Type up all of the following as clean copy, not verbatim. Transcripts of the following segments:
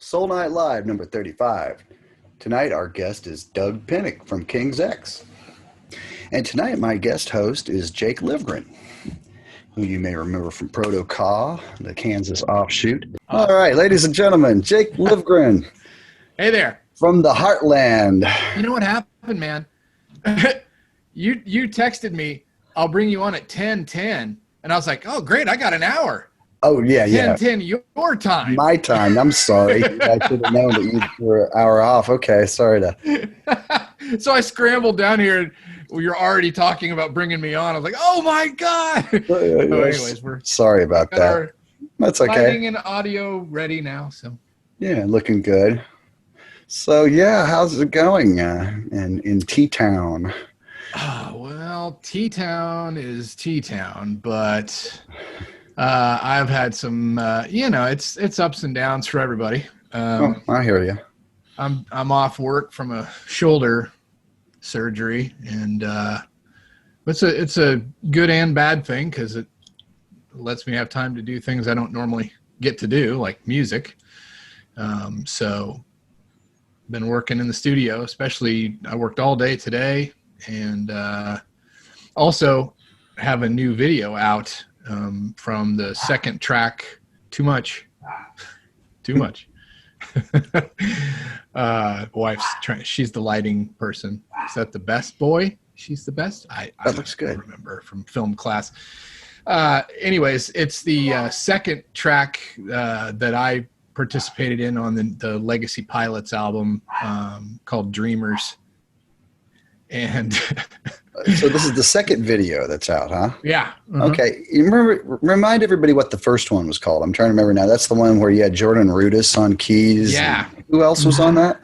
Soul Night Live number 35. Tonight our guest is Doug Pinnick from King's X. And tonight my guest host is Jake Livgren, who you may remember from Proto Ka, the Kansas offshoot. All right, ladies and gentlemen, Jake Livgren. Hey there. From the Heartland. You know what happened, man? You texted me, I'll bring you on at 10:10. And I was like, oh, great, I got an hour. Oh, yeah. 10:10 your time. My time. I'm sorry. I should have known that you were an hour off. Okay, sorry to. So I scrambled down here, and you're already talking about bringing me on. I was like, oh, my God. So anyways, we're sorry about that. That's okay. Lighting and audio ready now. So yeah, looking good. So, yeah, how's it going in T-Town? Oh, well, T-Town is T-Town, but I've had some, it's ups and downs for everybody. I hear you. I'm off work from a shoulder surgery, and it's a good and bad thing because it lets me have time to do things I don't normally get to do, like music. So been working in the studio, especially I worked all day today, and also have a new video out from the second track, Too Much. Wife's trying, she's the lighting person. Is that the best boy? She's the best? That looks good. I remember from film class. Anyways, it's the second track that I participated in on the Legacy Pilots album called Dreamers. And so this is the second video that's out, huh? Yeah. Okay. You remind everybody what the first one was called. I'm trying to remember now. That's the one where you had Jordan Rudess on keys. Yeah. Who else was on that?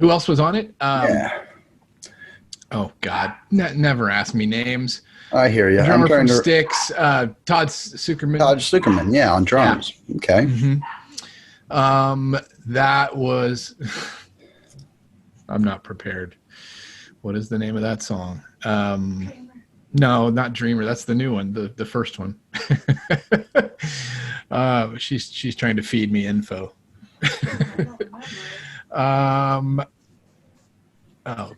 Who else was on it? Yeah. Oh, God. Never ask me names. I hear you. Drummer from Styx, Todd Sucherman. Todd Sucherman, yeah, on drums. Yeah. Okay. Mm-hmm. That was... I'm not prepared. What is the name of that song? No, not Dreamer. That's the new one, the first one. She's trying to feed me info. Oh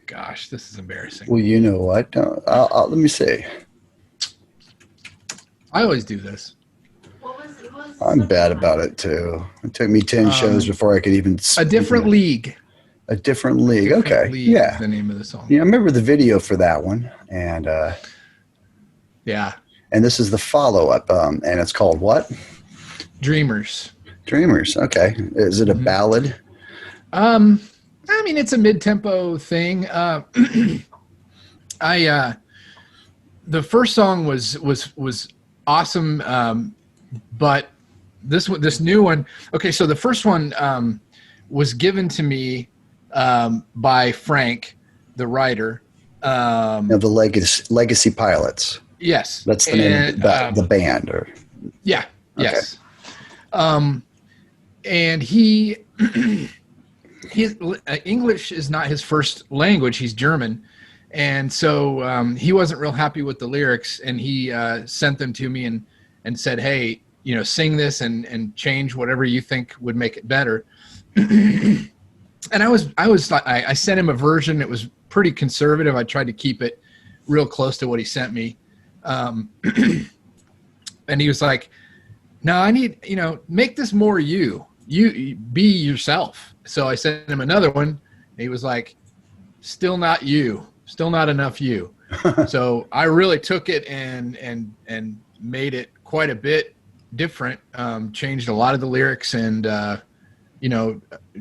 gosh, this is embarrassing. Well, you know what? Let me see. I always do this. I'm bad about it too. It took me 10 shows before I could even. A Different League. A Different League. Okay. League yeah. Is the name of the song. Yeah, I remember the video for that one, and yeah. And this is the follow-up, and it's called what? Dreamers. Dreamers. Okay. Is it a ballad? I mean, it's a mid-tempo thing. The first song was awesome, but this new one. Okay, so the first one was given to me by Frank, the writer. Of the Legacy Pilots. Yes. That's the name of the band. Or yeah. Okay. Yes. And he English is not his first language. He's German. And so he wasn't real happy with the lyrics, and he sent them to me and said, hey, sing this and change whatever you think would make it better. And I sent him a version. It was pretty conservative. I tried to keep it real close to what he sent me. And he was like, no, I need, make this more you be yourself. So I sent him another one. And he was like, still not you, still not enough you. So I really took it and made it quite a bit different. Changed a lot of the lyrics and,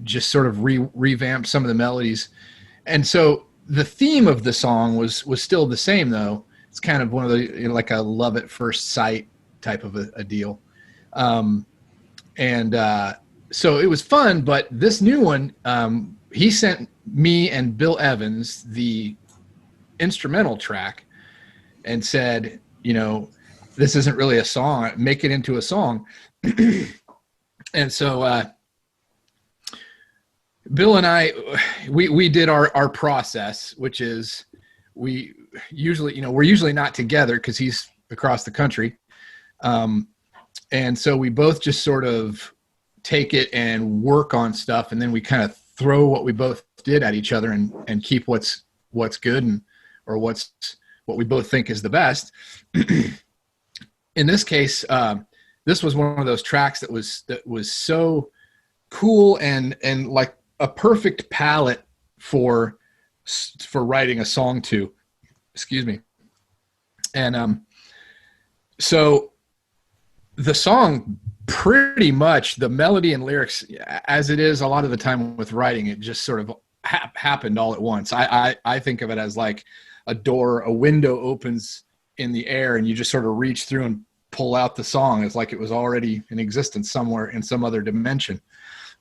just sort of revamped some of the melodies. And so the theme of the song was still the same, though. It's kind of one of the, like a love at first sight type of a deal. So it was fun, but this new one, he sent me and Bill Evans the instrumental track and said, this isn't really a song, make it into a song. And so, Bill and I, we did our process, which is we usually, we're usually not together because he's across the country. And so we both just sort of take it and work on stuff, and then we kind of throw what we both did at each other and keep what's good and or what we both think is the best. In this case, this was one of those tracks that was so cool and like a perfect palette for writing a song to. Excuse me. And so the song, pretty much the melody and lyrics, as it is a lot of the time with writing, it just sort of happened all at once. I think of it as like a window opens in the air and you just sort of reach through and pull out the song. It's like it was already in existence somewhere in some other dimension.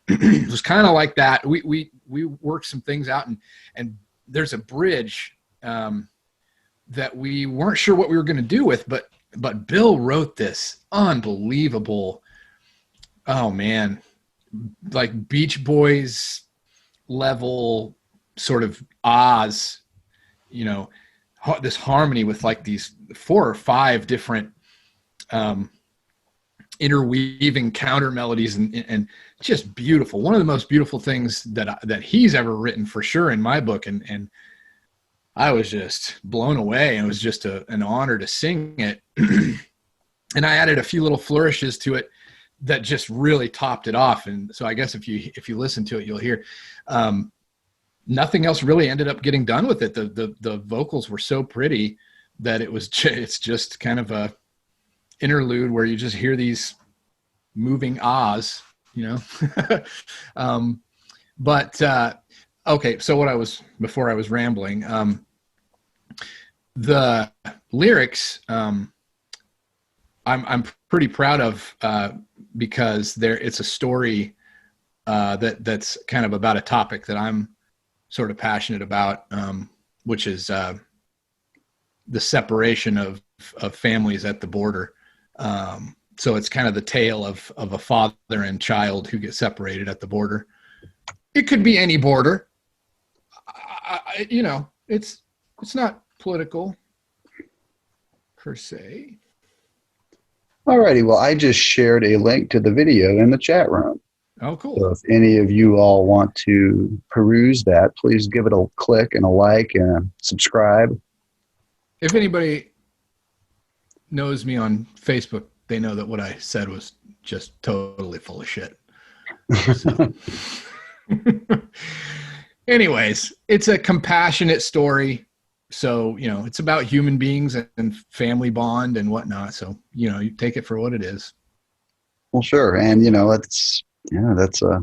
It was kind of like that. We worked some things out, and there's a bridge that we weren't sure what we were going to do with, but Bill wrote this unbelievable, oh man, like Beach Boys level sort of Oz, this harmony with like these 4 or 5 different interweaving counter melodies and just beautiful. One of the most beautiful things that he's ever written, for sure, in my book. And I was just blown away, and it was just an honor to sing it. And I added a few little flourishes to it that just really topped it off. And so I guess if you listen to it, you'll hear nothing else really ended up getting done with it. The vocals were so pretty that it's just kind of a interlude where you just hear these moving ahs, but okay. So before I was rambling, the lyrics, I'm pretty proud of, because it's a story, that's kind of about a topic that I'm sort of passionate about, which is, the separation of families at the border. So it's kind of the tale of a father and child who get separated at the border. It could be any border. It's not political per se. Alrighty, well, I just shared a link to the video in the chat room. Oh, cool. So if any of you all want to peruse that, please give it a click and a like and a subscribe. If anybody knows me on Facebook, they know that what I said was just totally full of shit. So. Anyways, it's a compassionate story. So, it's about human beings and family bond and whatnot. So, you take it for what it is. Well, sure. And, that's a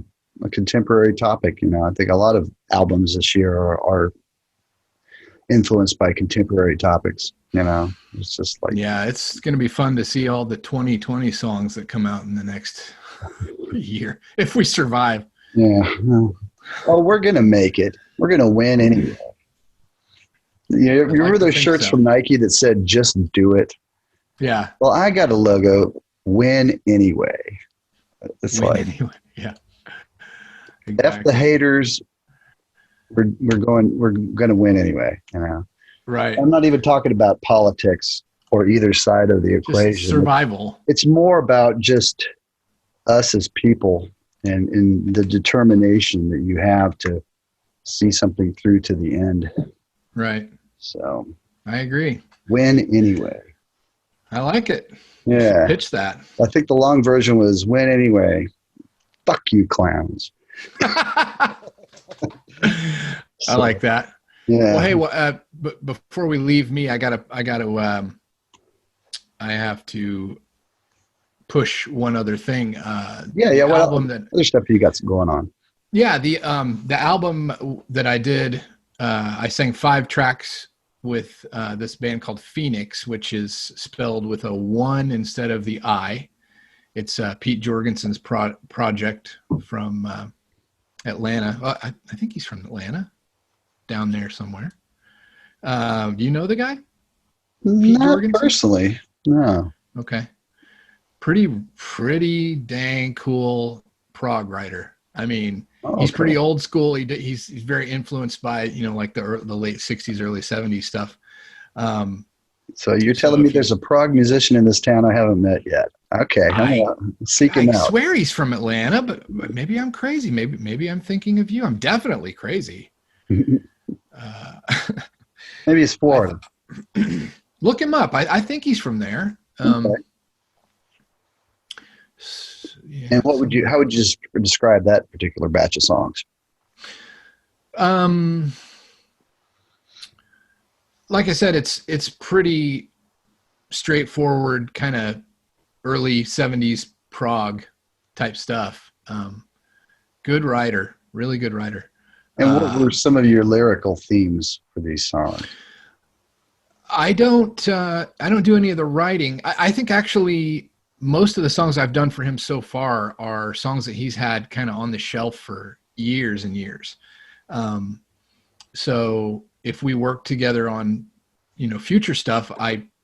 contemporary topic. I think a lot of albums this year are influenced by contemporary topics. It's just like, yeah, it's going to be fun to see all the 2020 songs that come out in the next year, if we survive. Yeah. Oh, we're going to make it. We're going to win anyway. You remember those shirts from Nike that said, just do it? Yeah. Well, I got a logo, win anyway. It's win like, anyway. Yeah. Exactly. F the haters. We're going to win anyway. Right. I'm not even talking about politics or either side of the equation. Just survival. It's more about just us as people and the determination that you have to see something through to the end. Right. So I agree. Win anyway. I like it. Yeah. Pitch that. I think the long version was win anyway. Fuck you, clowns. I like that. Yeah. Well, hey, but before we leave me, I have to push one other thing. Yeah. What other stuff you got going on? Yeah. The album that I did, I sang 5 tracks with this band called Pinnick, which is spelled with a 1 instead of the I. It's Pete Jorgensen's project from Atlanta. Well, I think he's from Atlanta, down there somewhere. Do you know the guy? Pete Not Jorgensen? Personally, no. Okay. Pretty dang cool prog writer. I mean, he's pretty old school. He's very influenced by, like the late 60s, early 70s stuff. So you're telling me there's a prog musician in this town I haven't met yet. Okay, I'm I gonna seek I him out. swear he's from Atlanta, but maybe I'm crazy. Maybe I'm thinking of you. I'm definitely crazy. Maybe Uh, it's I Florida. look him up. I think he's from there. Okay. Yeah. And how would you describe that particular batch of songs? Um, like I said, it's pretty straightforward, kind of early '70s prog type stuff. Good writer, really good writer. And what were some of your lyrical themes for these songs? I don't do any of the writing. I think actually most of the songs I've done for him so far are songs that he's had kind of on the shelf for years and years. So if we work together on, future stuff,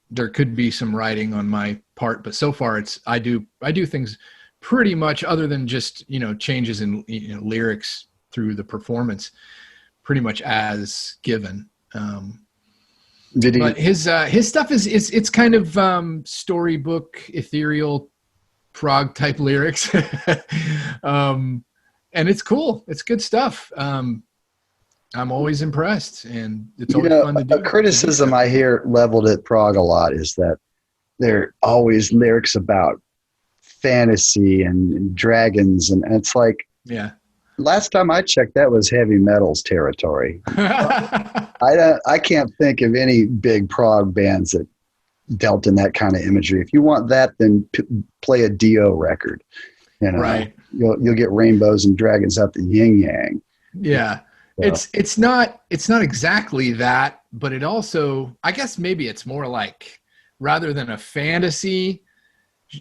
there could be some writing on my part, but so far I do things pretty much other than just, changes in lyrics through the performance, pretty much as given. But his stuff it's kind of storybook, ethereal, prog type lyrics, and it's cool. It's good stuff. I'm always impressed, and it's always fun to do. A criticism I hear leveled at prog a lot is that there are always lyrics about fantasy and dragons, and it's like, yeah. Last time I checked, that was heavy metal's territory. I can't think of any big prog bands that dealt in that kind of imagery. If you want that, then play a Dio record. Right. You'll get rainbows and dragons out the yin yang. Yeah. So. It's not exactly that, but it also, I guess maybe it's more like, rather than a fantasy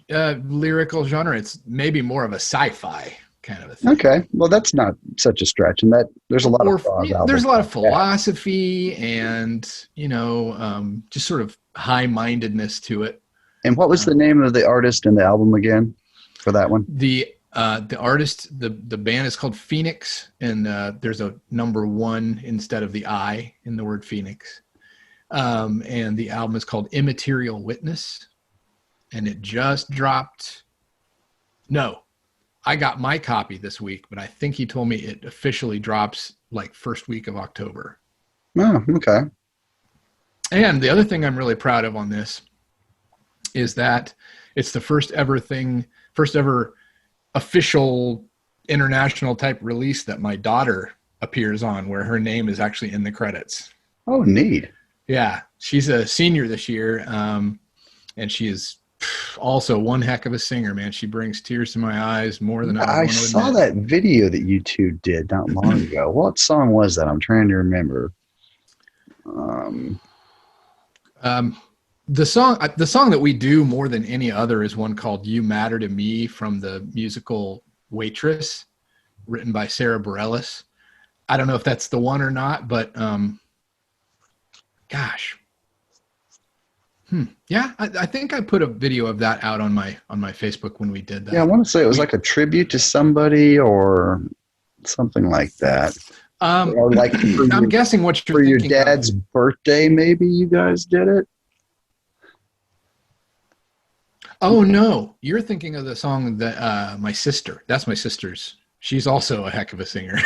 lyrical genre, it's maybe more of a sci-fi kind of a thing. Okay, well, that's not such a stretch, and that there's a lot of there's a lot of philosophy and just sort of high-mindedness to it. And what was the name of the artist and the album again for that one? The artist, the band is called Phoenix, and there's a number 1 instead of the I in the word Phoenix. And the album is called Immaterial Witness, and it just dropped. No, I got my copy this week, but I think he told me it officially drops like first week of October. Oh, okay. And the other thing I'm really proud of on this is that it's the first ever official international type release that my daughter appears on, where her name is actually in the credits. Oh, neat. Yeah. She's a senior this year. And she is also one heck of a singer, man. She brings tears to my eyes more than I saw that video that you two did not long ago. What song was that? I'm trying to remember. The song that we do more than any other is one called "You Matter to Me" from the musical Waitress, written by Sarah Bareilles. I don't know if that's the one or not, but gosh. Yeah, I think I put a video of that out on my Facebook when we did that. Yeah, I want to say it was like a tribute to somebody or something like that. Or like I'm guessing what you're thinking for your dad's birthday, maybe you guys did it. Oh no, you're thinking of the song that my sister. That's my sister's. She's also a heck of a singer.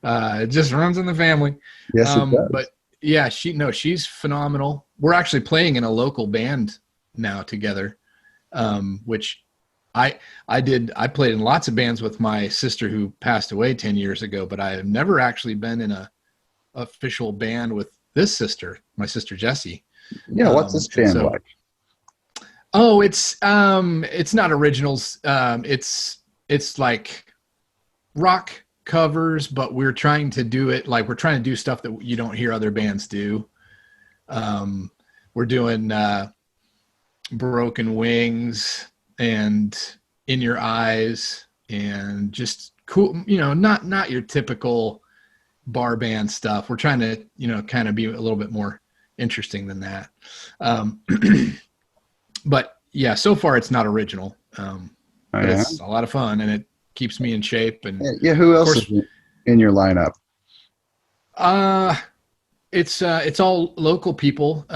It just runs in the family. Yes, it does. But yeah, she's phenomenal. We're actually playing in a local band now together, which I played in lots of bands with my sister who passed away 10 years ago, but I have never actually been in a official band with this sister, my sister Jessie. Yeah, what's this band like? Oh, it's not originals. It's like rock covers, but we're trying to do stuff that you don't hear other bands do. We're doing Broken Wings and In Your Eyes and just cool, not your typical bar band stuff. We're trying to, kind of be a little bit more interesting than that. But yeah, so far it's not original. But it's a lot of fun and it keeps me in shape. And yeah, who else is in your lineup? It's all local people.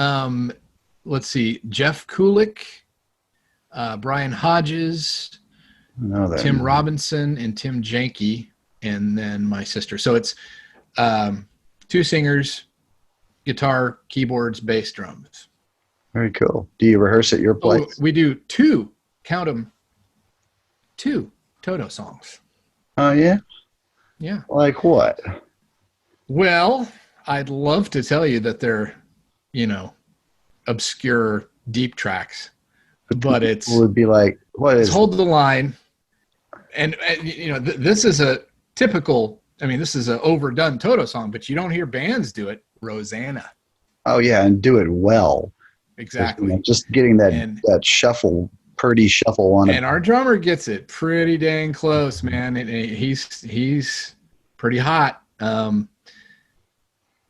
Let's see, Jeff Kulik, Brian Hodges, I know that. Tim Robinson, and Tim Janke, and then my sister. So it's 2 singers, guitar, keyboards, bass, drums. Very cool. Do you rehearse at your place? Oh, we do 2, count them, 2 Toto songs. Oh, yeah? Yeah. Like what? Well, I'd love to tell you that they're, obscure deep tracks, but it would be like, what is Hold the Line. And this is a typical, this is an overdone Toto song, but you don't hear bands do it. Rosanna. Oh, yeah, and do it well. Exactly. Just getting that shuffle, purdy shuffle on it. And our drummer gets it pretty dang close, man. And he's pretty hot. And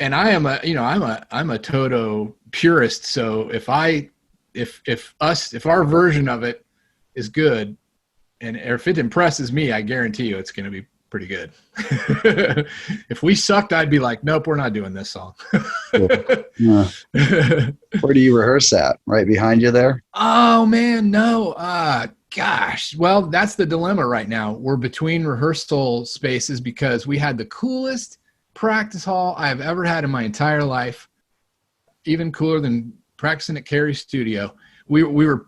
I am I'm a Toto purist. So if our version of it is good, and if it impresses me, I guarantee you it's going to be pretty good. If we sucked, I'd be like, nope, we're not doing this song. Yeah. Where do you rehearse at? Right behind you there? Oh man, no. Gosh. Well, that's the dilemma right now. We're between rehearsal spaces because we had the coolest practice hall I have ever had in my entire life. Even cooler than practicing at Carrie's studio. We were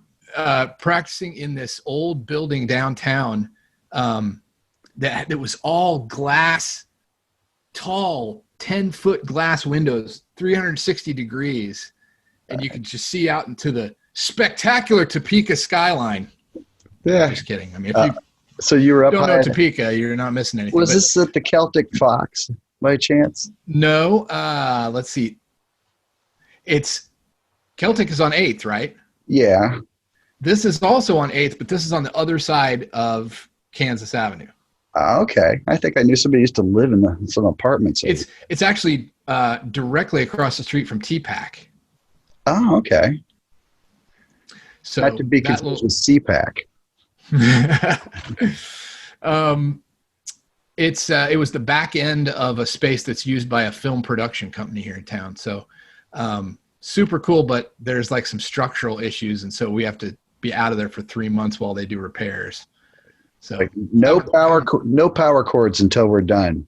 practicing in this old building downtown that was all glass, tall, 10-foot glass windows, 360 degrees, and you could just see out into the spectacular Topeka skyline. Yeah. Just kidding. If so you were up you don't high know Topeka, you're not missing anything. Was this at the Celtic Fox by chance? No. Let's see. Celtic is on 8th, right? Yeah. This is also on 8th, but this is on the other side of Kansas Avenue. Okay. I think I knew somebody used to live in some apartments. It's actually directly across the street from T-Pack. Oh, okay. So not to be confused with CPAC. It was the back end of a space that's used by a film production company here in town. So super cool, but there's like some structural issues, and so we have to be out of there for 3 months while they do repairs. So like no power cords until we're done.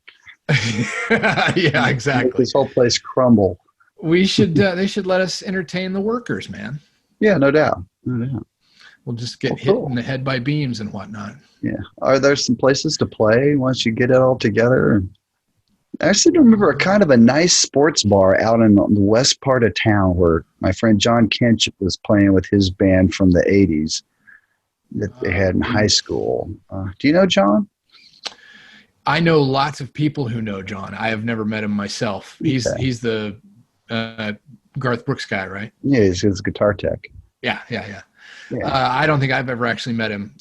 Yeah, exactly. Make this whole place crumble. They should let us entertain the workers, man. Yeah, no doubt. No doubt. We'll just get hit in the head by beams and whatnot. Yeah. Are there some places to play once you get it all together? I seem to remember a kind of a nice sports bar out in the west part of town where my friend John Kinch was playing with his band from the 80s that they had in high school. Do you know John? I know lots of people who know John. I have never met him myself. He's the Garth Brooks guy, right? Yeah, he's a guitar tech. Yeah. I don't think I've ever actually met him.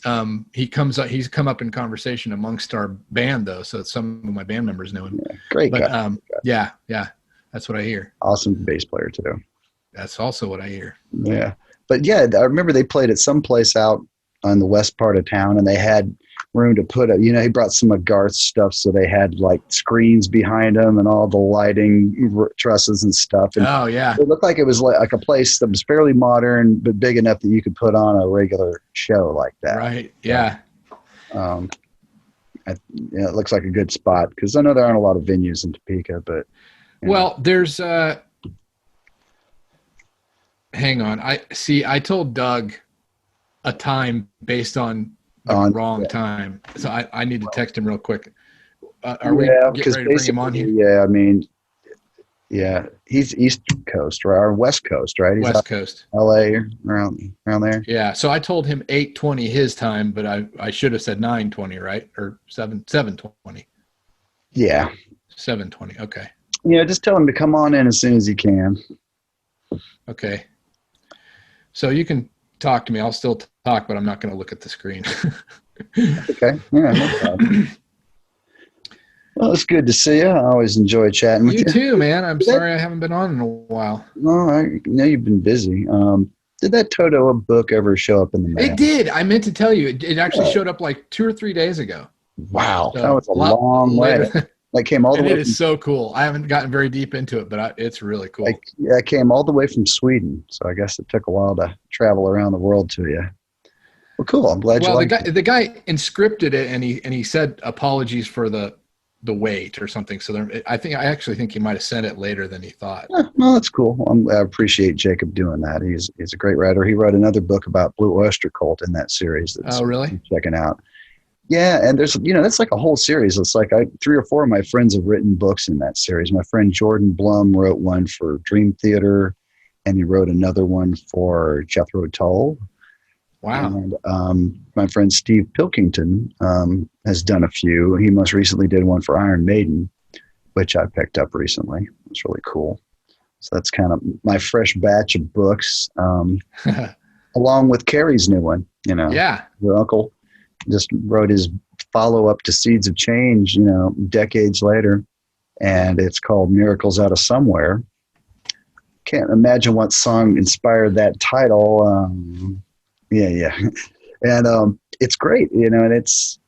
He's come up in conversation amongst our band though, so some of my band members know him. Yeah, great guy. Yeah, that's what I hear. Awesome bass player too. That's also what I hear. Yeah, but yeah, I remember they played at some place out on the west part of town, and they had room to put it. He brought some of Garth's stuff, so they had like screens behind them and all the lighting trusses and stuff. And oh yeah, it looked like it was like a place that was fairly modern but big enough that you could put on a regular show like that. Right. Yeah. It looks like a good spot because I know there aren't a lot of venues in Topeka, but well, there's hang on. I told Doug a time based on the wrong time. So I need to text him real quick. Are we getting ready to bring him on here? Yeah, he's East Coast, right? Or West Coast, right? He's West Coast. LA, around there. Yeah, so I told him 8:20 his time, but I should have said 9:20, right? Or 7:20. Yeah. 7:20, okay. Yeah, just tell him to come on in as soon as he can. Okay. So you can talk to me. I'll still talk, but I'm not going to look at the screen. Okay. Yeah, no problem. Well, it's good to see you. I always enjoy chatting with you. You too, man. I'm sorry I haven't been on in a while. No, I know you've been busy. Did that Toto book ever show up in the mail? It did. I meant to tell you. It actually showed up like 2 or 3 days ago. Wow. So that was a long way. That came all the way. It is so cool. I haven't gotten very deep into it, but it's really cool. It came all the way from Sweden. So I guess it took a while to travel around the world to you. Well, cool. I'm glad you Well, liked it. the guy inscripted it, and he said apologies for the wait or something. So I actually think he might have sent it later than he thought. Yeah, well, that's cool. I appreciate Jacob doing that. He's a great writer. He wrote another book about Blue Oyster Cult in that series. That's Oh, really? checking out. Yeah, and there's that's like a whole series. It's like 3 or 4 of my friends have written books in that series. My friend Jordan Blum wrote one for Dream Theater, and he wrote another one for Jethro Tull. Wow. And my friend Steve Pilkington has done a few. He most recently did one for Iron Maiden, which I picked up recently. It's really cool. So that's kind of my fresh batch of books, along with Carrie's new one. Yeah. Your uncle just wrote his follow-up to Seeds of Change, decades later, and it's called Miracles Out of Somewhere. Can't imagine what song inspired that title. Yeah. And it's great, and it's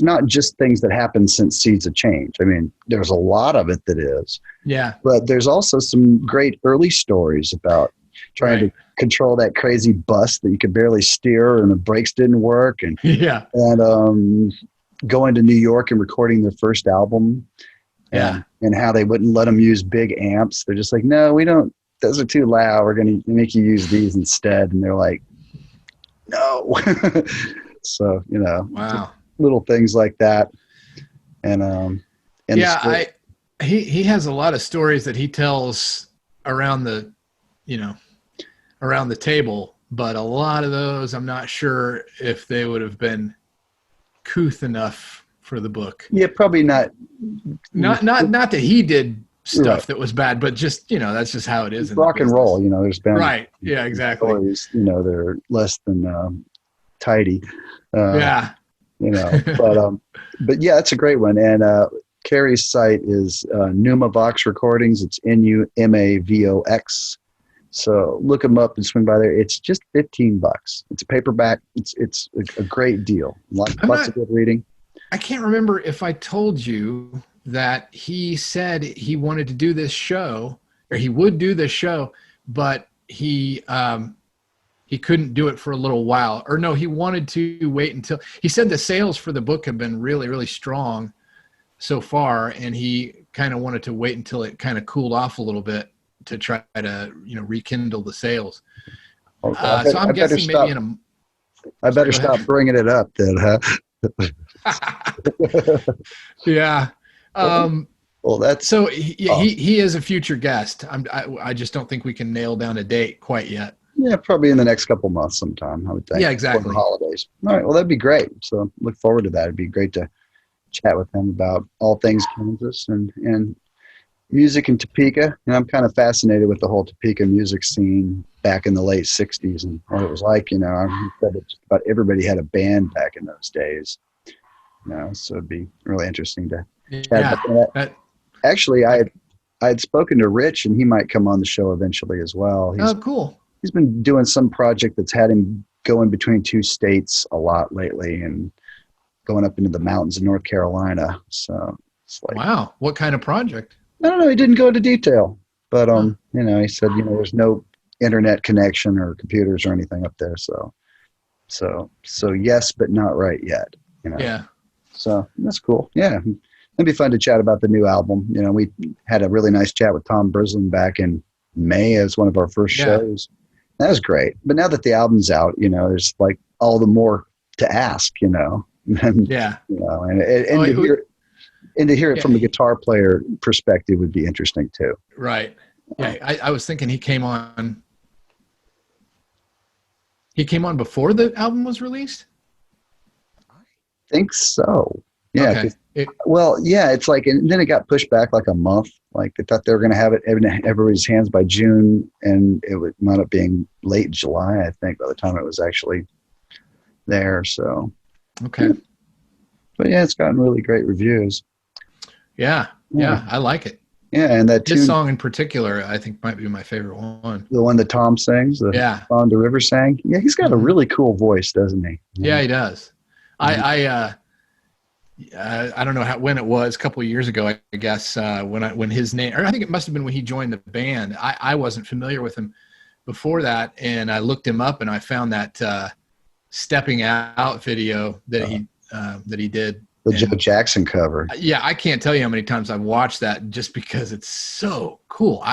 not just things that happen since Seeds of Change. I mean, there's a lot of it that is. Yeah. But there's also some great early stories about trying to control that crazy bus that you could barely steer and the brakes didn't work, and going to New York and recording their first album. Yeah. And how they wouldn't let them use big amps. They're just like, no, we don't. Those are too loud. We're going to make you use these instead. And they're like, no. So, wow, little things like that. And he has a lot of stories that he tells around the table, but a lot of those I'm not sure if they would have been couth enough for the book. Yeah, probably not. Not that he did stuff that was bad, but just that's just how it is. In rock and roll, there's been yeah, exactly. Stories, they're less than tidy. Yeah. But yeah, it's a great one. And Carrie's site is Numavox Recordings. It's Numavox. So look them up and swing by there. It's just $15. It's a paperback. It's a great deal. Lots of good reading. I can't remember if I told you that he said he wanted to do this show, or he would do this show, but he couldn't do it for a little while. Or no, he wanted to wait until, he said the sales for the book have been really, really strong so far, and he kind of wanted to wait until it kind of cooled off a little bit to try to rekindle the sales. Okay. So I'm guessing maybe I better stop bringing it up then, huh? Yeah. Well, that's so. He is a future guest. I just don't think we can nail down a date quite yet. Yeah, probably in the next couple months sometime, I would think. Yeah, exactly. Before the holidays. All right. Well, that'd be great. So look forward to that. It'd be great to chat with him about all things Kansas and music in Topeka. And I'm kind of fascinated with the whole Topeka music scene back in the late 60s and what it was like. I said that just about everybody had a band back in those days. So it'd be really interesting to chat about that. Actually, I had spoken to Rich, and he might come on the show eventually as well. Cool. He's been doing some project that's had him going between 2 states a lot lately and going up into the mountains of North Carolina. So it's like, wow, what kind of project? I don't know. He didn't go into detail, but he said there's no internet connection or computers or anything up there. So yes, but not right yet. Yeah. So that's cool. Yeah. It'd be fun to chat about the new album. We had a really nice chat with Tom Brislin back in May as one of our first shows. That was great. But now that the album's out, there's like all the more to ask, and, yeah. And to hear it from a guitar player perspective would be interesting too. Right. Yeah. I was thinking he came on before the album was released. I think so. Yeah. Okay. It's like, and then it got pushed back like a month. Like they thought they were going to have it in everybody's hands by June, and it would wound up being late July, I think, by the time it was actually there. So, okay. But yeah, it's gotten really great reviews. Yeah. I like it. Yeah, and that his song in particular, I think, might be my favorite one. The one that Tom sings, the song the River sang. Yeah, he's got a really cool voice, doesn't he? Yeah, he does. Mm-hmm. I don't know when it was, a couple of years ago, I guess, when his name, or I think it must have been when he joined the band. I wasn't familiar with him before that, and I looked him up and I found that stepping out video that he did. The Joe Jackson cover. Yeah, I can't tell you how many times I've watched that just because it's so cool.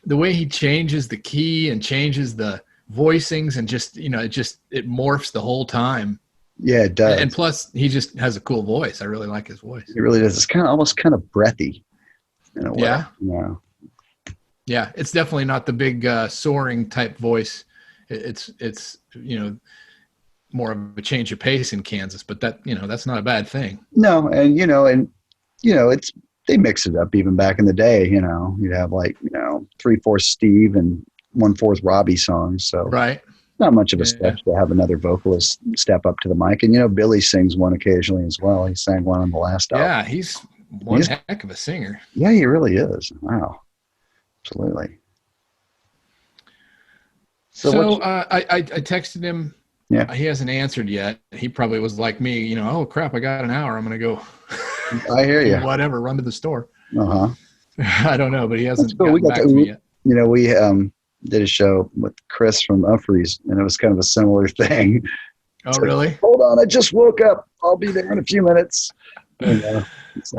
The way he changes the key and changes the voicings and just, it morphs the whole time. Yeah, it does. And plus, he just has a cool voice. I really like his voice. It really does. It's almost kind of breathy in a way. Yeah. Yeah. Yeah, it's definitely not the big soaring type voice. It's more of a change of pace in Kansas, but that's not a bad thing. No, and it's they mix it up even back in the day. You'd have 3/4 Steve and 1/4 Robbie songs. So right, not much of a stretch to have another vocalist step up to the mic. And Billy sings one occasionally as well. He sang one on the last album. Yeah, he's one heck of a singer. Yeah, he really is. Wow, absolutely. So I texted him. Yeah, he hasn't answered yet. He probably was like me, oh crap, I got an hour. I'm going to go. I hear you. Whatever, run to the store. Uh-huh. I don't know, but he hasn't gotten back to me yet. We did a show with Chris from Humphreys, and it was kind of a similar thing. Oh, really? Hold on, I just woke up. I'll be there in a few minutes. I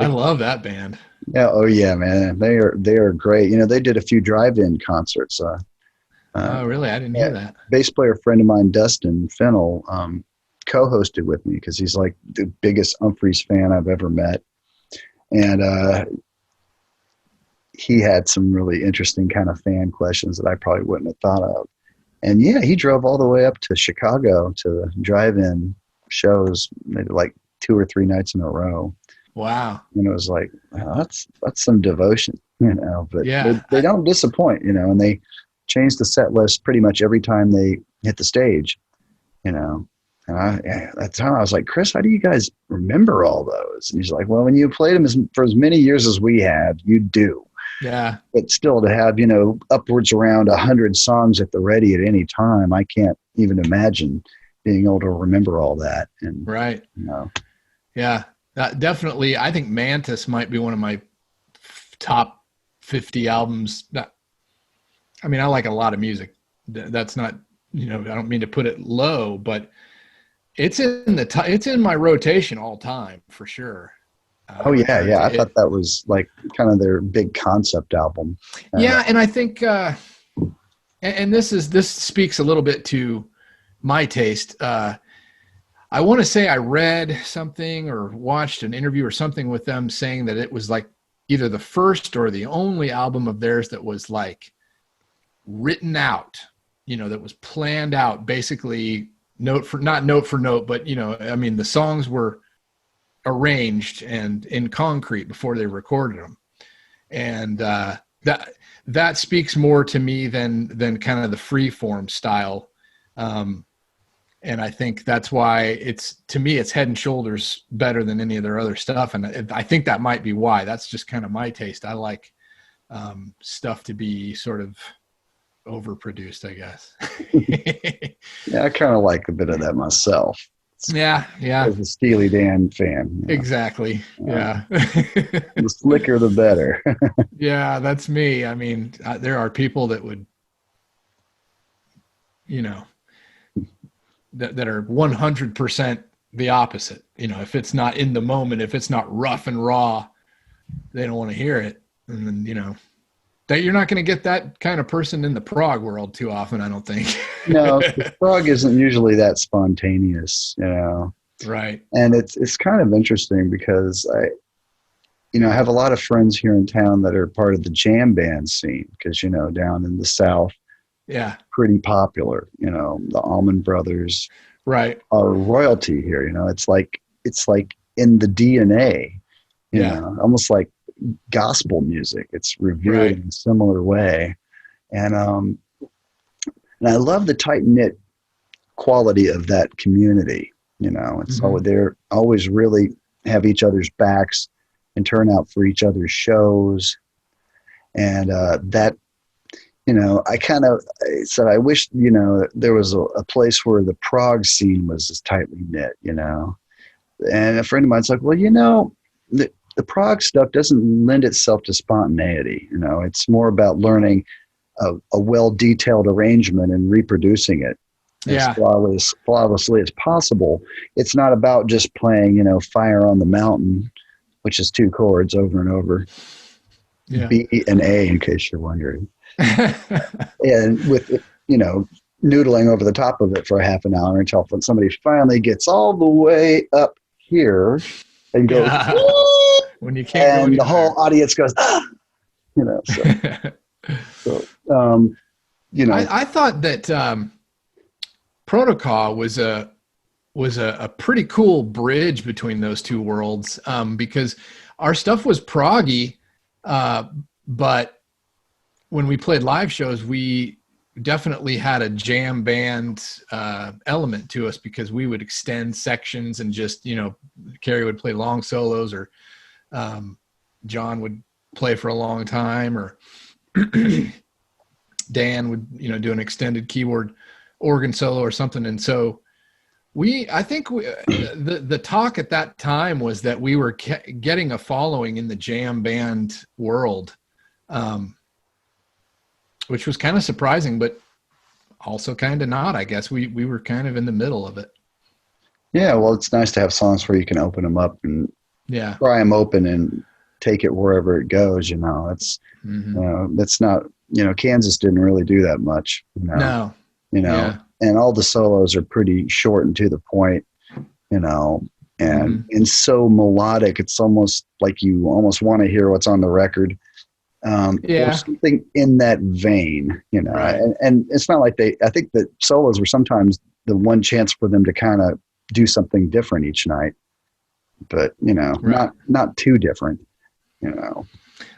love that band. Yeah. Oh, yeah, man. They are great. They did a few drive-in concerts. Oh, really? I didn't hear that. Bass player friend of mine, Dustin Fennell, co-hosted with me because he's like the biggest Humphreys fan I've ever met. And he had some really interesting kind of fan questions that I probably wouldn't have thought of. And yeah, he drove all the way up to Chicago to the drive-in shows, maybe like 2 or 3 nights in a row. Wow. And it was like, wow, that's some devotion, but yeah. they don't disappoint, and they change the set list pretty much every time they hit the stage, And that's how I was like, Chris, how do you guys remember all those? And he's like, well, when you played them for as many years as we have, you do. Yeah. But still to have, upwards around 100 songs at the ready at any time, I can't even imagine being able to remember all that. And right. Yeah, definitely. I think Mantis might be one of my top 50 albums. I mean, I like a lot of music. That's not, I don't mean to put it low, but it's in my rotation all time for sure. Oh yeah, yeah. I thought that was like kind of their big concept album. Yeah, and I think, and this speaks a little bit to my taste. I want to say I read something or watched an interview or something with them saying that it was like either the first or the only album of theirs that was like written out, that was planned out, basically not note for note, but the songs were arranged and in concrete before they recorded them. And that speaks more to me than kind of the free form style. And I think that's why it's head and shoulders better than any of their other stuff. And I think that might be why. That's just kind of my taste. I like stuff to be sort of overproduced, I guess. Yeah, I kind of like a bit of that myself. Yeah. As a Steely Dan fan. Exactly. Yeah. The slicker, the better. Yeah, that's me. I mean, there are people that would, that are 100% the opposite. If it's not in the moment, if it's not rough and raw, they don't want to hear it. And then, that you're not going to get that kind of person in the prog world too often, I don't think. No, prog isn't usually that spontaneous, Right. And it's kind of interesting because I have a lot of friends here in town that are part of the jam band scene because, down in the South, yeah, pretty popular. The Allman Brothers, right, are royalty here. It's like in the DNA, almost like gospel music. It's revered in a similar way, and I love the tight knit quality of that community. It's they're always really have each other's backs and turn out for each other's shows, and that. I kind of said, I wish, there was a place where the prog scene was as tightly knit, and a friend of mine's like, well, the prog stuff doesn't lend itself to spontaneity. It's more about learning a well-detailed arrangement and reproducing it. as Yeah. flawlessly as possible. It's not about just playing, Fire on the Mountain, which is 2 chords over and over, Yeah. B and A, in case you're wondering. And with, noodling over the top of it for a half an hour until somebody finally gets all the way up here and goes, Yeah. When you can't go and any the whole higher. audience goes, ah! I thought that Protocol was a pretty cool bridge between those two worlds, because our stuff was proggy, but when we played live shows, we definitely had a jam band element to us, because we would extend sections and just, Carrie would play long solos, or John would play for a long time, or Dan would, do an extended keyboard organ solo or something. And so the talk at that time was that we were getting a following in the jam band world, which was kind of surprising, but also kind of not, I guess. We were kind of in the middle of it. Yeah, well, it's nice to have songs where you can open them up and pry them open and take it wherever it goes. It's that's not, Kansas didn't really do that much. No. And all the solos are pretty short and to the point, and so melodic. It's almost like you almost want to hear what's on the record. Or something in that vein, Right. and it's not like I think that solos were sometimes the one chance for them to kind of do something different each night, but Right. not too different,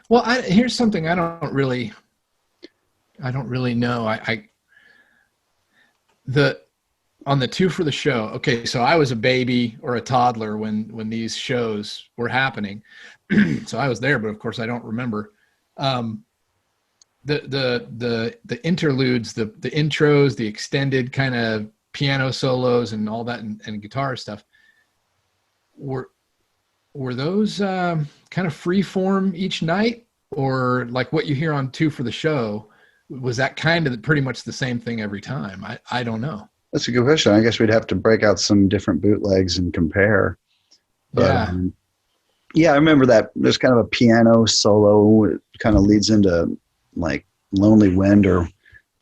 Well, here's something I don't really know. On the Two for the Show. Okay. So I was a baby or a toddler when these shows were happening. So I was there, but of course I don't remember. The interludes, the intros, the extended kind of piano solos and all that, and guitar stuff, were those kind of free form each night, or like what you hear on Two for the Show? Was that kind of pretty much the same thing every time? I don't know. That's a good question. I guess we'd have to break out some different bootlegs and compare. But, yeah, I remember that there's kind of a piano solo. It kind of leads into like Lonely Wind or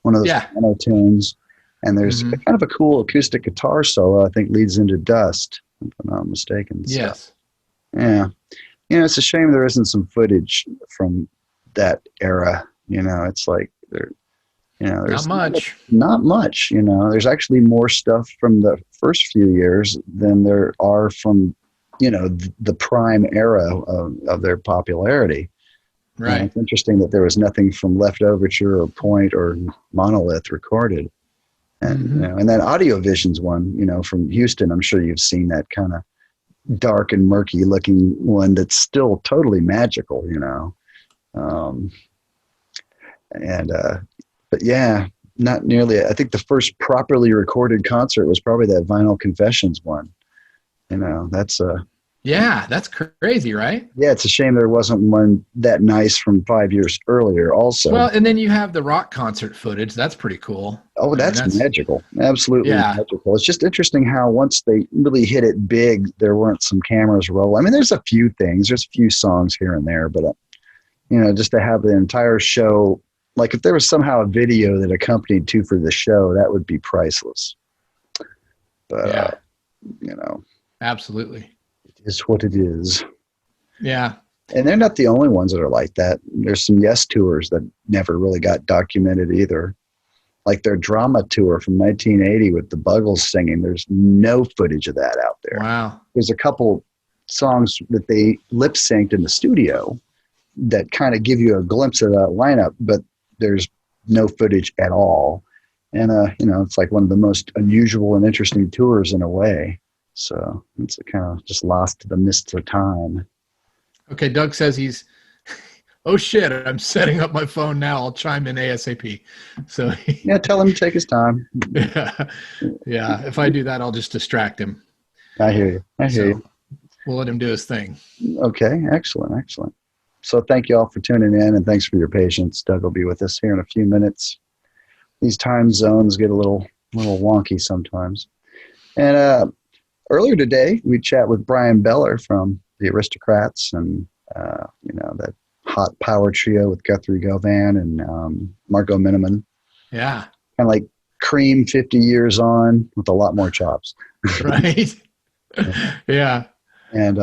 one of those piano tunes. And there's kind of a cool acoustic guitar solo, I think leads into Dust, if I'm not mistaken. Yes. So, yeah. It's a shame there isn't some footage from that era. It's like there's not much, there's actually more stuff from the first few years than there are from, the prime era of their popularity. Right. It's interesting that there was nothing from Left Overture or Point or Monolith recorded. And, and that Audio Visions one, from Houston, I'm sure you've seen that kind of dark and murky looking one that's still totally magical, but yeah, not nearly. I think the first properly recorded concert was probably that Vinyl Confessions one. That's that's crazy, right? Yeah, it's a shame there wasn't one that nice from 5 years earlier also. Well, and then you have the rock concert footage. That's pretty cool. Oh, that's magical. Absolutely magical. It's just interesting how once they really hit it big, there weren't some cameras roll. I mean, there's a few things. There's a few songs here and there, but, just to have the entire show, like if there was somehow a video that accompanied Two for the Show, that would be priceless. But, Absolutely. It is what it is. Yeah. And they're not the only ones that are like that. There's some Yes tours that never really got documented either. Like their drama tour from 1980 with the Buggles singing. There's no footage of that out there. Wow. There's a couple songs that they lip synced in the studio that kind of give you a glimpse of that lineup, but there's no footage at all. And, it's like one of the most unusual and interesting tours in a way. So it's kind of just lost to the mists of time. Okay, Doug says oh shit, I'm setting up my phone now. I'll chime in ASAP. So yeah, tell him to take his time. Yeah. If I do that, I'll just distract him. I hear you. We'll let him do his thing. Okay, excellent. So thank you all for tuning in, and thanks for your patience. Doug will be with us here in a few minutes. These time zones get a little a little wonky sometimes. And earlier today, we chat with Brian Beller from the Aristocrats and, that hot power trio with Guthrie Govan and Margot Miniman. Yeah. Kind of like Cream 50 years on with a lot more chops. Right. Yeah. And,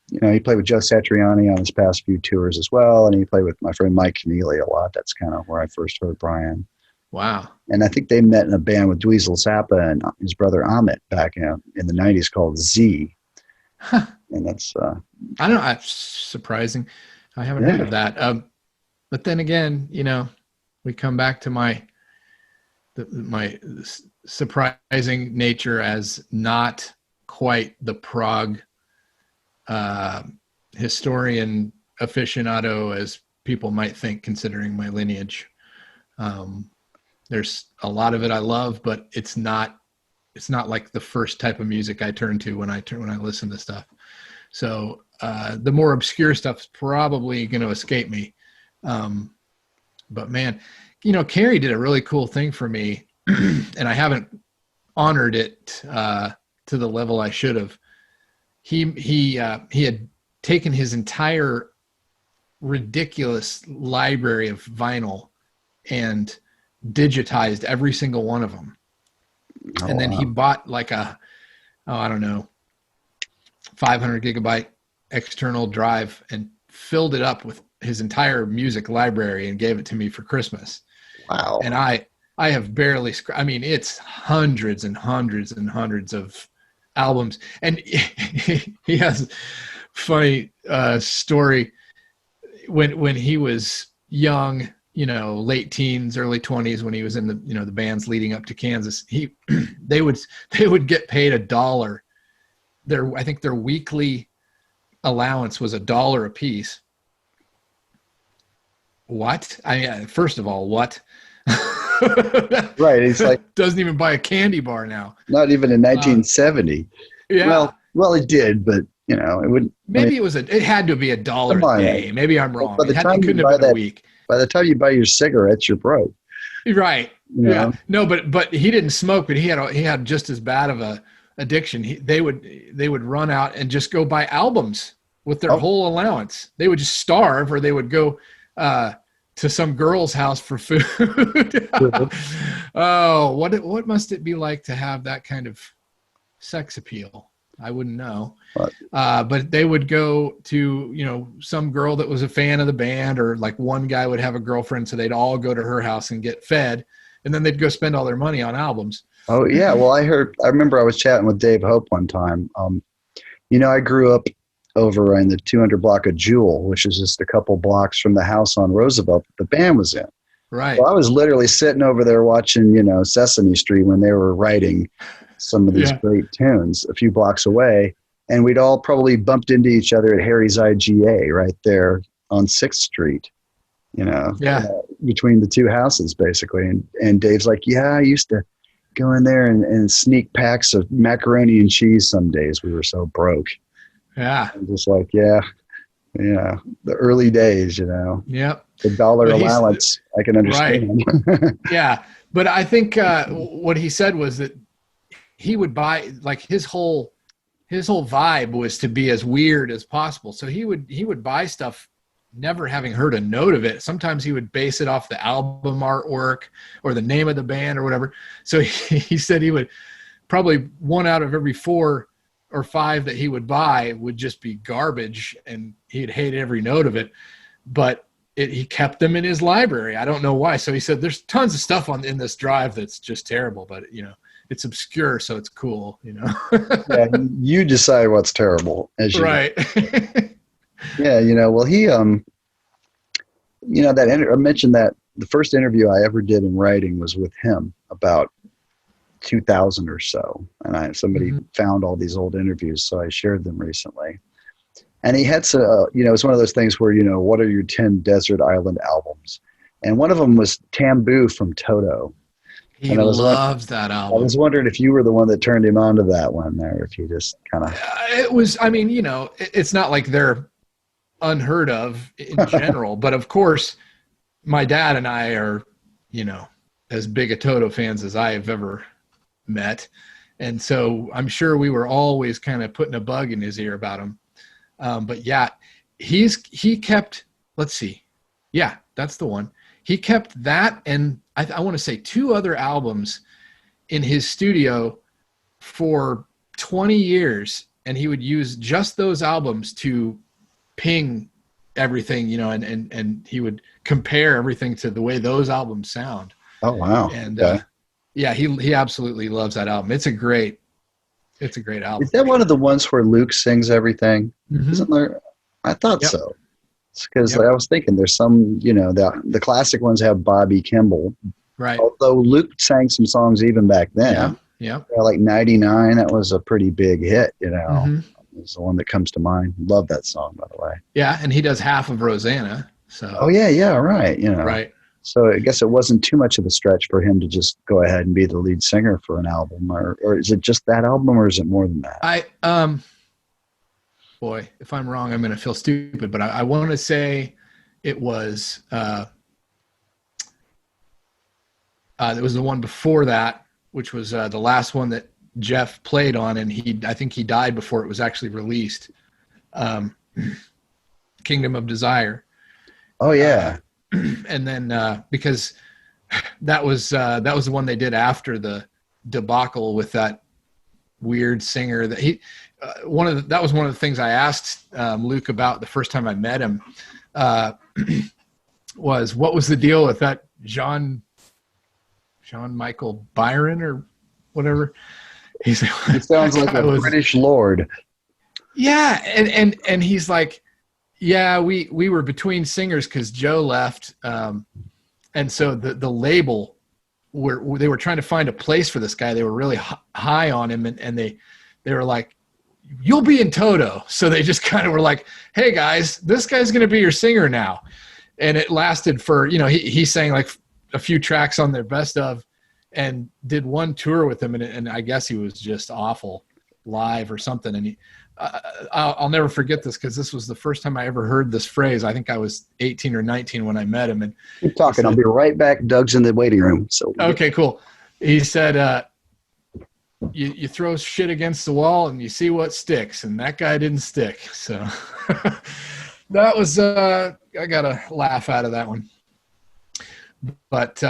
he played with Joe Satriani on his past few tours as well. And he played with my friend Mike Keneally a lot. That's kind of where I first heard Brian. Wow. And I think they met in a band with Dweezil Zappa and his brother Amit back in the 90s called Z. Huh. And that's... I don't know. That's surprising. I haven't heard of that. But then again, we come back to my surprising nature as not quite the prog historian aficionado as people might think, considering my lineage. There's a lot of it I love, but it's not like the first type of music I turn to when I listen to stuff. So the more obscure stuff is probably going to escape me. But man, Carrie did a really cool thing for me, and I haven't honored it to the level I should have. He had taken his entire ridiculous library of vinyl and digitized every single one of them. Oh, and then he bought like I don't know, 500 gigabyte external drive and filled it up with his entire music library and gave it to me for Christmas. Wow. And I have barely, it's hundreds and hundreds and hundreds of albums. And he has funny story when he was young, late teens, early 20s, when he was in the bands leading up to Kansas, they would get paid $1. I think their weekly allowance was $1 a piece. What? First of all, what? Right. It's like doesn't even buy a candy bar now. Not even in 1970. Yeah. Well, it did, but it wouldn't. Maybe it had to be $1 a day. Maybe I'm wrong. It couldn't have been a week. By the time you buy your cigarettes, you're broke. Right. Yeah. No, but he didn't smoke, but he had just as bad of a addiction. They would run out and just go buy albums with their whole allowance. They would just starve, or they would go to some girl's house for food. Oh, what must it be like to have that kind of sex appeal? I wouldn't know. But they would go to, some girl that was a fan of the band, or like one guy would have a girlfriend, so they'd all go to her house and get fed, and then they'd go spend all their money on albums. Oh yeah. Well, I remember I was chatting with Dave Hope one time. I grew up over in the 200 block of Jewel, which is just a couple blocks from the house on Roosevelt that the band was in. Right. So I was literally sitting over there watching, Sesame Street when they were writing some of these great tunes a few blocks away. And we'd all probably bumped into each other at Harry's IGA right there on 6th Street, between the two houses basically. And Dave's like, yeah, I used to go in there and sneak packs of macaroni and cheese some days. We were so broke. Yeah. I'm just like, yeah, the early days, Yep. The $1 allowance, I can understand. Right. Yeah. But I think what he said was that he would buy, like, his whole vibe was to be as weird as possible. So he would buy stuff never having heard a note of it. Sometimes he would base it off the album artwork or the name of the band or whatever. So he said he would probably 1 out of every 4 or 5 that he would buy would just be garbage, and he'd hate every note of it. But he kept them in his library. I don't know why. So he said, there's tons of stuff in this drive that's just terrible, but it's obscure, so it's cool, Yeah, you decide what's terrible, as you right. Yeah, well, he, I mentioned that the first interview I ever did in writing was with him about 2000 or so, and somebody found all these old interviews, so I shared them recently. And he had it's one of those things where, what are your 10 desert island albums? And one of them was Tamboo from Toto. He loves that album. I was wondering if you were the one that turned him on to that one there, if you just kind of... It was, it's not like they're unheard of in general, but of course, my dad and I are, as big a Toto fans as I have ever met. And so I'm sure we were always kind of putting a bug in his ear about him. But yeah, he kept, let's see. Yeah, that's the one. He kept that. And I want to say 2 other albums in his studio for 20 years. And he would use just those albums to ping everything, you know, and he would compare everything to the way those albums sound. Oh, wow. And, okay. Yeah, he absolutely loves that album. It's a great album. Is that one of the ones where Luke sings everything? Mm-hmm. Isn't there? I thought Yep. so. Because Yep. I was thinking there's some, you know, the classic ones have Bobby Kimball. Right. Although Luke sang some songs even back then. Yeah. Like 99, that was a pretty big hit, you know. Mm-hmm. It's the one that comes to mind. Love that song, by the way. Yeah, and he does half of Rosanna. So. Oh, yeah, right. You know. Right. So I guess it wasn't too much of a stretch for him to just go ahead and be the lead singer for an album, or is it just that album, or is it more than that? Boy, if I'm wrong, I'm going to feel stupid, but I want to say it was the one before that, which was the last one that Jeff played on, and I think he died before it was actually released. Kingdom of Desire. Oh yeah. And then because that was the one they did after the debacle with that weird singer that that was one of the things I asked Luke about the first time I met him was what was the deal with that John Michael Byron or whatever. He sounds like a British lord. Yeah, and he's like, yeah, we were between singers because Joe left, and so the label they were trying to find a place for this guy. They were really high on him, and they were like, you'll be in Toto. So they just kind of were like, hey guys, this guy's going to be your singer now. And it lasted for, you know, he sang like a few tracks on their best of and did one tour with him. And I guess he was just awful live or something. And I'll never forget this because this was the first time I ever heard this phrase. I think I was 18 or 19 when I met him. And keep talking. Said, I'll be right back. Doug's in the waiting room. So okay, cool. He said, you throw shit against the wall and you see what sticks. And that guy didn't stick. So that was, I got a laugh out of that one. But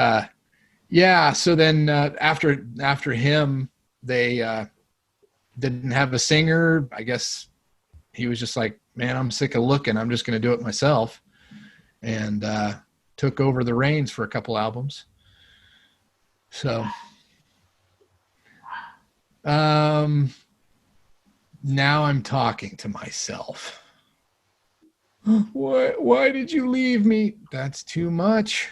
yeah, so then after him, they didn't have a singer. I guess he was just like, man, I'm sick of looking. I'm just going to do it myself. And took over the reins for a couple albums. So now I'm talking to myself. Why did you leave me? That's too much.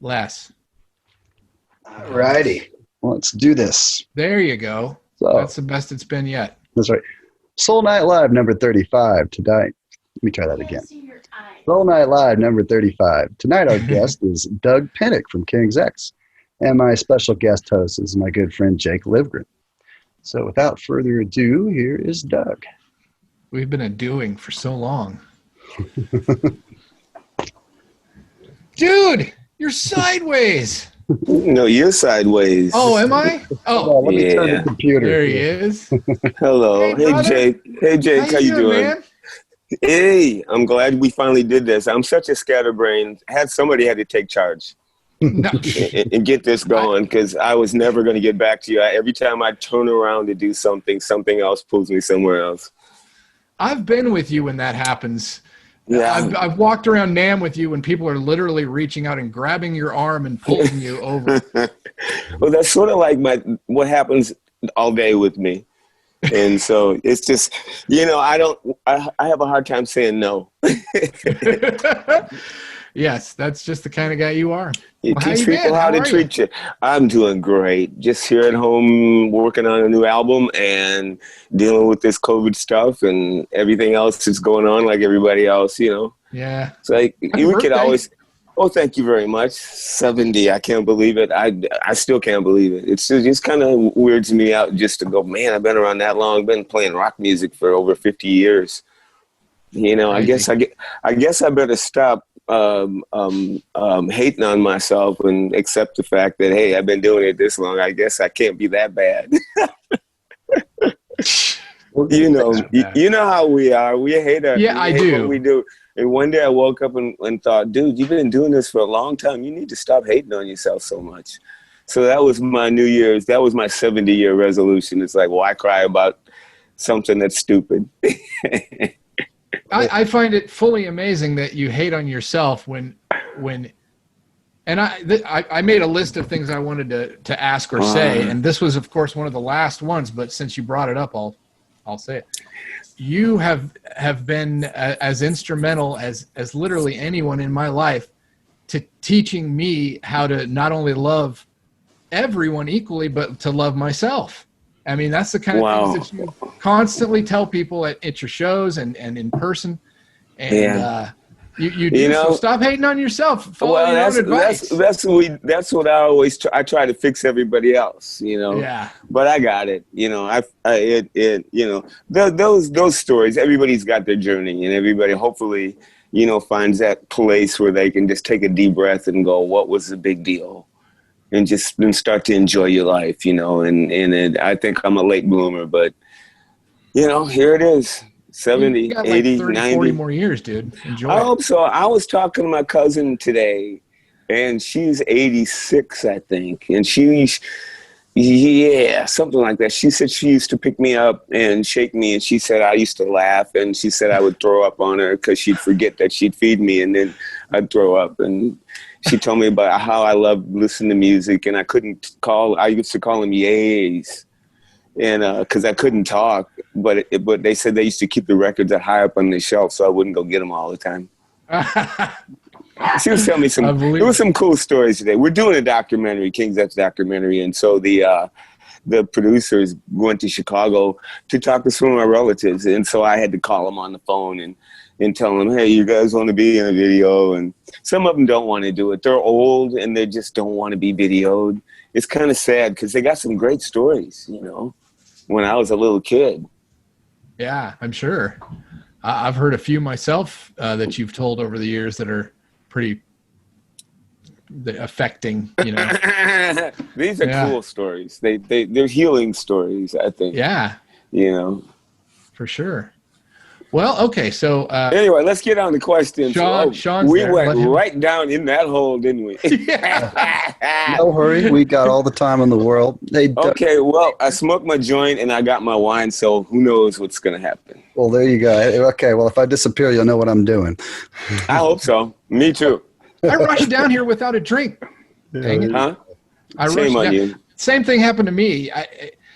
Less. All righty. Let's do this. There you go. So, that's the best it's been yet. That's right. Soul Night Live number 35 tonight. Let me try that again. Soul Night Live number 35. Tonight our guest is Doug Pinnick from King's X. And my special guest host is my good friend Jake Livgren. So without further ado, here is Doug. We've been a-doing for so long. Dude, you're sideways. No, you're sideways. Oh, am I? Oh, let me turn the computer. There he is. Hello. Hey, Jake. Hey, Jake. How you doing? Man? Hey, I'm glad we finally did this. I'm such a scatterbrain. Somebody had to take charge No. and get this going because I was never going to get back to you. Every time I turn around to do something, something else pulls me somewhere else. I've been with you when that happens. Yeah. I've walked around NAMM with you when people are literally reaching out and grabbing your arm and pulling you over. Well, that's sort of like what happens all day with me. And so it's just, I have a hard time saying no. Yes, that's just the kind of guy you are. You teach people how to treat you. I'm doing great. Just here at home working on a new album and dealing with this COVID stuff and everything else that's going on like everybody else, Yeah. It's like we could always, oh, thank you very much. 70, I can't believe it. I still can't believe it. It just kind of weirds me out just to go, man, I've been around that long, been playing rock music for over 50 years. I guess I better stop hating on myself and accept the fact that, hey, I've been doing it this long. I guess I can't be that bad. You know how we are. We hate what we do. And one day I woke up and thought, dude, you've been doing this for a long time. You need to stop hating on yourself so much. So that was my New Year's. That was my 70-year resolution. It's like, why cry about something that's stupid? I find it fully amazing that you hate on yourself when and I made a list of things I wanted to ask or say, and this was, of course, one of the last ones. But since you brought it up, I'll say it. You have been as instrumental as literally anyone in my life to teaching me how to not only love everyone equally, but to love myself. I mean, that's the kind of things that you constantly tell people at your shows and in person. And you do. So stop hating on yourself. Follow your own advice. That's what I always try. I try to fix everybody else, Yeah. But I got it. Those stories. Everybody's got their journey, and everybody hopefully finds that place where they can just take a deep breath and go, "What was the big deal?" And just start to enjoy your life, and I think I'm a late bloomer, but here it is. 70, you got 80, 30, 90. 40 more years, dude. Enjoy I it. hope so. I was talking to my cousin today, and she's 86, I think. And something like that. She said she used to pick me up and shake me, and she said I used to laugh, and she said I would throw up on her because she'd forget that she'd feed me, and then I'd throw up. And she told me about how I loved listening to music, and I used to call them yays. And because I couldn't talk, but they said they used to keep the records high up on the shelf so I wouldn't go get them all the time. She was telling me there was some cool stories today. We're doing a documentary, King's X documentary, and so the producers went to Chicago to talk to some of my relatives, and so I had to call them on the phone and tell them, hey, you guys want to be in a video? And some of them don't want to do it. They're old and they just don't want to be videoed. It's kind of sad because they got some great stories, when I was a little kid. Yeah, I'm sure. I've heard a few myself that you've told over the years that are pretty affecting, These are cool stories. They're healing stories, I think. Yeah. For sure. Well, okay, so anyway, let's get on the questions. Sean's we went right down in that hole, didn't we? No hurry. We got all the time in the world. Okay, well, I smoked my joint and I got my wine, so who knows what's going to happen. Well, there you go. Okay, well, if I disappear, you'll know what I'm doing. I hope so. Me too. I rushed down here without a drink. Dang it. Huh? Shame on you. Same thing happened to me.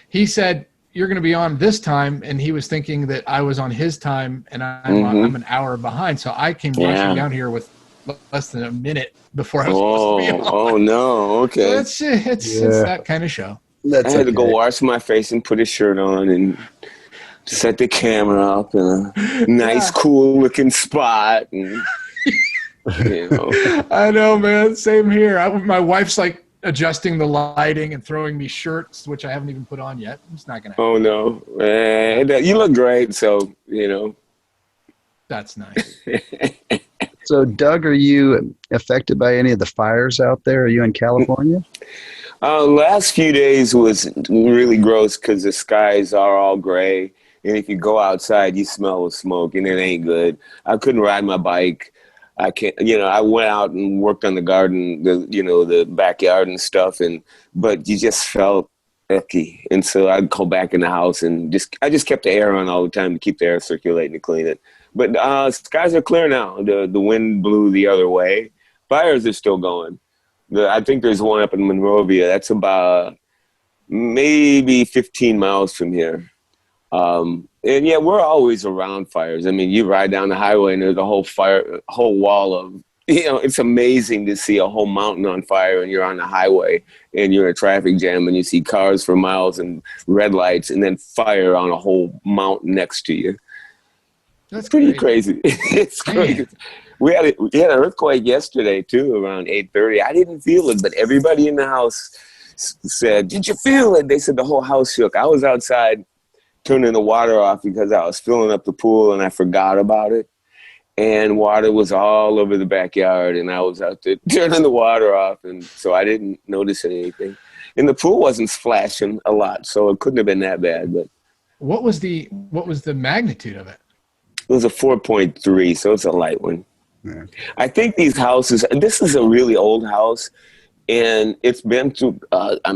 He said, you're going to be on this time, and he was thinking that I was on his time, and I'm an hour behind. So I came rushing down here with less than a minute before I was supposed to be on. Oh no! Okay, so it's that kind of show. I had to go wash my face and put a shirt on and set the camera up in a nice, cool-looking spot. And, I know, man. Same here. My wife's like adjusting the lighting and throwing me shirts, which I haven't even put on yet. It's not gonna happen. Oh no, you look great, so that's nice. So Doug, are you affected by any of the fires out there? Are you in California? Last few days was really gross because the skies are all gray, and if you go outside you smell the smoke and it ain't good. I couldn't ride my bike. I can't, I went out and worked on the garden, the backyard and stuff, but you just felt icky. And so I'd go back in the house and I just kept the air on all the time to keep the air circulating to clean it. But skies are clear now. The wind blew the other way. Fires are still going. I think there's one up in Monrovia. That's about maybe 15 miles from here. And yeah, we're always around fires. I mean, you ride down the highway and there's a whole wall of, it's amazing to see a whole mountain on fire and you're on the highway and you're in a traffic jam and you see cars for miles and red lights and then fire on a whole mountain next to you. That's pretty crazy. It's crazy. We had an earthquake yesterday too, around 8:30. I didn't feel it, but everybody in the house said, "Did you feel it?" They said the whole house shook. I was outside turning the water off because I was filling up the pool and I forgot about it. and water was all over the backyard, and I was out there turning the water off, and so I didn't notice anything. And the pool wasn't splashing a lot, so it couldn't have been that bad. But what was the magnitude of it? It was a 4.3, so it's a light one. Yeah. I think these houses, this is a really old house, and it's been through,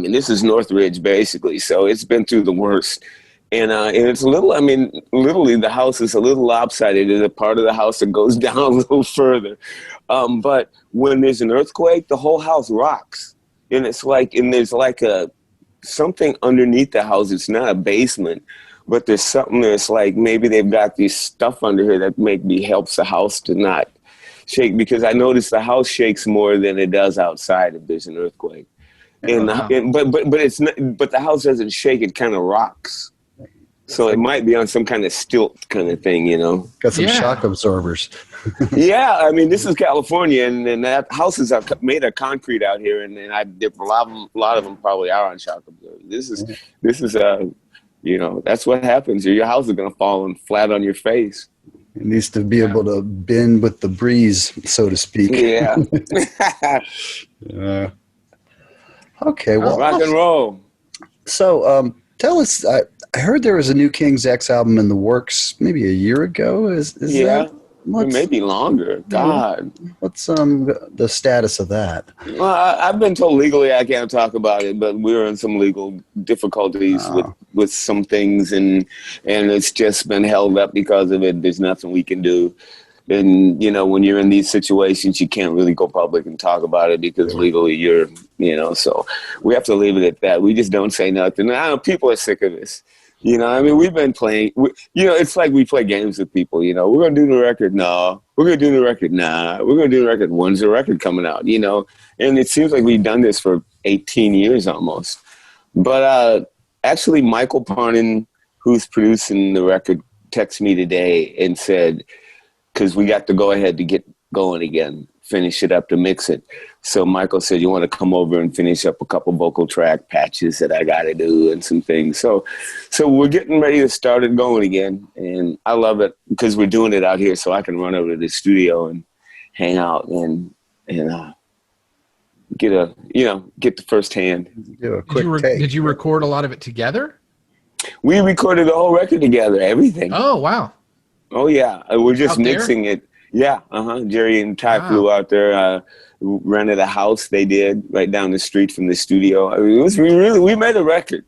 this is Northridge basically, so it's been through the worst. And it's a little, literally the house is a little lopsided. There's a part of the house that goes down a little further. But when there's an earthquake, the whole house rocks. And it's like, and there's like something underneath the house. It's not a basement, but there's something that's like, maybe they've got this stuff under here that maybe helps the house to not shake, because I notice the house shakes more than it does outside if there's an earthquake. And, but it's not, but the house doesn't shake, it kind of rocks. So it might be on some kind of stilt kind of thing, you know. Got some shock absorbers. Yeah, this is California, and that houses are made of concrete out here, and a lot of them probably are on shock absorbers. This is that's what happens. Your house is going to fall flat on your face. It needs to be able to bend with the breeze, so to speak. Yeah. Okay, well, rock and roll. So, tell us. I heard there was a new King's X album in the works maybe a year ago. Is that? Maybe longer. God. What's the status of that? Well, I've been told legally I can't talk about it, but we're in some legal difficulties with some things, and it's just been held up because of it. There's nothing we can do. And, when you're in these situations, you can't really go public and talk about it because legally you're, so we have to leave it at that. We just don't say nothing. People are sick of this. We've been playing, it's like we play games with people, we're going to do the record. No, we're going to do the record. Nah, we're going to do the record. When's the record coming out? And it seems like we've done this for 18 years almost. But actually, Michael Parnin, who's producing the record, texted me today and said, because we got to go ahead to get going again, finish it up to mix it. So Michael said, you want to come over and finish up a couple vocal track patches that I got to do and some things. So we're getting ready to start it going again. And I love it because we're doing it out here, so I can run over to the studio and hang out and get the first hand. Do a quick take. Did you record a lot of it together? We recorded the whole record together, everything. Oh, wow. Oh, yeah. We're just out mixing it. Yeah. Jerry and Ty flew out there, rented a house they did right down the street from the studio. We made a record.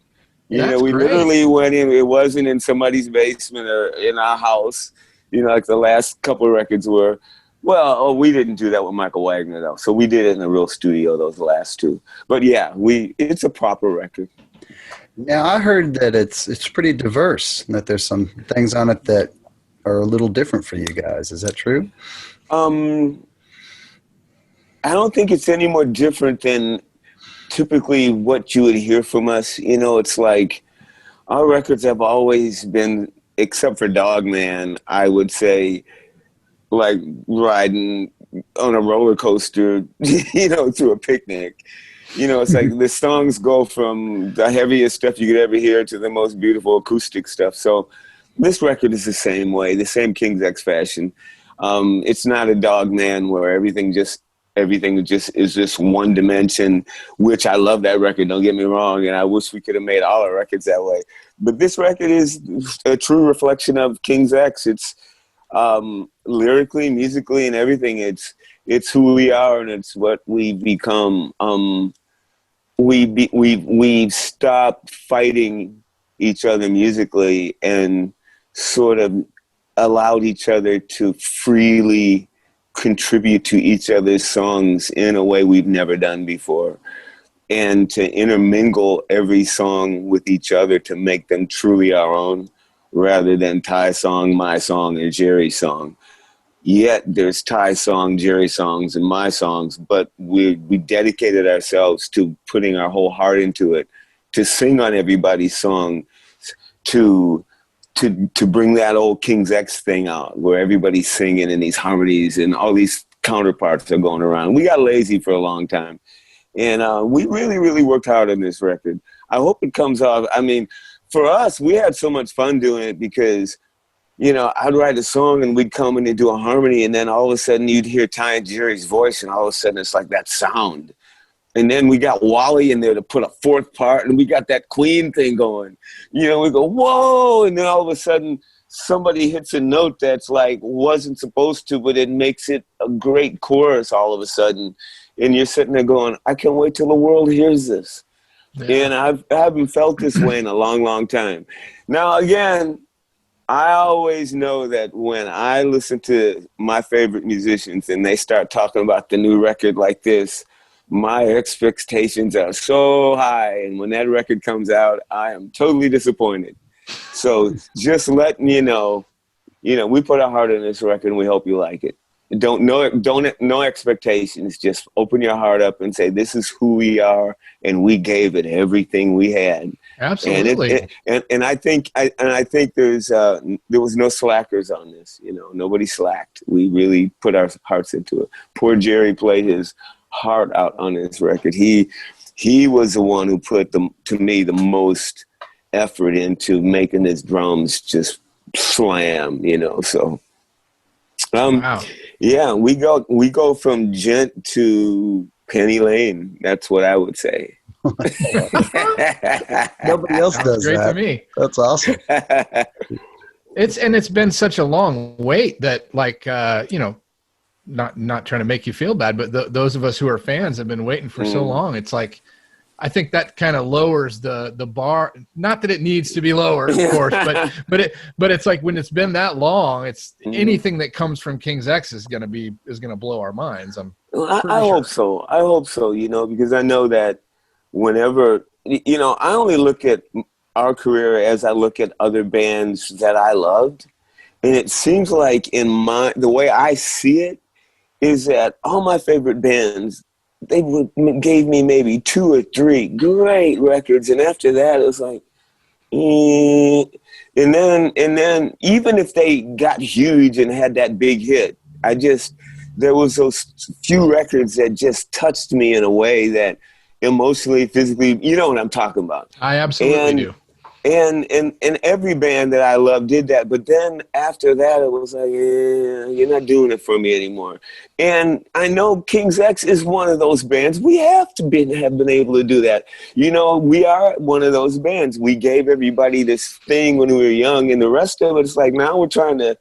We literally went in. It wasn't in somebody's basement or in our house, like the last couple of records were. Well, we didn't do that with Michael Wagner, though. So we did it in a real studio, those last two. But yeah, it's a proper record. Now, I heard that it's pretty diverse, that there's some things on it that are a little different for you guys. Is that true? I don't think it's any more different than typically what you would hear from us. It's like our records have always been, except for Dog Man, I would say, like riding on a roller coaster, through a picnic. It's like the songs go from the heaviest stuff you could ever hear to the most beautiful acoustic stuff. So this record is the same way, the same King's X fashion. It's not a Dog Man where everything just is just one dimension, which I love that record, don't get me wrong, and I wish we could have made all our records that way. But this record is a true reflection of King's X. It's lyrically, musically, and everything. It's who we are, and it's what we've become. We've stopped fighting each other musically and sort of allowed each other to freely contribute to each other's songs in a way we've never done before, and to intermingle every song with each other to make them truly our own, rather than Ty's song, my song, and Jerry's song. Yet there's Ty's song, Jerry's songs, and my songs, but we dedicated ourselves to putting our whole heart into it, to sing on everybody's song, to bring that old King's X thing out where everybody's singing in these harmonies and all these counterparts are going around. We got lazy for a long time, and we really, really worked hard on this record. I hope it comes off. For us, we had so much fun doing it because I'd write a song and we'd come in and do a harmony, and then all of a sudden you'd hear Ty and Jerry's voice, and all of a sudden it's like that sound. And then we got Wally in there to put a fourth part, and we got that Queen thing going. We go, whoa, and then all of a sudden somebody hits a note that's like wasn't supposed to, but it makes it a great chorus all of a sudden. And you're sitting there going, I can't wait till the world hears this. Yeah. And I haven't felt this way in a long, long time. Now, again, I always know that when I listen to my favorite musicians and they start talking about the new record like this, my expectations are so high. And when that record comes out, I am totally disappointed. So just letting you know, we put our heart in this record and we hope you like it. No expectations. Just open your heart up and say, this is who we are. And we gave it everything we had. Absolutely. And I think there was no slackers on this. Nobody slacked. We really put our hearts into it. Poor Jerry played his heart out on this record. He was the one who put to me the most effort into making his drums just slam. So wow. Yeah, we go from gent to Penny Lane. That's what I would say. Nobody else does great that. To me. That's awesome. It's been such a long wait that, like, not trying to make you feel bad, but those of us who are fans have been waiting for so long. It's like, I think that kind of lowers the bar. Not that it needs to be lower, of course, but it's like when it's been that long, it's anything that comes from King's X is gonna blow our minds. I hope so. I hope so. Because I know that whenever I only look at our career as I look at other bands that I loved, and it seems like the way I see it is that all my favorite bands, they gave me maybe 2 or 3 great records, and after that it was like, and then even if they got huge and had that big hit, there was those few records that just touched me in a way that emotionally, physically, you know what I'm talking about. I absolutely do. And every band that I love did that. But then after that, it was like, you're not doing it for me anymore. And I know King's X is one of those bands. We have been able to do that. We are one of those bands. We gave everybody this thing when we were young, and the rest of it is like now we're trying to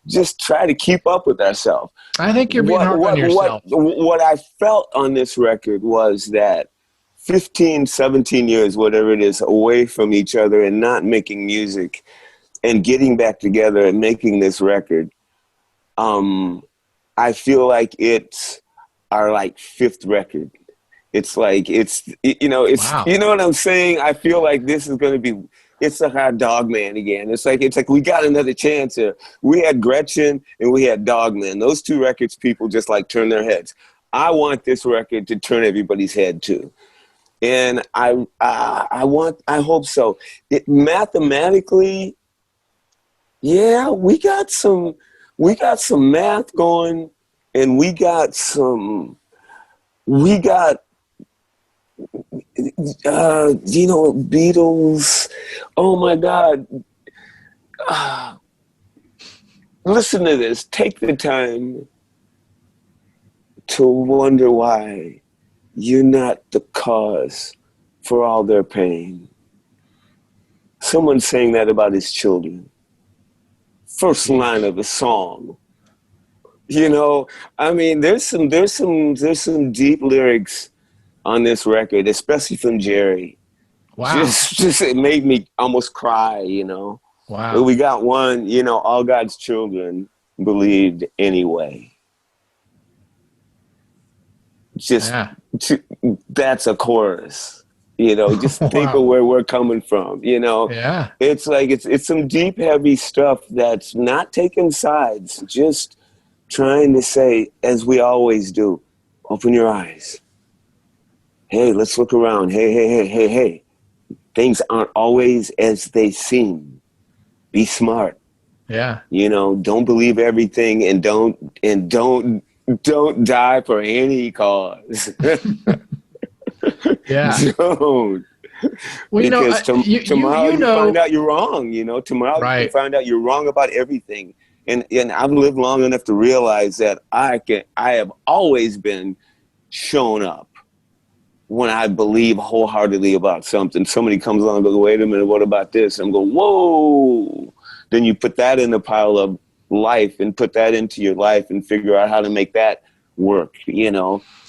just try to keep up with ourselves. I think you're being hard on yourself. What I felt on this record was that 15, 17 years, whatever it is, away from each other and not making music and getting back together and making this record, I feel like it's our 5th record. It's like, wow. You know what I'm saying? I feel like this is going to be, it's like our Dogman again. It's like we got another chance here. We had Gretchen and we had Dogman. Those 2 records, people just turn their heads. I want this record to turn everybody's head too. And I hope so. Mathematically, yeah, we got some math going, and we got Beatles. Oh my God. Listen to this. Take the time to wonder why you're not the cause for all their pain. Someone's saying that about his children. First line of the song. I mean, there's some deep lyrics on this record, especially from Jerry. Wow. Just it made me almost cry, Wow. But we got one, all God's children believed anyway. That's a chorus, just think of where we're coming from, Yeah. It's like, it's some deep, heavy stuff that's not taking sides, just trying to say, as we always do, open your eyes. Hey, let's look around. Hey. Things aren't always as they seem. Be smart. Yeah. Don't believe everything, and don't die for any cause. Yeah. Don't. Well, because tomorrow you find out you're wrong. Tomorrow you find out you're wrong about everything. And I've lived long enough to realize that I have always been shown up when I believe wholeheartedly about something. Somebody comes along and goes, wait a minute, what about this? And I'm going, whoa. Then you put that in the pile of life and put that into your life and figure out how to make that work. I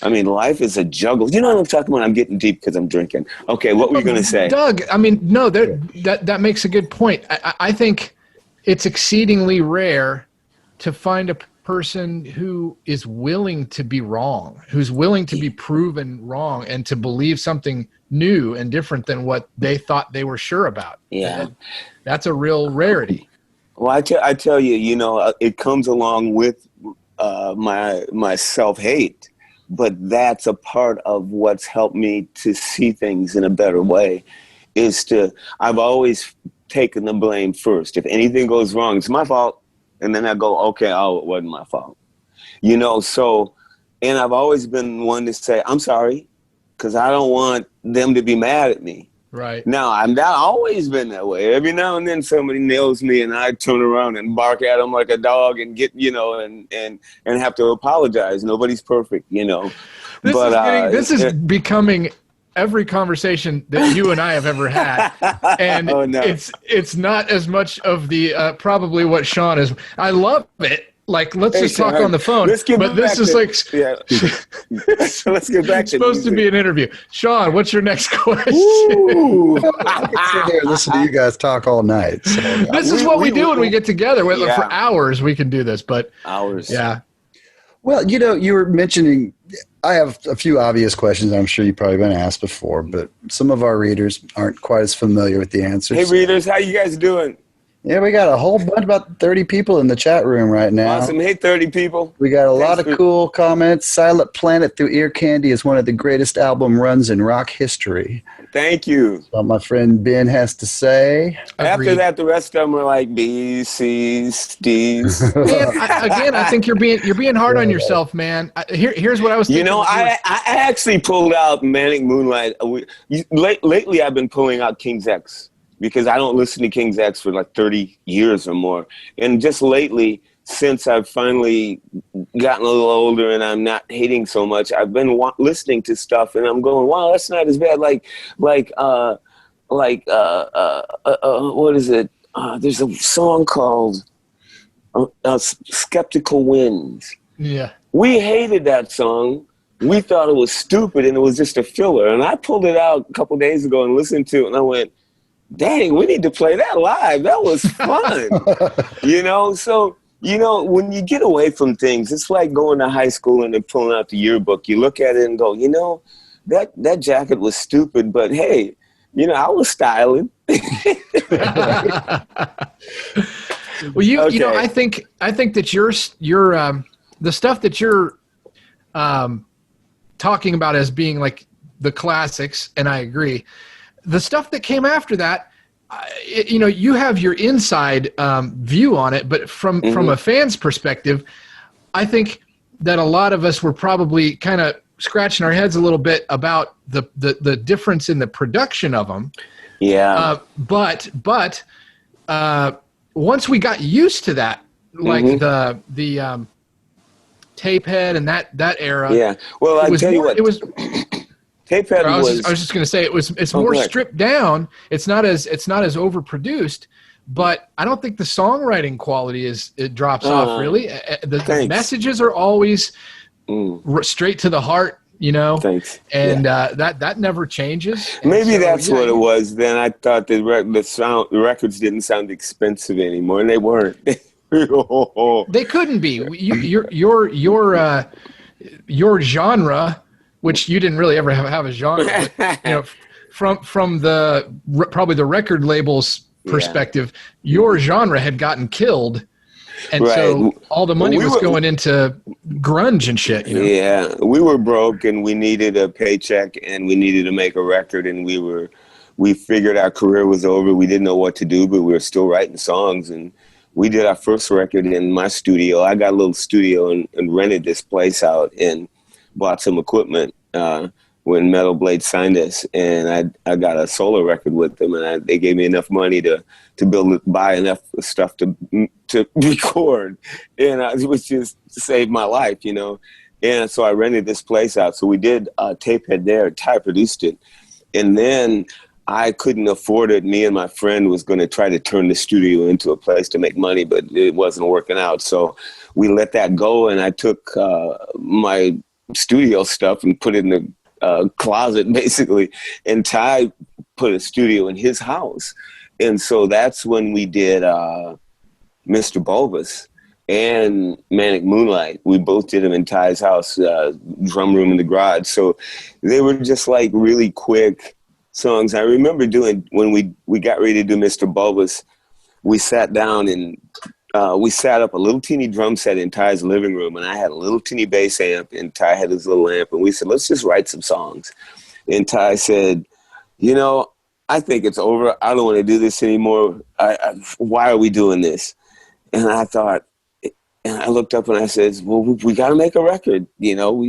mean, life is a juggle. You know what I'm talking about? I'm getting deep because I'm drinking. Okay, what were you going to say? Doug, I mean, no, that makes a good point. I think it's exceedingly rare to find a person who is willing to be wrong, who's willing to be proven wrong and to believe something new and different than what they thought they were sure about. Yeah. That's a real rarity. Well, I tell you, it comes along with my self-hate, but that's a part of what's helped me to see things in a better way. I've always taken the blame first. If anything goes wrong, it's my fault. And then I go, okay, it wasn't my fault. And I've always been one to say, I'm sorry, because I don't want them to be mad at me. Right. Now, I've not always been that way. Every now and then somebody nails me and I turn around and bark at them like a dog and get, and have to apologize. Nobody's perfect, This is becoming every conversation that you and I have ever had. And it's not as much of the probably what Sean is. I love it. Like, let's just talk on the phone. Let's get back let's get back it's supposed to be an interview. Sean, what's your next question? I can sit here and listen to you guys talk all night. So, this is what we do when we get together. For hours, we can do this, but hours. Yeah. Well, you were mentioning, I have a few obvious questions I'm sure you've probably been asked before, but some of our readers aren't quite as familiar with the answers. Hey, readers, how you guys doing? Yeah, we got a whole bunch, about 30 people in the chat room right now. Awesome. Hey, 30 people. We got a lot of cool comments. Silent Planet Through Ear Candy is one of the greatest album runs in rock history. Thank you. That's what my friend Ben has to say. After that, the rest of them were like B's, C's, D's. Again, I think you're being hard on yourself, man. Here's what I was thinking. I actually pulled out Manic Moonlight. Lately, I've been pulling out King's X, because I don't listen to King's X for like 30 years or more. And just lately, since I've finally gotten a little older and I'm not hating so much, I've been listening to stuff and I'm going, wow, that's not as bad. What is it? There's a song called Skeptical Winds. Yeah. We hated that song. We thought it was stupid and it was just a filler. And I pulled it out a couple days ago and listened to it and I went, dang, we need to play that live. That was fun. So, when you get away from things, it's like going to high school and then pulling out the yearbook. You look at it and go, that jacket was stupid, but hey, I was styling. Well, I think that you're the stuff that you're talking about as being like the classics, and I agree. The stuff that came after that, you have your inside view on it, but from a fan's perspective, I think that a lot of us were probably kind of scratching our heads a little bit about the difference in the production of them. Yeah. But once we got used to that, like the tape head and that era. Yeah. Well, I tell you what. It was. Tapehead I was just going to say it's more stripped down. It's not as overproduced, but I don't think the songwriting quality drops off really. The messages are always straight to the heart, Thanks. And that never changes. Maybe that's what it was. Then I thought the records didn't sound expensive anymore, and they weren't. They couldn't be. Your genre, which you didn't really ever have a genre, but, from probably the record label's perspective, your genre had gotten killed, and so all the money was going into grunge and shit. Yeah, we were broke and we needed a paycheck and we needed to make a record, and we figured our career was over. We didn't know what to do, but we were still writing songs, and we did our first record in my studio. I got a little studio and rented this place out and bought some equipment, when Metal Blade signed us, and I got a solo record with them, and they gave me enough money to buy enough stuff to record, and it was just saved my life, you know. And so I rented this place out. So we did Tapehead there. Ty produced it, and then I couldn't afford it. Me and my friend was going to try to turn the studio into a place to make money, but it wasn't working out. So we let that go, and I took my studio stuff and put it in the closet, basically, and Ty put a studio in his house. And so that's when we did Mr. Bulbous and Manic Moonlight. We both did them in Ty's house, drum room in the garage. So they were just like really quick songs. I remember doing, when we got ready to do Mr. Bulbous, we sat down and we set up a little teeny drum set in Ty's living room, and I had a little teeny bass amp, and Ty had his little amp, and we said, let's just write some songs. And Ty said, you know, I think it's over. I don't want to do this anymore. Why are we doing this? And I thought, and I looked up and I said, well, we got to make a record, you know,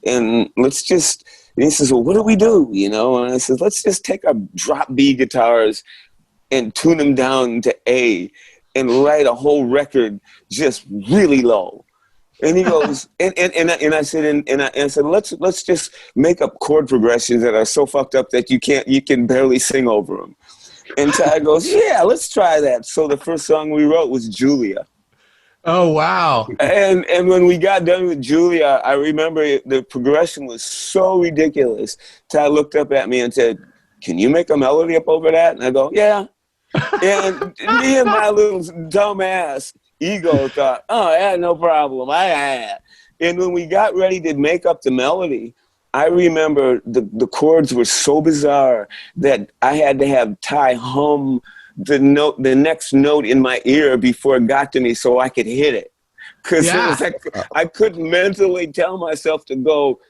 and let's just, and he says, well, what do we do? You know, and I said, let's just take our drop B guitars and tune them down to A and write a whole record just really low. And he goes, and I said, let's just make up chord progressions that are so fucked up that you can barely sing over them. And Ty goes, yeah, let's try that. So the first song we wrote was Julia. Oh, wow. And when we got done with Julia, I remember the progression was so ridiculous. Ty looked up at me and said, can you make a melody up over that? And I go, yeah. And me and my little dumbass ego thought, oh, yeah, no problem. And when we got ready to make up the melody, I remember the chords were so bizarre that I had to have Ty hum the next note in my ear before it got to me so I could hit it. Because it was like, I couldn't mentally tell myself to go,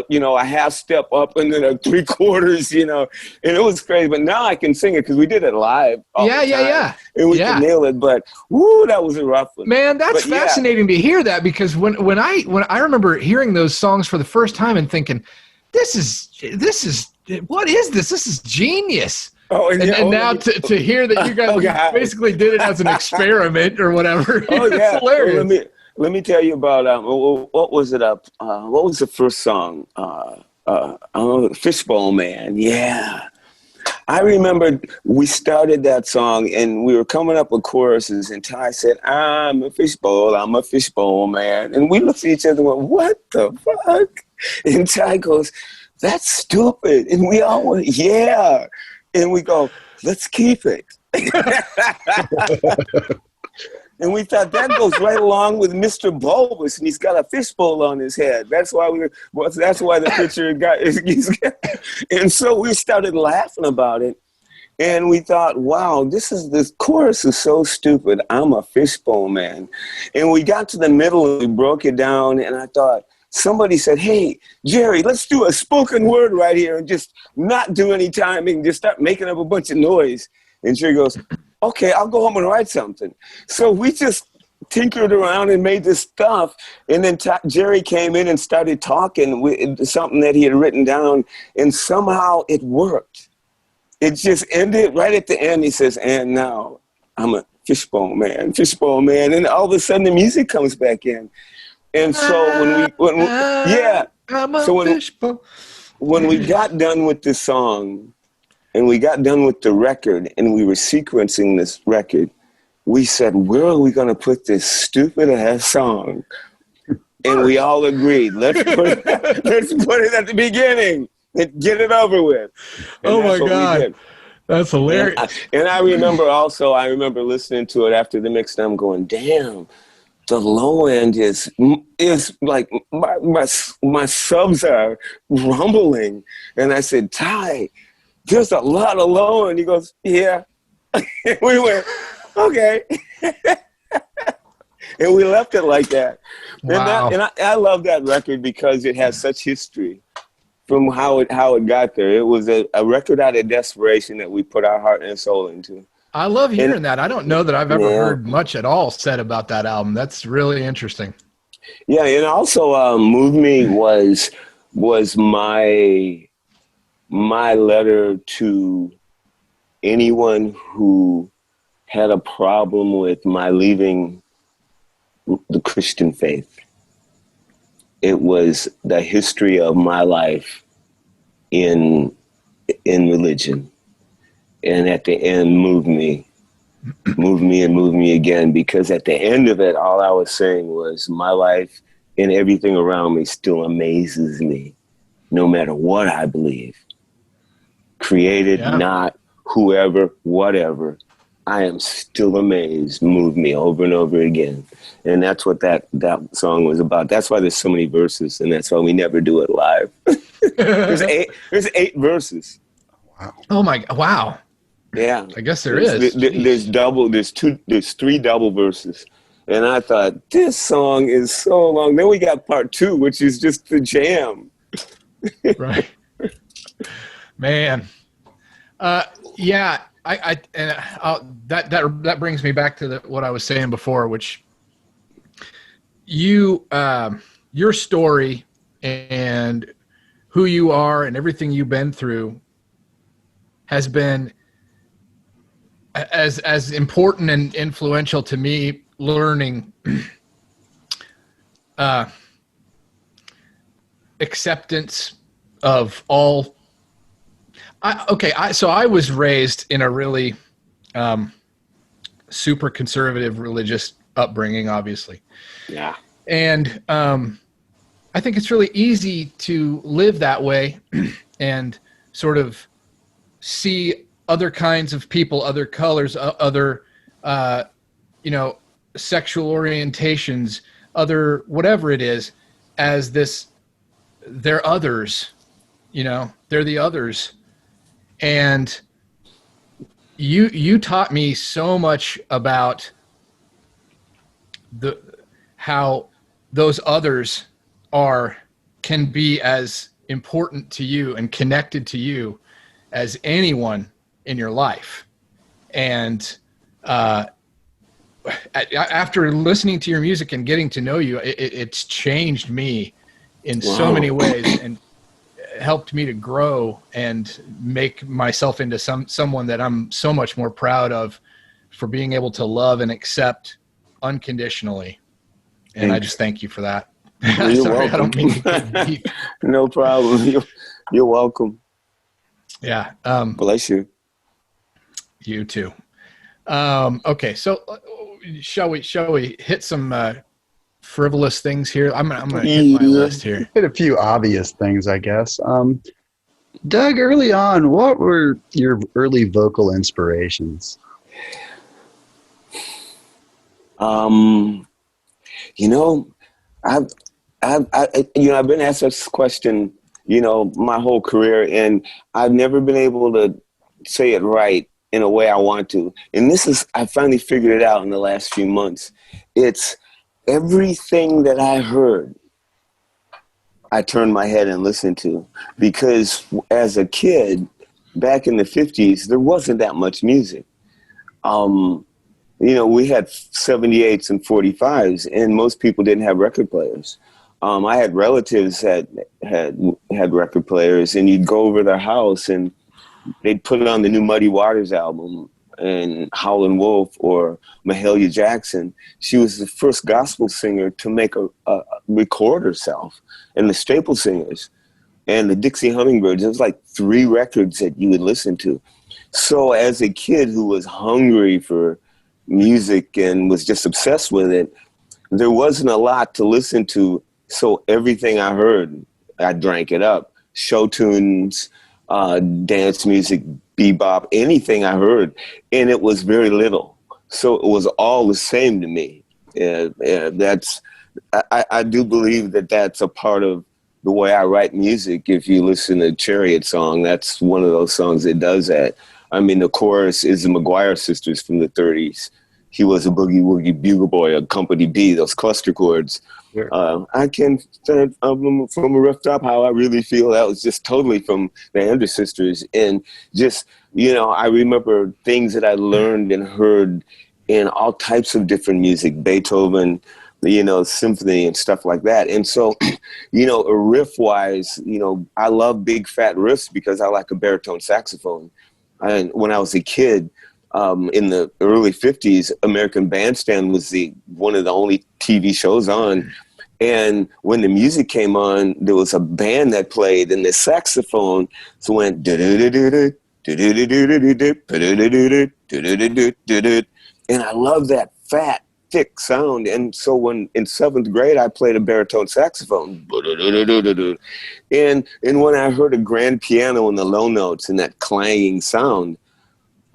you know, a half step up and then a 3/4, you know, and it was crazy. But now I can sing it because we did it live. Yeah. And we could nail it. But woo, that was a rough one. Man, that's fascinating to hear that, because when I remember hearing those songs for the first time and thinking, this is what is this? This is genius. Oh, and now to hear that you guys basically did it as an experiment or whatever. It's hilarious. Well, let me tell you about what was it up? What was the first song? Fishbowl Man. Yeah, I remember we started that song and we were coming up with choruses, and Ty said, I'm a fishbowl man. And we looked at each other and went, what the fuck? And Ty goes, that's stupid. And we all went, yeah. And we go, let's keep it. And we thought that goes right along with Mr. Bulbous, and he's got a fishbowl on his head. That's why the picture got. And so we started laughing about it, and we thought, wow, this chorus is so stupid. I'm a fishbowl man. And we got to the middle and we broke it down, and I thought, somebody said, hey, Jerry, let's do a spoken word right here and just not do any timing, just start making up a bunch of noise. And Jerry goes, okay, I'll go home and write something. So we just tinkered around and made this stuff. And then Jerry came in and started talking with something that he had written down, and somehow it worked. It just ended right at the end. He says, and now I'm a fishbowl man. And all of a sudden the music comes back in. And so when we got done with the song and we got done with the record and we were sequencing this record, we said, where are we going to put this stupid ass song? And we all agreed, let's put it at the beginning and get it over with. And oh my God. That's hilarious. And I remember listening to it after the mix, and I'm going, damn. The low end is like my subs are rumbling. And I said, Ty, there's a lot of low end. He goes, yeah. And we went, okay. And we left it like that. Wow. And I love that record because it has such history from how it got there. It was a record out of desperation that we put our heart and soul into. I love hearing that. I don't know that I've ever heard much at all said about that album. That's really interesting. Yeah, and also moved me was was my letter to anyone who had a problem with my leaving the Christian faith. It was the history of my life in religion, and at the end moved me again, because at the end of it, all I was saying was my life and everything around me still amazes me, no matter what I believe. Created, not, whoever, whatever, I am still amazed, moved me over and over again. And that's what that song was about. That's why there's so many verses, and that's why we never do it live. There's eight verses. Wow. Oh my, wow. Yeah. I guess there's 3 double verses. And I thought, this song is so long. Then we got part 2, which is just the jam. Right. Man. Yeah. That brings me back to what I was saying before, which your story and who you are and everything you've been through has been as important and influential to me, learning acceptance of all. So I was raised in a really super conservative religious upbringing, obviously. Yeah. And I think it's really easy to live that way and sort of see other kinds of people, other colors, other, sexual orientations, other, whatever it is, as this, they're others, they're the others. And you taught me so much about how those others can be as important to you and connected to you as anyone in your life. And after listening to your music and getting to know you, it's changed me in so many ways and helped me to grow and make myself into someone that I'm so much more proud of, for being able to love and accept unconditionally. And I just thank you for that. You're Sorry, welcome. I don't mean to get deep. No problem. You're welcome. Yeah. Bless you. You too. Okay. So shall we hit some frivolous things here? I'm gonna hit my list here. Hit a few obvious things, I guess. Doug, early on, what were your early vocal inspirations? I've been asked this question, my whole career, and I've never been able to say it right in a way I want to. And I finally figured it out in the last few months. It's everything that I heard, I turned my head and listened to, because as a kid back in the 50s, there wasn't that much music. We had 78s and 45s, and most people didn't have record players. I had relatives that had record players, and you'd go over their house and they'd put it on the new Muddy Waters album and Howlin' Wolf or Mahalia Jackson. She was the first gospel singer to make a record herself, and the Staples Singers and the Dixie Hummingbirds. It was like 3 records that you would listen to. So as a kid who was hungry for music and was just obsessed with it, there wasn't a lot to listen to. So everything I heard, I drank it up. Show tunes, dance music, bebop, anything I heard. And it was very little. So it was all the same to me. I do believe that that's a part of the way I write music. If you listen to Chariot Song, that's one of those songs that does that. I mean, the chorus is the McGuire sisters from the 30s. He was a boogie woogie bugle boy, a company B, those cluster chords. Sure. I can stand from a rooftop how I really feel. That was just totally from the Andrews sisters. And just, I remember things that I learned and heard in all types of different music. Beethoven, symphony and stuff like that. And so, riff wise, I love big fat riffs because I like a baritone saxophone. And when I was a kid, in the early 50s, American Bandstand was one of the only TV shows on. And when the music came on, there was a band that played, and the saxophone went do-do-do-do-do, do-do-do-do-do-do, and I love that fat, thick sound. And so when in 7th grade, I played a baritone saxophone. And when I heard a grand piano and the low notes and that clanging sound,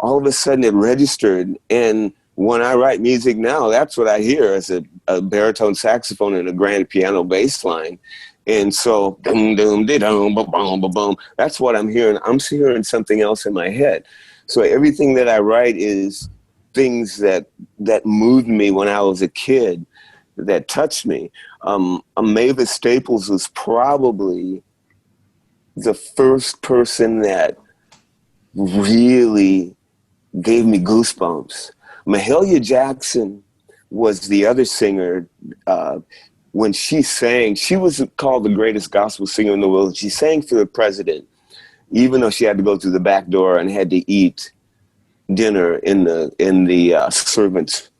all of a sudden it registered. And when I write music now, that's what I hear as a baritone saxophone and a grand piano bass line. And so, boom, boom, boom, boom, boom, that's what I'm hearing. I'm hearing something else in my head. So everything that I write is things that moved me when I was a kid, that touched me. Mavis Staples was probably the first person that really gave me goosebumps. Mahalia Jackson was the other singer. When she sang, she was called the greatest gospel singer in the world. She sang for the president, even though she had to go through the back door and had to eat dinner in the servant's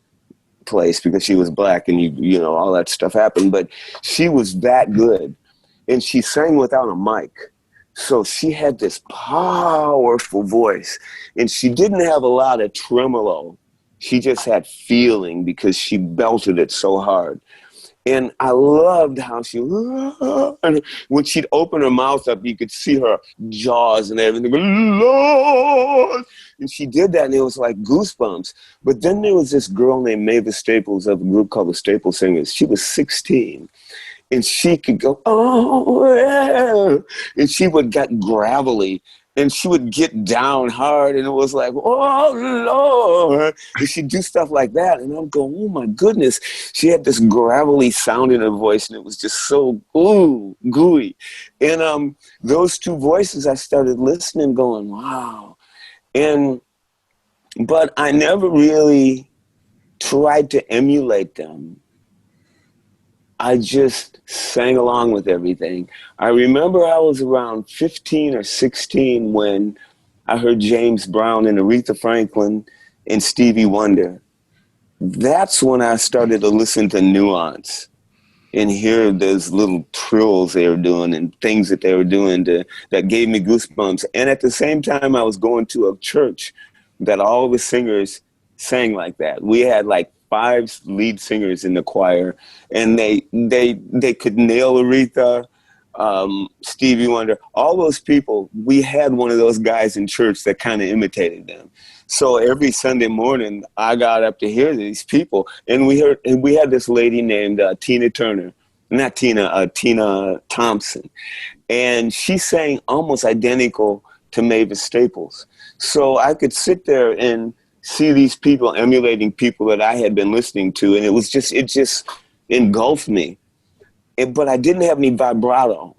place because she was black, and all that stuff happened. But she was that good, and she sang without a mic. So she had this powerful voice, and she didn't have a lot of tremolo. She just had feeling because she belted it so hard. And I loved how and when she'd open her mouth up, you could see her jaws and everything. Lord! And she did that, and it was like goosebumps. But then there was this girl named Mavis Staples of a group called the Staple Singers. She was 16. And she could go, oh, yeah. And she would get gravelly, and she would get down hard, and it was like, oh, Lord. And she'd do stuff like that. And I'd go, oh, my goodness. She had this gravelly sound in her voice, and it was just so gooey. And those two voices, I started listening, going, wow. But I never really tried to emulate them. I just sang along with everything. I remember I was around 15 or 16 when I heard James Brown and Aretha Franklin and Stevie Wonder. That's when I started to listen to nuance and hear those little trills they were doing and things that they were doing that gave me goosebumps. And at the same time, I was going to a church that all the singers sang like that. We had like 5 lead singers in the choir, and they could nail Aretha, Stevie Wonder, all those people. We had one of those guys in church that kind of imitated them. So every Sunday morning, I got up to hear these people, and we had this lady named Tina Thompson, and she sang almost identical to Mavis Staples. So I could sit there and see these people emulating people that I had been listening to, and it just engulfed me. But I didn't have any vibrato.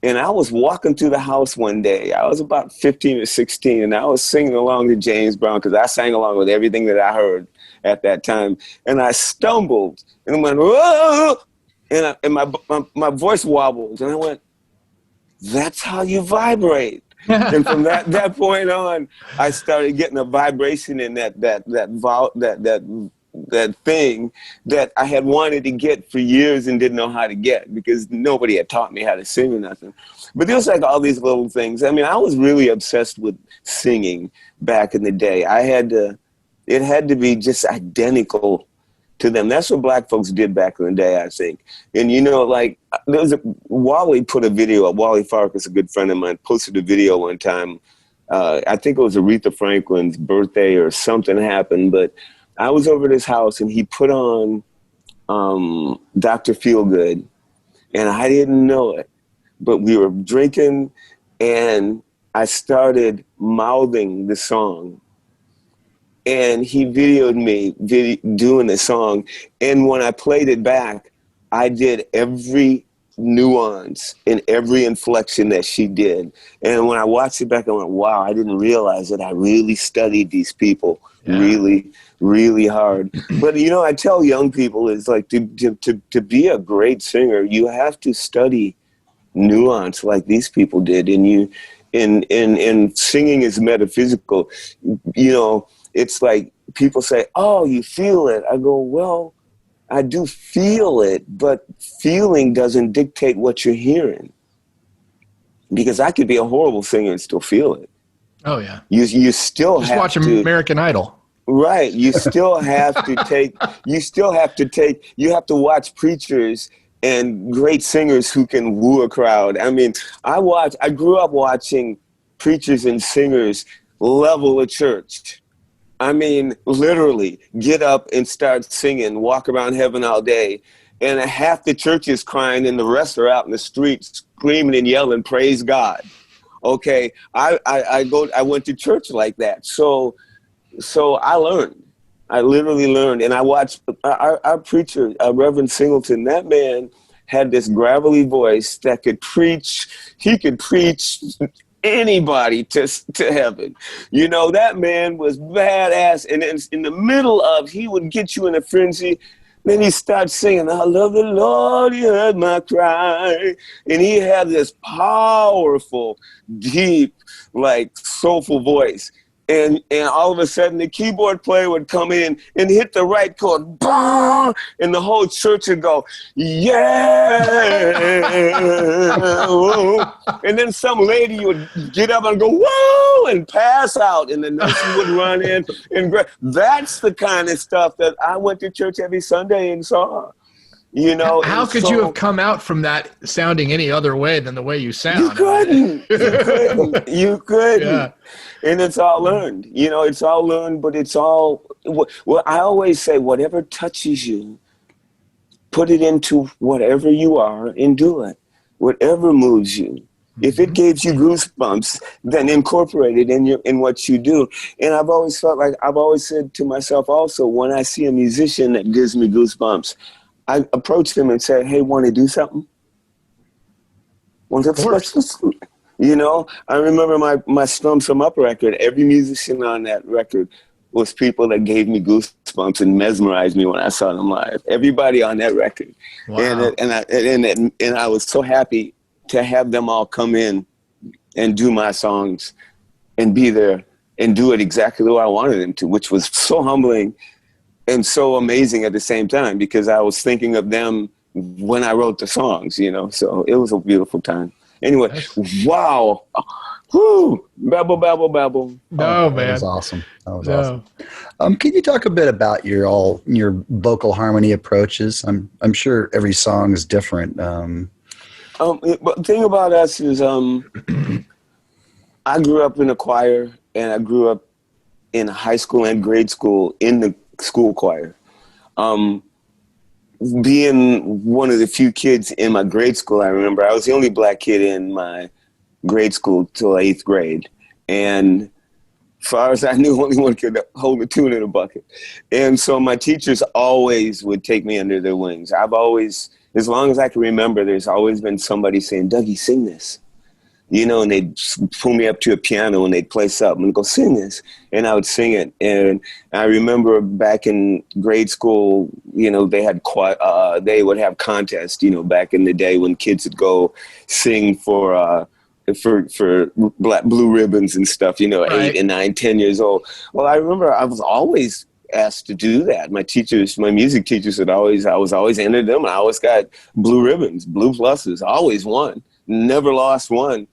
And I was walking through the house one day. I was about 15 or 16, and I was singing along to James Brown because I sang along with everything that I heard at that time. And I stumbled and went, whoa! And my voice wobbled, and I went, that's how you vibrate. And from that point on, I started getting a vibration in that thing that I had wanted to get for years and didn't know how to get because nobody had taught me how to sing or nothing. But there was like all these little things. I mean, I was really obsessed with singing back in the day. It had to be just identical to them. That's what black folks did back in the day, I think. And Wally put a video up. Wally Farkas, a good friend of mine, posted a video one time. I think it was Aretha Franklin's birthday or something happened, but I was over at his house and he put on Dr. Feelgood, and I didn't know it, but we were drinking and I started mouthing the song. And he videoed me doing the song. And when I played it back, I did every nuance in every inflection that she did. And when I watched it back, I went, wow, I didn't realize that I really studied these people really, really hard. But, you know, I tell young people, it's like to be a great singer, you have to study nuance like these people did. And and singing is metaphysical. You know, it's like people say, oh, you feel it. I go, well, I do feel it, but feeling doesn't dictate what you're hearing. Because I could be a horrible singer and still feel it. Oh yeah. You still just have watch to, American Idol. Right. You still have to take. You have to watch preachers and great singers who can woo a crowd. I mean, I grew up watching preachers and singers level a church. I mean, literally get up and start singing, walk around heaven all day. And half the church is crying and the rest are out in the streets screaming and yelling, praise God. Okay. I went to church like that. So I learned. I literally learned. And I watched our preacher, Reverend Singleton. That man had this gravelly voice that could preach. He could preach anybody to heaven. You know, that man was badass. And in the middle of, he would get you in a frenzy. Then he starts singing, I love the Lord, you heard my cry. And he had this powerful, deep, like soulful voice. And all of a sudden the keyboard player would come in and hit the right chord, bah! And the whole church would go, yeah. And then some lady would get up and go, whoa, and pass out. And the nurses would run in. And that's the kind of stuff that I went to church every Sunday and saw. You know, how could you have come out from that sounding any other way than the way you sound? You couldn't. You couldn't. Yeah. And it's all learned. You know, it's all learned, but it's all. Well, I always say, whatever touches you, put it into whatever you are and do it. Whatever moves you. Mm-hmm. If it gives you goosebumps, then incorporate it in what you do. And I've always felt like I've always said to myself also, when I see a musician that gives me goosebumps, I approach them and say, hey, want to do something? You know, I remember my Stumps 'Em Up record. Every musician on that record was people that gave me goosebumps and mesmerized me when I saw them live. Everybody on that record. Wow. And I was so happy to have them all come in and do my songs and be there and do it exactly the way I wanted them to, which was so humbling and so amazing at the same time, because I was thinking of them when I wrote the songs, you know, so it was a beautiful time. Anyway, wow. Whoo, babble, babble, babble. No, man. That was awesome. That was awesome. Can you talk a bit about your vocal harmony approaches? I'm sure every song is different. But the thing about us is I grew up in a choir, and I grew up in high school and grade school in the school choir. Being one of the few kids in my grade school, I remember I was the only black kid in my grade school till 8th grade. And as far as I knew, only one could hold a tune in a bucket. And so my teachers always would take me under their wings. I've always, as long as I can remember, there's always been somebody saying, Dougie, sing this. You know, and they'd pull me up to a piano and they'd play something and go, sing this. And I would sing it. And I remember back in grade school, you know, they would have contests, you know, back in the day when kids would go sing for black blue ribbons and stuff, you know, right. 8 and 9, 10 years old. Well, I remember I was always asked to do that. My music teachers I was always entered them. I always got blue ribbons, blue pluses, always won, never lost one.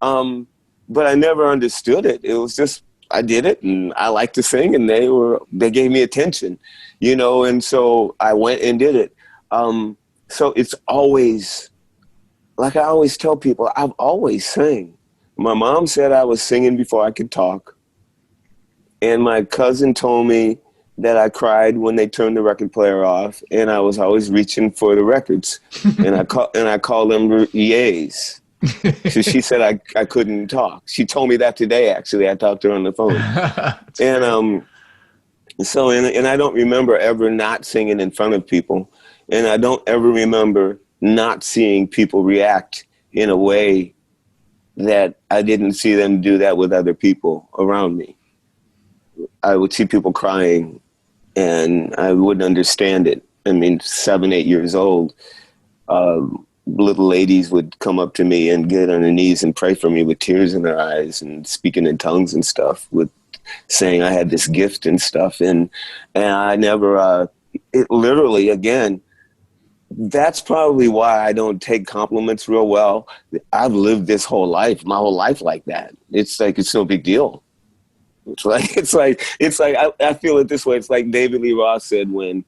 But I never understood it. It was just, I did it and I liked to sing and they gave me attention, you know, and so I went and did it. So it's always, like I always tell people, I've always sang. My mom said I was singing before I could talk. And my cousin told me that I cried when they turned the record player off, and I was always reaching for the records. and I called them yays. So she said I couldn't talk. She told me that today, actually. I talked to her on the phone. And I don't remember ever not singing in front of people. And I don't ever remember not seeing people react in a way that I didn't see them do that with other people around me. I would see people crying and I wouldn't understand it. I mean, 7, 8 years old, little ladies would come up to me and get on their knees and pray for me with tears in their eyes and speaking in tongues and stuff, with saying I had this gift and stuff. And I never, it literally, again, that's probably why I don't take compliments real well. I've lived this whole life, my whole life like that. It's like, it's no big deal. It's like I feel it this way. It's like David Lee Roth said when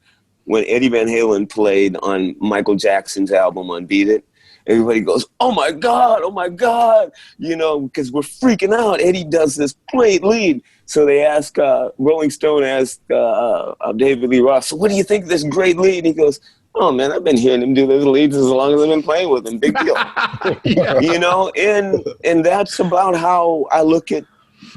Eddie Van Halen played on Michael Jackson's album on Beat It, everybody goes, oh my God, you know, because we're freaking out. Eddie does this great lead. So they ask, Rolling Stone asked David Lee Roth, so what do you think of this great lead? He goes, oh man, I've been hearing him do those leads as long as I've been playing with him. Big deal. Yeah. You know, and that's about how I look at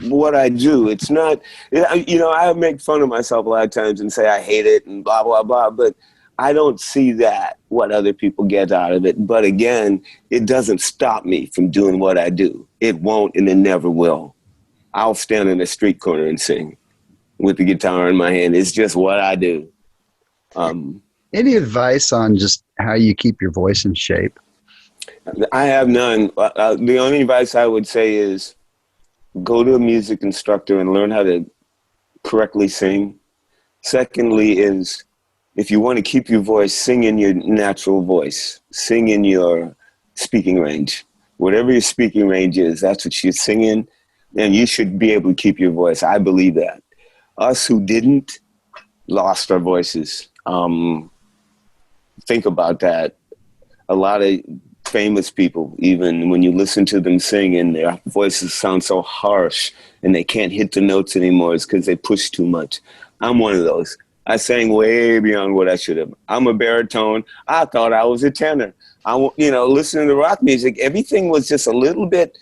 what I do. It's not, you know, I make fun of myself a lot of times and say I hate it and blah, blah, blah, but I don't see that, what other people get out of it. But again, it doesn't stop me from doing what I do. It won't, and it never will. I'll stand in a street corner and sing with the guitar in my hand. It's just what I do. Any advice on just how you keep your voice in shape? I have none. The only advice I would say is go to a music instructor and learn how to correctly sing. Secondly is, if you want to keep your voice, sing in your natural voice. Sing in your speaking range. Whatever your speaking range is, that's what you're singing, and you should be able to keep your voice. I believe that. Us who didn't lost our voices. Think about that. A lot of famous people, even when you listen to them sing and their voices sound so harsh and they can't hit the notes anymore, it's because they push too much. I'm one of those. I sang way beyond what I should have. I'm a baritone. I thought I was a tenor. Listening to rock music, everything was just a little bit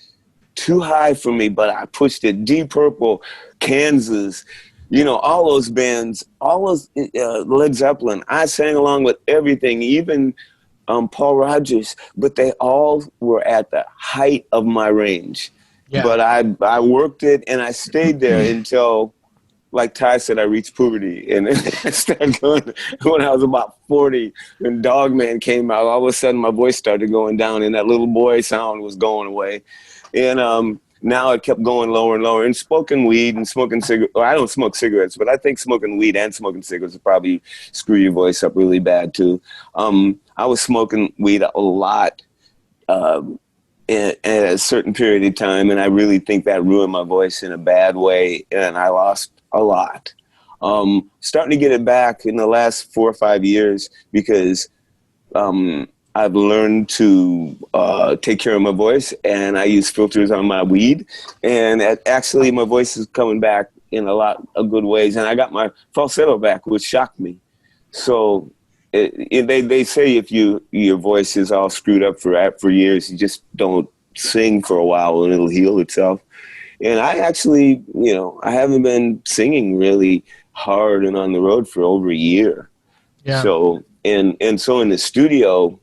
too high for me, but I pushed it. Deep Purple, Kansas, all those bands, all those Led Zeppelin. I sang along with everything, even Paul Rodgers, but they all were at the height of my range. Yeah. But I worked it and I stayed there until, like Ty said, I reached puberty. And I started going, when I was about 40, when Dog Man came out, all of a sudden my voice started going down and that little boy sound was going away. And now it kept going lower and lower. And smoking weed and smoking cigarettes. Well, I don't smoke cigarettes, but I think smoking weed and smoking cigarettes will probably screw your voice up really bad too. I was smoking weed a lot at a certain period of time, and I really think that ruined my voice in a bad way, and I lost a lot. Starting to get it back in the last 4 or 5 years because I've learned to take care of my voice, and I use filters on my weed, and actually my voice is coming back in a lot of good ways, and I got my falsetto back, which shocked me. So they say if your voice is all screwed up for years, you just don't sing for a while and it'll heal itself. And I actually, I haven't been singing really hard and on the road for over a year. Yeah. So so in the studio,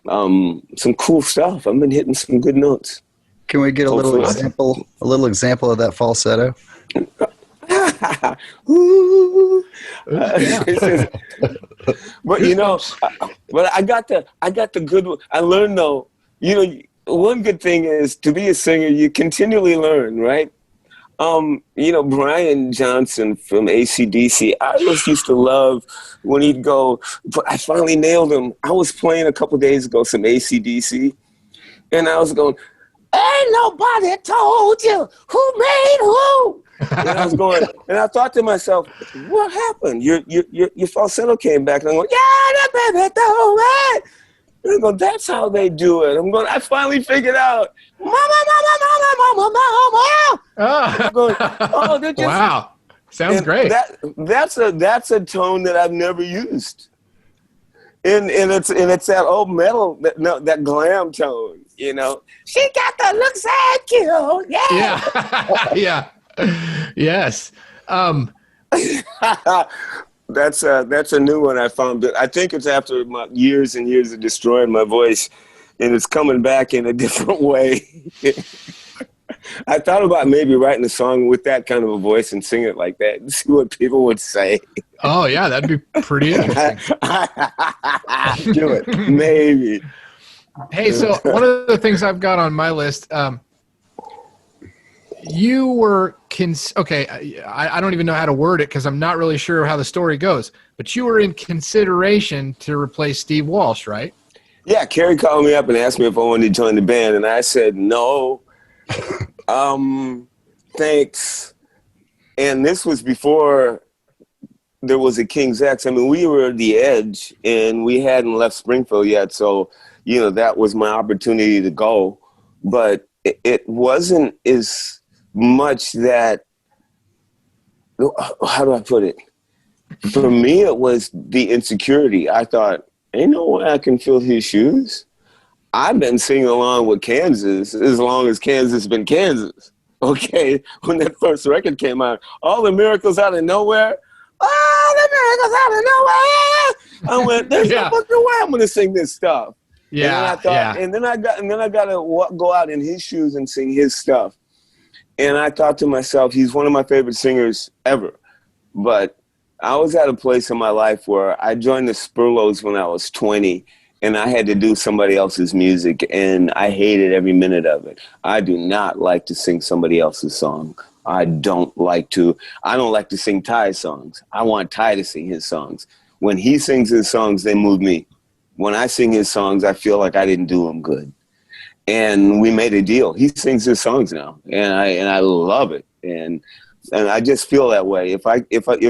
some cool stuff. I've been hitting some good notes. Can we get a little example of that falsetto? But but I got the good one. I learned though, one good thing is to be a singer, you continually learn, right? Brian Johnson from AC/DC, I always used to love when he'd go, but I finally nailed him. I was playing a couple days ago some AC/DC, and I was going, ain't nobody told you who made who. And I was going, and I thought to myself, what happened? Your falsetto came back, and I'm going, yeah, that baby don't right. And I'm going, that's how they do it. I finally figured out, mama. I'm going, they're just, wow, sounds great. That's a tone that I've never used. And it's that old metal, that glam tone, She got the looks like you, yeah. Yeah. Yes. That's a new one I found. I think it's after my years and years of destroying my voice, and it's coming back in a different way. I thought about maybe writing a song with that kind of a voice and sing it like that and see what people would say. Oh yeah, that'd be pretty interesting. Do it. Maybe. Hey, so one of the things I've got on my list, you were okay. I don't even know how to word it because I'm not really sure how the story goes. But you were in consideration to replace Steve Walsh, right? Yeah, Carrie called me up and asked me if I wanted to join the band, and I said no. Thanks. And this was before there was a King's X. I mean, we were the edge, and we hadn't left Springfield yet, so that was my opportunity to go. But it wasn't as much that, how do I put it? For me, it was the insecurity. I thought, ain't no way I can fill his shoes. I've been singing along with Kansas as long as Kansas been Kansas. Okay, when that first record came out, all the miracles out of nowhere. All the miracles out of nowhere. I went, there's no fucking way I'm gonna sing this stuff. Yeah, and then I thought, and then I got to go out in his shoes and sing his stuff. And I thought to myself, he's one of my favorite singers ever. But I was at a place in my life where I joined the Spurlows when I was 20. And I had to do somebody else's music, and I hated every minute of it. I do not like to sing somebody else's song. I don't like to sing Ty's songs. I want Ty to sing his songs. When he sings his songs, they move me. When I sing his songs, I feel like I didn't do them good. And we made a deal. He sings his songs now, and I love it. And I just feel that way. If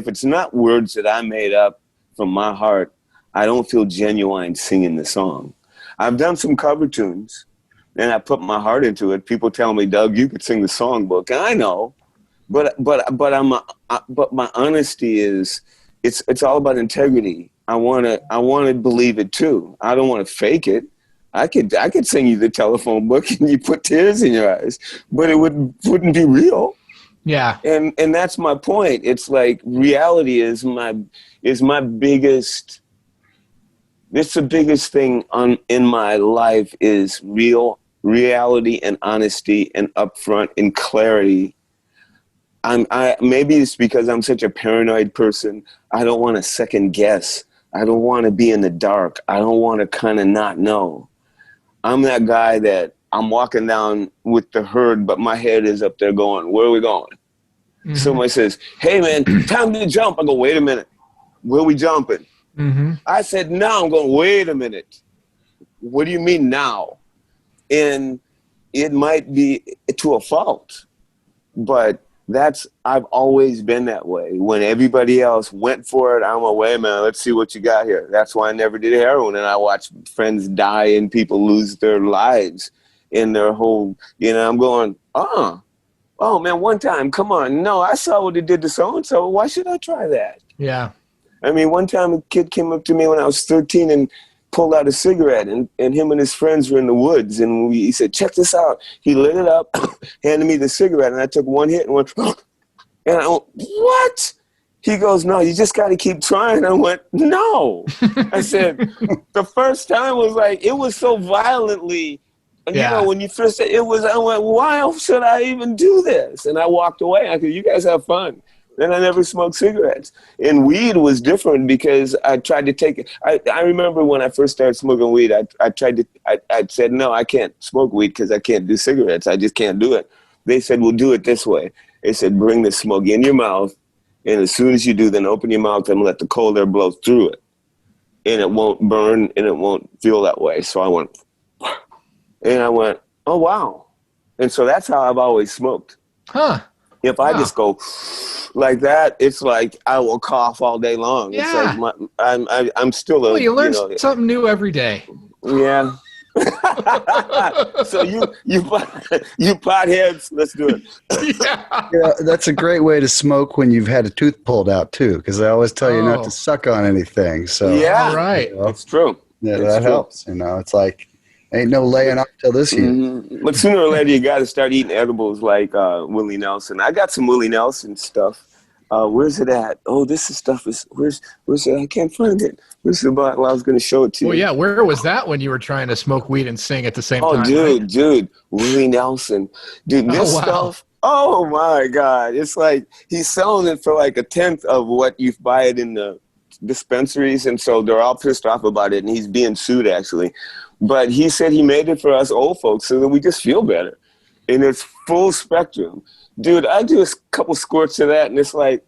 it's not words that I made up from my heart, I don't feel genuine singing the song. I've done some cover tunes, and I put my heart into it. People tell me, Doug, you could sing the songbook. And I know, but my honesty is, it's all about integrity. I want to believe it too. I don't want to fake it. I could sing you the telephone book and you put tears in your eyes, but it wouldn't be real. Yeah. And that's my point. It's like reality is my biggest. It's the biggest thing in my life is reality and honesty and upfront and clarity. Maybe it's because I'm such a paranoid person. I don't want to second guess. I don't want to be in the dark. I don't want to kind of not know. I'm that guy that I'm walking down with the herd, but my head is up there going, where are we going? Mm-hmm. Somebody says, hey man, time to jump. I go, wait a minute. Where are we jumping? Mm-hmm. I said, now. I'm going, wait a minute. What do you mean now? And it might be to a fault, but I've always been that way. When everybody else went for it, I'm like, wait, man, let's see what you got here. That's why I never did heroin. And I watched friends die and people lose their lives in their whole, I'm going, oh man, one time, come on. No, I saw what it did to so-and-so. Why should I try that? Yeah. I mean, one time a kid came up to me when I was 13 and pulled out a cigarette, and him and his friends were in the woods, and he said, check this out. He lit it up, handed me the cigarette, and I took one hit and went, and I went, what? He goes, no, you just got to keep trying. I went, no. I said, the first time was like, it was so violently, when you first said it was, I went, why should I even do this? And I walked away. I said, you guys have fun. Then I never smoked cigarettes. And weed was different because I tried to take it. I remember when I first started smoking weed, I said, no, I can't smoke weed because I can't do cigarettes. I just can't do it. They said, we'll do it this way. They said, bring the smoke in your mouth. And as soon as you do, then open your mouth and let the cold air blow through it. And it won't burn and it won't feel that way. So I went, oh, wow. And so that's how I've always smoked. Huh. If I just go like that, it's like I will cough all day long. Yeah. It's like I'm still a. Well, you learn something new every day. Yeah. So you potheads, let's do it. Yeah, that's a great way to smoke when you've had a tooth pulled out too, because I always tell you not to suck on anything. So yeah, right, it's true. Yeah, that helps. It's like. Ain't no laying up till this year. Mm-hmm. But sooner or later, you got to start eating edibles like Willie Nelson. I got some Willie Nelson stuff. Where's it at? Oh, this is stuff is, where's it? I can't find it. Where's the bottle? I was going to show it to you. Well, yeah, where was that when you were trying to smoke weed and sing at the same time? Oh, right? dude, Willie Nelson. Dude, this stuff, oh my God. It's like he's selling it for like a tenth of what you buy it in the dispensaries. And so they're all pissed off about it. And he's being sued, actually. But he said he made it for us old folks so that we just feel better. And it's full spectrum. Dude, I do a couple squirts of that, and it's like,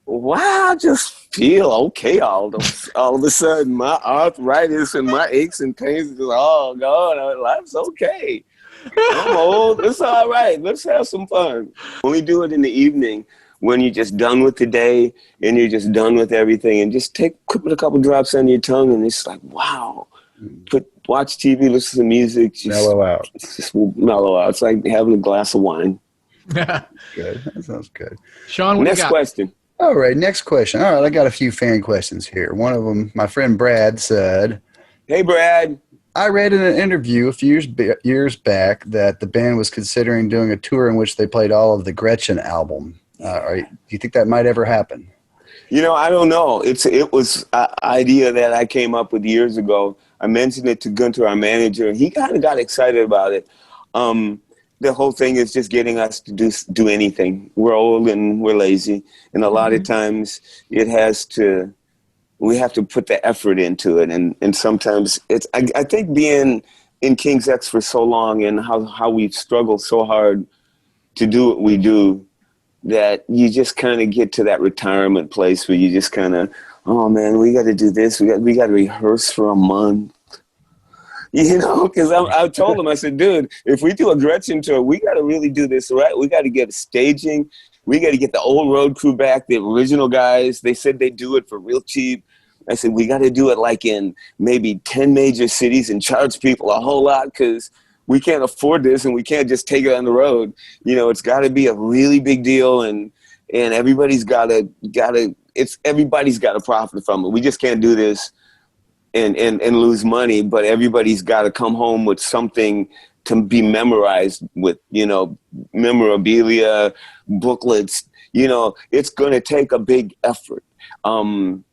wow, I just feel okay all of a sudden. My arthritis and my aches and pains is all gone. Life's okay. I'm old. It's all right. Let's have some fun. Only do it in the evening when you're just done with the day and you're just done with everything, and just put a couple drops on your tongue, and it's like, wow. Watch TV, listen to music. Mellow out. Just mellow out. It's like having a glass of wine. Good. That sounds good. Sean, what next you got? question. All right, next question. All right, I got a few fan questions here. One of them, my friend Brad said, "Hey, Brad. I read in an interview a few years back that the band was considering doing a tour in which they played all of the Gretchen album. Do you think that might ever happen?" You know, I don't know. It was an idea that I came up with years ago. I mentioned it to Gunter, our manager, and he kind of got excited about it. The whole thing is just getting us to do anything. We're old and we're lazy, and a lot of times we have to put the effort into it, and sometimes I think being in King's X for so long and how we've struggled so hard to do what we do, that you just kind of get to that retirement place where you just kind of, oh man, we got to do this. We got to rehearse for a month. You know, because I told him, I said, dude, if we do a Gretchen tour, we got to really do this right. We got to get staging. We got to get the old road crew back, the original guys. They said they'd do it for real cheap. I said, we got to do it like in maybe 10 major cities and charge people a whole lot, because we can't afford this and we can't just take it on the road. You know, it's got to be a really big deal, and everybody's got to profit from it. We just can't do this and lose money, but everybody's got to come home with something to be memorized with, you know, memorabilia, booklets. You know, it's going to take a big effort. And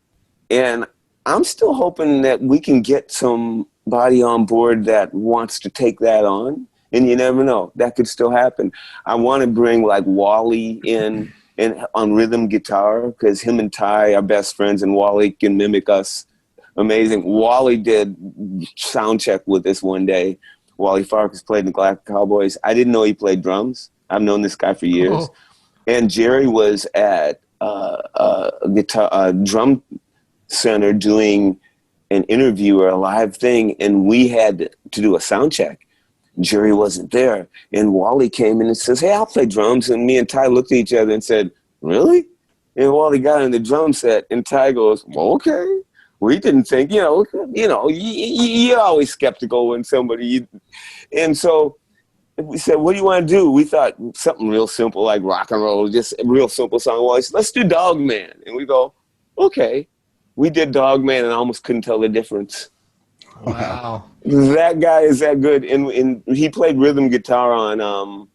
I'm still hoping that we can get somebody on board that wants to take that on. And you never know, that could still happen. I want to bring like Wally in and on rhythm guitar, because him and Ty are best friends, and Wally can mimic us. Amazing. Wally did sound check with us one day. Wally Farkas played in the Galactic Cowboys. I didn't know he played drums. I've known this guy for years. Oh. And Jerry was at a drum center doing an interview or a live thing, and we had to do a sound check. Jerry wasn't there, and Wally came in and says, "Hey, I'll play drums." And me and Ty looked at each other and said, "Really?" And Wally got in the drum set, and Ty goes, "Well, okay." We didn't think, you're always skeptical when somebody, and so we said, "What do you want to do?" We thought something real simple like rock and roll, just a real simple song. Well, let's do Dog Man. And we go, okay. We did Dog Man and I almost couldn't tell the difference. Wow. That guy is that good. And he played rhythm guitar on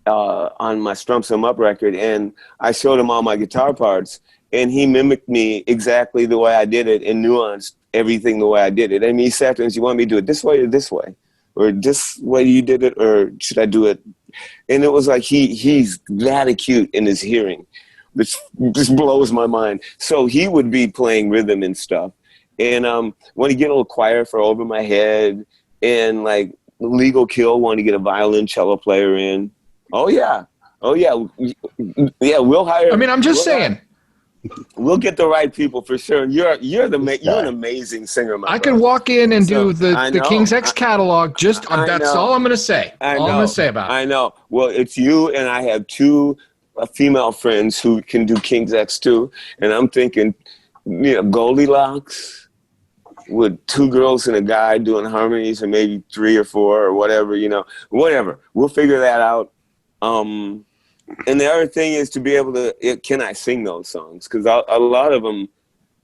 my Strumps 'Em Up record, and I showed him all my guitar parts. And he mimicked me exactly the way I did it and nuanced everything the way I did it. I mean, he sat there and said, "You want me to do it this way or this way? Or this way you did it, or should I do it?" And it was like he's that acute in his hearing, which just blows my mind. So he would be playing rhythm and stuff. And when he get a little choir for Over My Head, and like Legal Kill wanted to get a violin cello player in. Oh, yeah. Yeah, we'll hire. I mean, I'm just saying. We'll get the right people for sure. You're an amazing singer, my I brother. could walk in and do the King's X catalog. That's all I'm going to say. All I'm going to say about it. I know. Well, it's you, and I have two female friends who can do King's X too. And I'm thinking, Goldilocks with two girls and a guy doing harmonies, or maybe 3 or 4 or whatever. Whatever. We'll figure that out. And the other thing is to be able to, can I sing those songs? Because a lot of them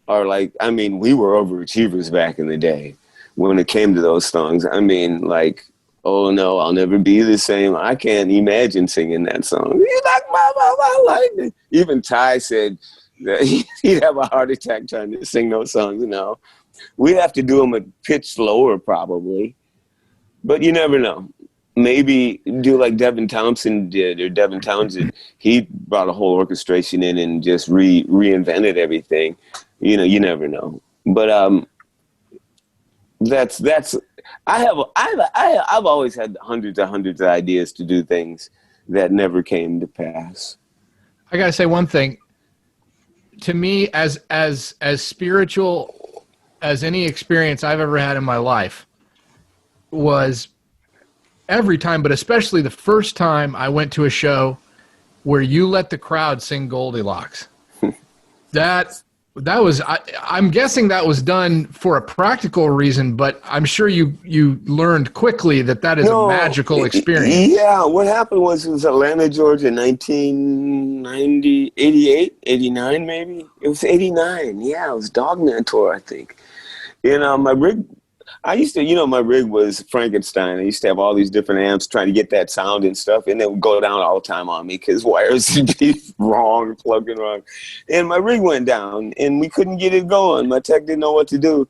are like, I mean, we were overachievers back in the day when it came to those songs. I mean, like, Oh no, I'll never be the same. I can't imagine singing that song. You like my lightning. Even Ty said that he'd have a heart attack trying to sing those songs now. We'd have to do them a pitch slower probably. But you never know. Maybe do like Devin Townsend did, or Devin Townsend. He brought a whole orchestration in and just reinvented everything. You know, you never know. But that's I've always had hundreds of ideas to do things that never came to pass. I gotta say one thing. To me, as spiritual as any experience I've ever had in my life was every time, but especially the first time I went to a show where you let the crowd sing Goldilocks. That was, I'm guessing that was done for a practical reason, but I'm sure you learned quickly that is a magical experience. Yeah, what happened was it was Atlanta, Georgia, 1990, 88, 89 maybe? It was 89, yeah, it was Dogman Tour, I think. My rig, my rig was Frankenstein. I used to have all these different amps trying to get that sound and stuff, and it would go down all the time on me because wires would be wrong, plugging wrong. And my rig went down, and we couldn't get it going. My tech didn't know what to do.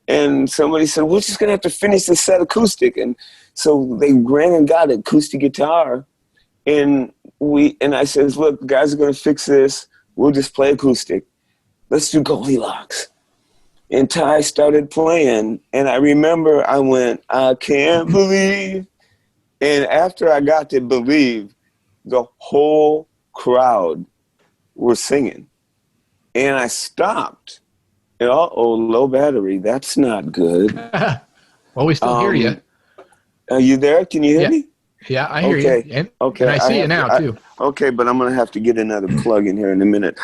And somebody said, we're just going to have to finish this set acoustic. And so they ran and got an acoustic guitar. And I said, look, guys are going to fix this. We'll just play acoustic. Let's do Goldilocks. And Ty started playing, and I remember I went, I can't believe. And after I got to believe, the whole crowd were singing. And I stopped. And, low battery, that's not good. Well, we still hear you. Are you there? Can you hear me? Yeah, I hear you. And I see you now, too. Okay, but I'm going to have to get another plug in here in a minute.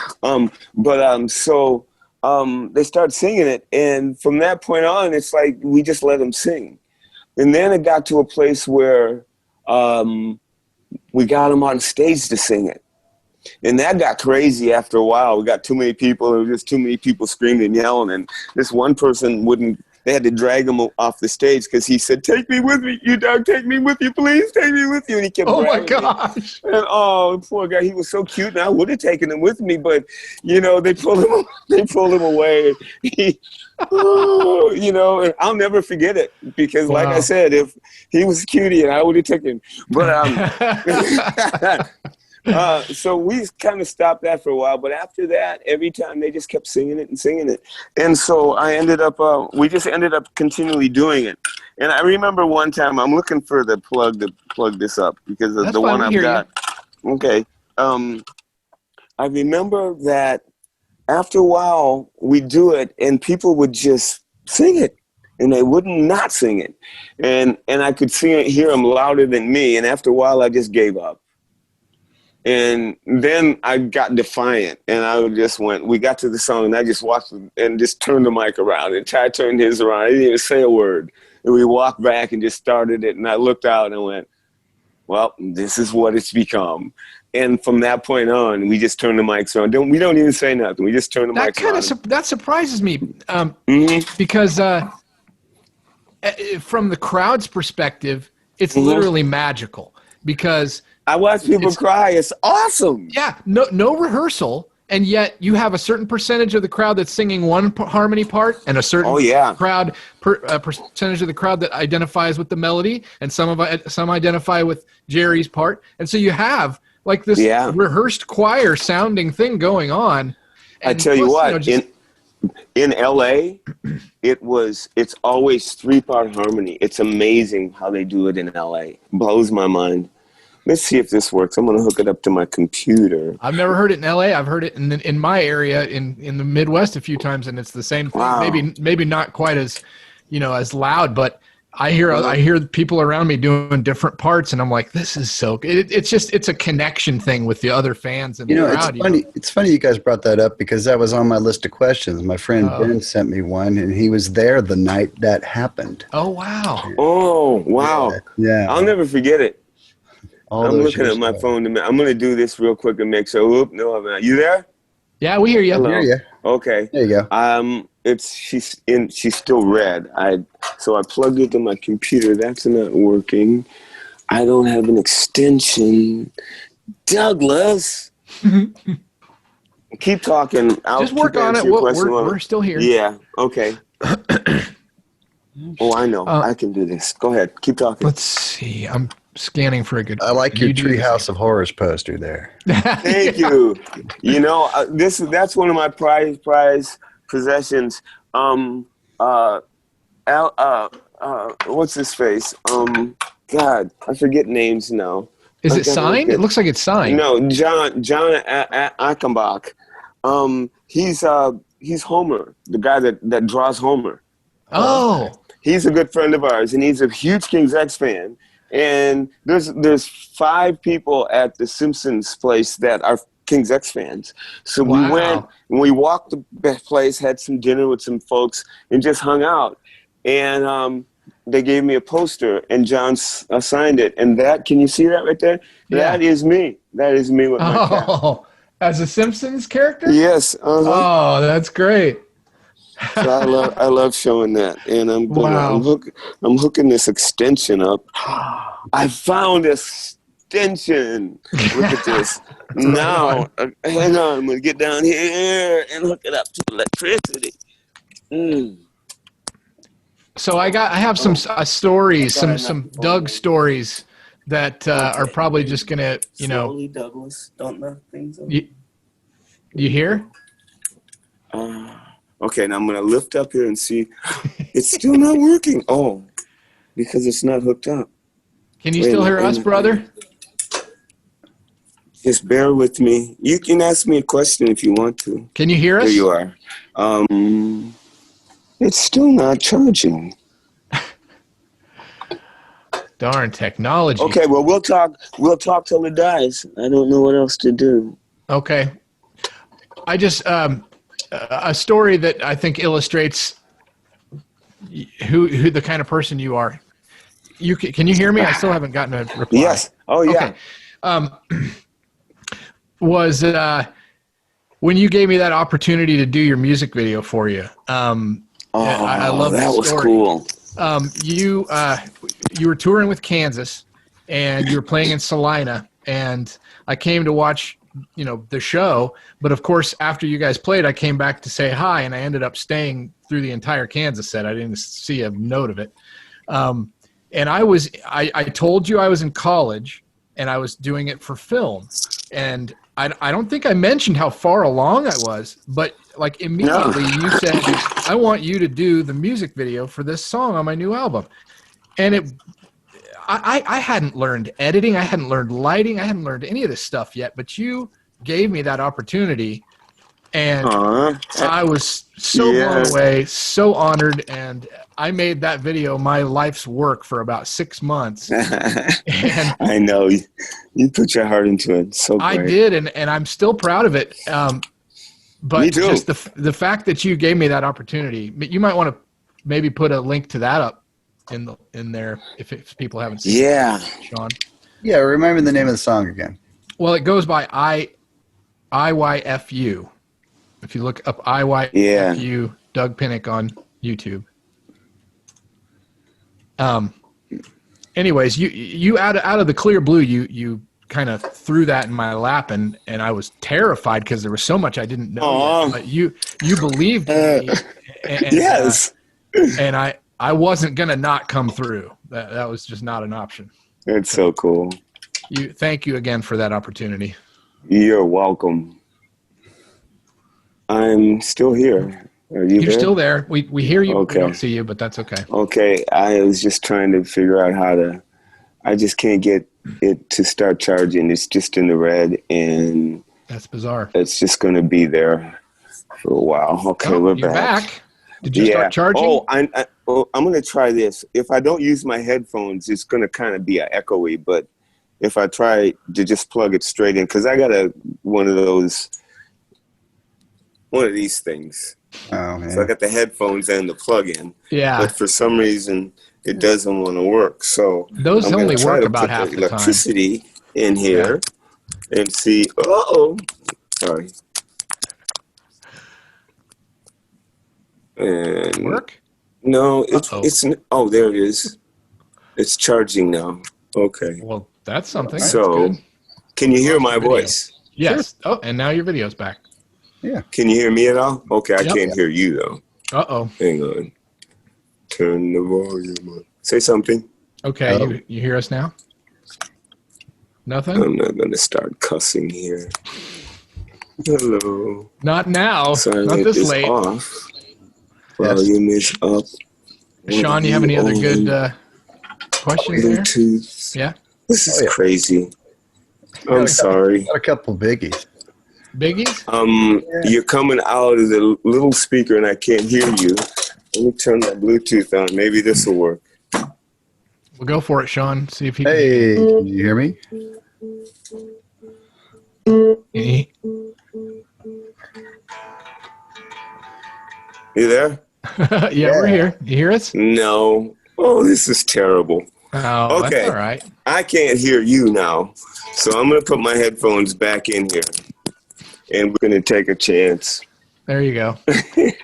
They started singing it, and from that point on, it's like we just let them sing. And then it got to a place where we got them on stage to sing it. And that got crazy after a while. We got too many people. There was just too many people screaming and yelling, and this one person they had to drag him off the stage because he said, take me with me, you dog, take me with you, please, take me with you. And he kept my gosh. Me. And poor guy, he was so cute, and I would have taken him with me, but they pulled him away. And I'll never forget it because like I said, if he was a cutie and I would have taken him. But so we kind of stopped that for a while, but after that, every time they just kept singing it and singing it. And so we just ended up continually doing it. And I remember one time, I'm looking for the plug to plug this up because of the one I've got. You. Okay. I remember that after a while we'd do it and people would just sing it. And they wouldn't not sing it. And I could hear them louder than me. And after a while, I just gave up. And then I got defiant, and we got to the song, and I just watched and just turned the mic around, and Ty turned his around. I didn't even say a word. And we walked back and just started it, and I looked out and went, well, this is what it's become. And from that point on, we just turned the mics on. We don't even say nothing. We just turn the mics on. That surprises me because from the crowd's perspective, it's literally magical because – I watch people cry. It's awesome. Yeah, no rehearsal, and yet you have a certain percentage of the crowd that's singing one harmony part, and a certain percentage of the crowd that identifies with the melody, and some identify with Jerry's part, and so you have like this rehearsed choir sounding thing going on. I tell you what, in LA, it's always 3-part harmony. It's amazing how they do it in LA. Blows my mind. Let's see if this works. I'm going to hook it up to my computer. I've never heard it in LA. I've heard it in my area in the Midwest a few times, and it's the same thing. Wow. Maybe not quite as as loud, but I hear people around me doing different parts, and I'm like, this is so good. It's a connection thing with the other fans and the crowd. It's funny you guys brought that up because that was on my list of questions. My friend Ben sent me one, and he was there the night that happened. Oh wow! Oh wow! Yeah. I'll never forget it. I'm looking at my phone. I'm going to do this real quick and make sure. No, I'm not. You there? Yeah, we hear you. Hello. Hear you. Okay. There you go. She's still red. So I plugged it to my computer. That's not working. I don't have an extension. Douglas. Keep talking. I'll Just work keep on it. answering your question. We're still here. Yeah. Okay. Oh, I know. I can do this. Go ahead. Keep talking. Let's see. I'm scanning for a good. I like your You do Treehouse of Horrors poster there. Thank you. You know, that's one of my prize possessions. What's his face? God, I forget names now. Is it signed? It looks like it's signed. No, John Achenbach. He's Homer, the guy that draws Homer. Oh. He's a good friend of ours, and he's a huge King's X fan. And there's 5 people at the Simpsons place that are King's X fans. So we went and we walked the place, had some dinner with some folks, and just hung out. And they gave me a poster, and John signed it. And can you see that right there? Yeah. That is me. That is me with my cat. As a Simpsons character? Yes. Oh, that's great. So I love showing that, and I'm hooking this extension up. I found extension. Look at this. Now, hang on, I'm gonna get down here and hook it up to electricity. So I have some stories, some Doug stories that are probably just gonna, Slowly, Douglas. Don't knock things over. You hear? Okay, now I'm going to lift up here and see. It's still not working. Oh, because it's not hooked up. Can you still hear us, brother? Just bear with me. You can ask me a question if you want to. Can you hear us? There you are. It's still not charging. Darn technology. Okay, well, we'll talk till it dies. I don't know what else to do. Okay. I just... a story that I think illustrates who the kind of person you are. Can you hear me? I still haven't gotten a reply. Yes. Oh, yeah. Okay. Was when you gave me that opportunity to do your music video for you. I love that story. That was cool. You were touring with Kansas, and you were playing in Salina, and I came to watch the show, but of course after you guys played, I came back to say hi, and I ended up staying through the entire Kansas set. I didn't see a note of it. And I told you I was in college and I was doing it for film, and I don't think I mentioned how far along I was, but like immediately you said, I want you to do the music video for this song on my new album. And I hadn't learned editing. I hadn't learned lighting. I hadn't learned any of this stuff yet, but you gave me that opportunity, and I was so blown away, so honored, and I made that video my life's work for about 6 months. And I know. You put your heart into it. So great. I did, and I'm still proud of it. But me too. Just the fact that you gave me that opportunity, you might want to maybe put a link to that up in there if people haven't seen it, Sean. Yeah, remember the name of the song again. Well, it goes by IYFU. If you look up IYFU, Doug Pinnick on YouTube. Anyways, you out of the clear blue, you kind of threw that in my lap, and I was terrified because there was so much I didn't know yet, but you believed in me, and, yes, and I wasn't gonna not come through. That was just not an option. It's so cool. Thank you again for that opportunity. You're welcome. I'm still here. You're still there. We hear you. Okay. We don't see you, but that's okay. Okay. I was just trying to figure out how to. I just can't get it to start charging. It's just in the red, and that's bizarre. It's just going to be there for a while. Okay, we're back. Did you start charging? Oh, I'm going to try this. If I don't use my headphones, it's going to kind of be echoey. But if I try to just plug it straight in, because I got one of these things. Oh, man. So I got the headphones and the plug-in. Yeah. But for some reason, it doesn't want to work. So those only work about half the time. Electricity in here and see. Sorry. And Work? No, it's oh, there it is. It's charging now. Okay. Well, that's something. So, that's good. can you hear Lost my your video. voice? Yes. Sure. Oh, and now your video's back. Yeah. Can you hear me at all? Okay, I Yep. can't hear you though. Uh-oh. Hang on. Turn the volume on. Say something. Okay, you hear us now? Nothing? I'm not going to start cussing here. Hello. Not now. Silent Not this is late. off. Volume is up. Sean, you have any other good questions there? Bluetooth. Yeah. This is crazy. I'm sorry. Got a couple biggies. Biggies? You're coming out of the little speaker and I can't hear you. Let me turn my Bluetooth on. Maybe this will work. We'll go for it, Sean. See if he Hey, can you hear me? can. You there? Yeah, we're here. You hear us? No. Oh, this is terrible. Oh, Okay. that's all right. I can't hear you now. So I'm going to put my headphones back in here. And we're going to take a chance. There you go.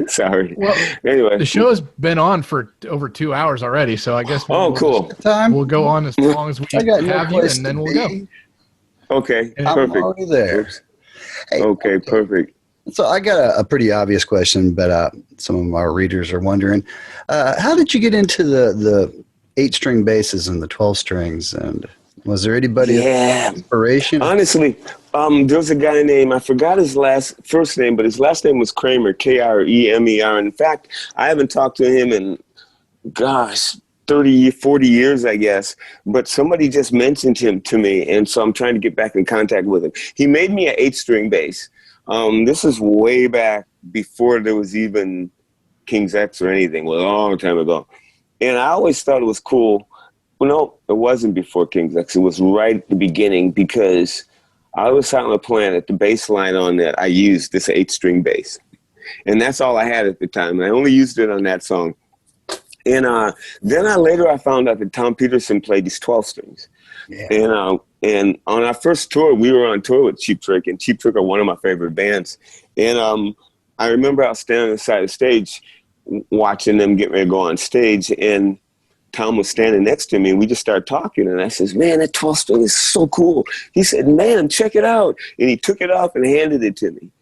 Sorry. Well, anyway. the show has been on for over 2 hours already, so I guess cool. We'll go on as long as we have you, and then we'll go. Okay, I'm perfect. already there. Hey, okay, perfect. So I got a pretty obvious question, but some of our readers are wondering, how did you get into the 8-string basses and the 12 strings? And was there anybody inspiration? Honestly, there's a guy named, I forgot his first name, but his last name was Kramer, Kremer. In fact, I haven't talked to him in, 30, 40 years, I guess. But somebody just mentioned him to me, and so I'm trying to get back in contact with him. He made me an 8-string bass. This is way back before there was even King's X or anything, a long time ago. And I always thought it was cool. Well, no, it wasn't before King's X. It was right at the beginning because I was out on the planet, the bass line on that, I used this 8-string bass. And that's all I had at the time. And I only used it on that song. And then I found out that Tom Peterson played these 12 strings. Yeah. And on our first tour, we were on tour with Cheap Trick, and Cheap Trick are one of my favorite bands. And I remember I was standing on the side of the stage watching them get ready to go on stage, and Tom was standing next to me, and we just started talking. And I says, man, that 12 string is so cool. He said, man, check it out. And he took it off and handed it to me.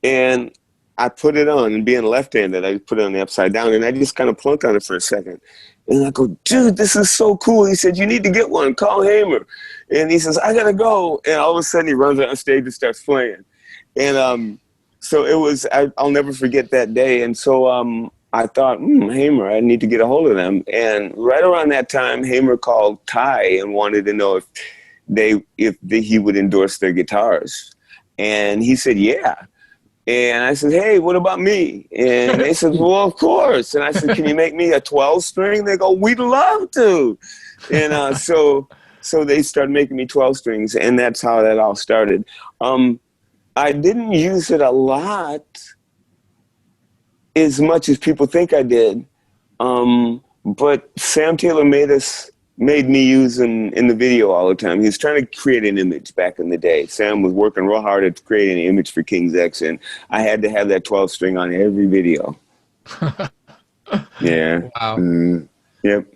And I put it on, and being left-handed, I put it on the upside down, and I just kind of plunked on it for a second. And I go, dude, this is so cool. He said, you need to get one. Call Hamer. And he says, I got to go. And all of a sudden, he runs out on stage and starts playing. And so it was, I'll never forget that day. And so I thought, Hamer, I need to get a hold of them. And right around that time, Hamer called Ty and wanted to know if he would endorse their guitars. And he said, yeah. And I said, hey, what about me? And they said, well, of course. And I said, can you make me a 12-string? They go, we'd love to. And so they started making me 12 strings, and that's how that all started. I didn't use it a lot, as much as people think I did. But Sam Taylor made me use him in the video all the time. He was trying to create an image back in the day. Sam was working real hard at creating an image for King's X, and I had to have that 12 string on every video. Yeah. Wow. Yep.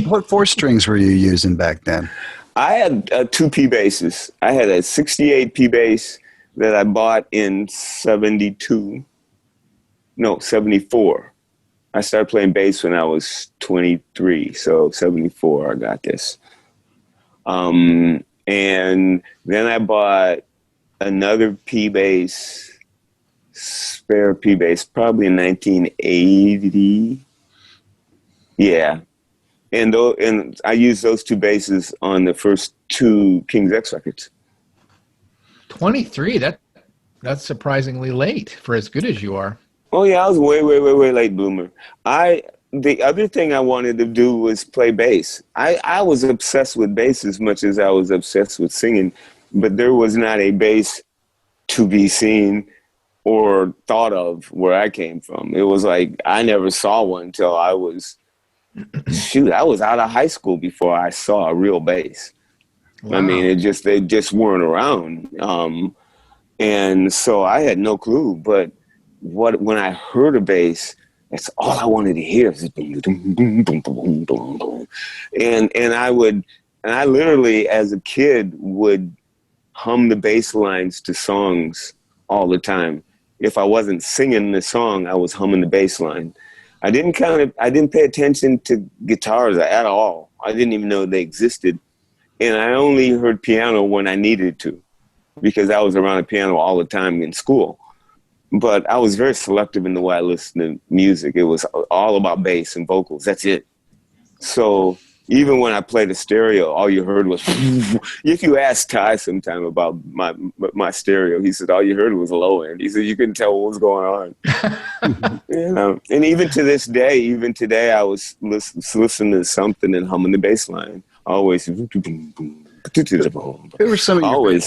What 4 strings were you using back then? I had 2 P basses. I had a 68 P bass that I bought in 74. I started playing bass when I was 23, so 74 I got this. And then I bought another P bass, spare P bass, probably in 1980. Yeah. And I used those 2 basses on the first 2 King's X records. 23, that's surprisingly late for as good as you are. Oh yeah, I was way late bloomer. The other thing I wanted to do was play bass. I was obsessed with bass as much as I was obsessed with singing, but there was not a bass to be seen or thought of where I came from. It was like I never saw one until I was I was out of high school before I saw a real bass. Wow. I mean, they just weren't around. And so I had no clue, but when I heard a bass, That's all I wanted to hear. And I literally, as a kid, would hum the bass lines to songs all the time. If I wasn't singing the song, I was humming the bass line. I didn't pay attention to guitars at all. I didn't even know they existed. And I only heard piano when I needed to, because I was around a piano all the time in school. But I was very selective in the way I listened to music. It was all about bass and vocals. That's it. So even when I played a stereo, all you heard was, if you ask Ty sometime about my stereo, he said, all you heard was low end. He said, you couldn't tell what was going on. You know? And even to this day, even today, I was listening to something and humming the bass line. Always. Who are some of your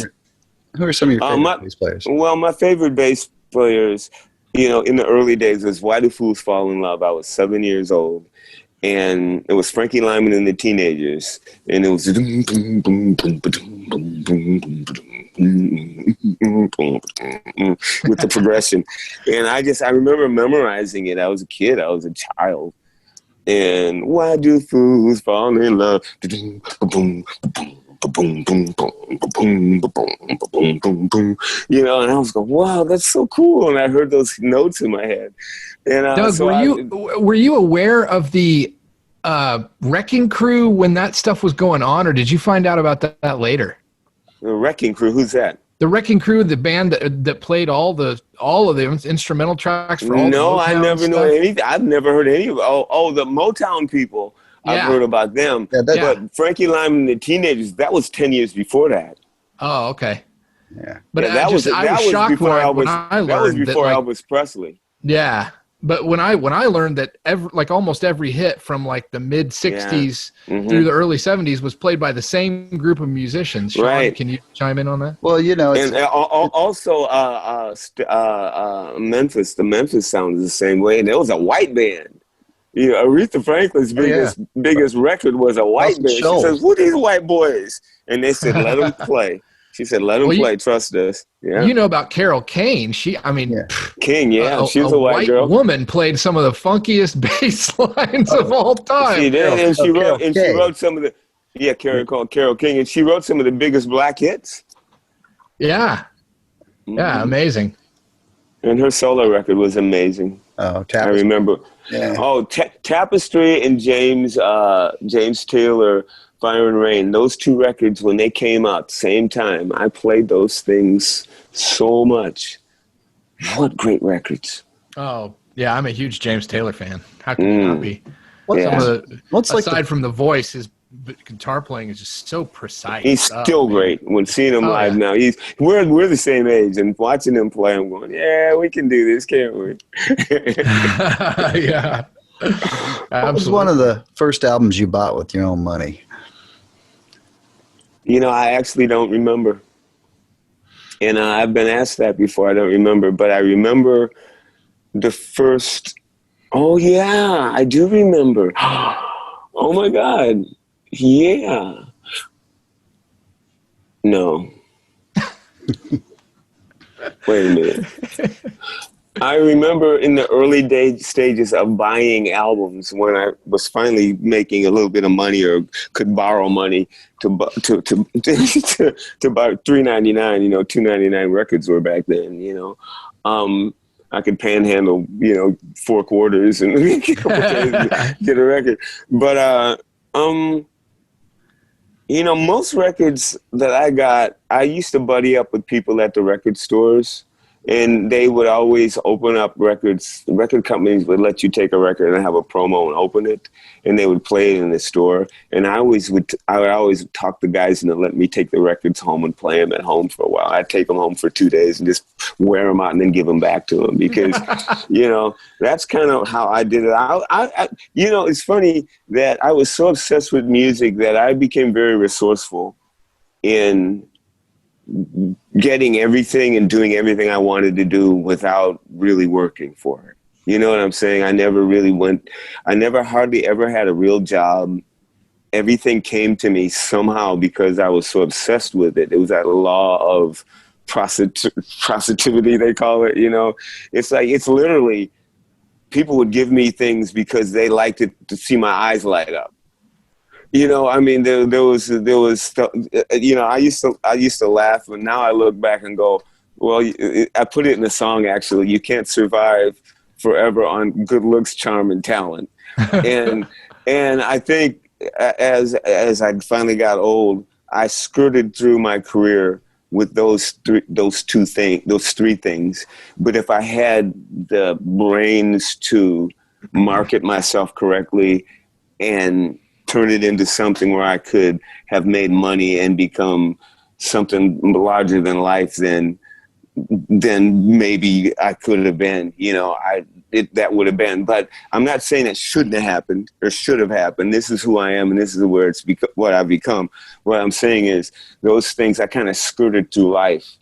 favorite bass players? Well, my favorite bass players, you know, in the early days was Why Do Fools Fall in Love? I was 7 years old. And it was Frankie Lyman and the Teenagers. And it was with the progression. And I remember memorizing it. I was a kid. I was a child. And why do fools fall in love? You know, and I was going, wow, that's so cool. And I heard those notes in my head. And Doug, were you aware of the Wrecking Crew when that stuff was going on, or did you find out about that later? The Wrecking Crew, who's that? The Wrecking Crew, the band that played all of the instrumental tracks for all the Motown I never knew anything. I've never heard any of it. Oh, the Motown people. I've heard about them. Yeah, but Frankie Lyman and the Teenagers, that was 10 years before that. Oh, okay. Yeah. But I was shocked when I learned that was before Elvis Presley. Yeah. But when I learned that almost every hit from like the mid 60s through the early 70s was played by the same group of musicians. Sean, right. Can you chime in on that? Well, you know, and also Memphis. The Memphis sound is the same way, and it was a white band. You know, Aretha Franklin's biggest record was a white band. She says, "Who are these white boys?" And they said, "Let them play." She said, "Let them play. Trust us." Yeah. You know about Carole King? King. Yeah, she was a white girl. Woman played some of the funkiest bass lines of all time. She did, and she wrote some of the Carole King, and she wrote some of the biggest black hits. Yeah, amazing. And her solo record was amazing. Oh, Tapestry. I remember. Yeah. Oh, Tapestry and James Taylor, Fire and Rain. Those two records, when they came out same time, I played those things so much. What great records! Oh yeah, I'm a huge James Taylor fan. How can you not be? Aside from the voice, his guitar playing is just so precise. He's still great. When seeing him live now, we're the same age, and watching him play, I'm going, yeah, we can do this, can't we? Yeah. What was one of the first albums you bought with your own money? You know, I actually don't remember. And I've been asked that before. I don't remember, but I remember the first. Oh yeah, I do remember. Oh my God. Yeah. No. Wait a minute. I remember in the early stages of buying albums, when I was finally making a little bit of money or could borrow money to buy $3.99. You know, $2.99 records were back then. You know, I could panhandle, 4 quarters and get a record. But most records that I got, I used to buddy up with people at the record stores. And they would always open up records. The record companies would let you take a record and have a promo and open it, and they would play it in the store. And I would always talk to guys and let me take the records home and play them at home for a while. I'd take them home for 2 days and just wear them out and then give them back to them because, that's kind of how I did it. It's funny that I was so obsessed with music that I became very resourceful in getting everything and doing everything I wanted to do without really working for it. You know what I'm saying? I never hardly ever had a real job. Everything came to me somehow because I was so obsessed with it. It was that law of prostitutivity, they call it, It's like, it's literally people would give me things because they liked it to see my eyes light up. You know, I mean, there was, you know, I used to laugh, but now I look back and go, well, I put it in a song, actually. You can't survive forever on good looks, charm, and talent. And I think as I finally got old, I skirted through my career with those three things. But if I had the brains to market myself correctly and turn it into something where I could have made money and become something larger than life, then maybe I could have been, you know, that would have been. But I'm not saying it shouldn't have happened or should have happened. This is who I am, and this is where what I've become. What I'm saying is those things I kind of skirted through life,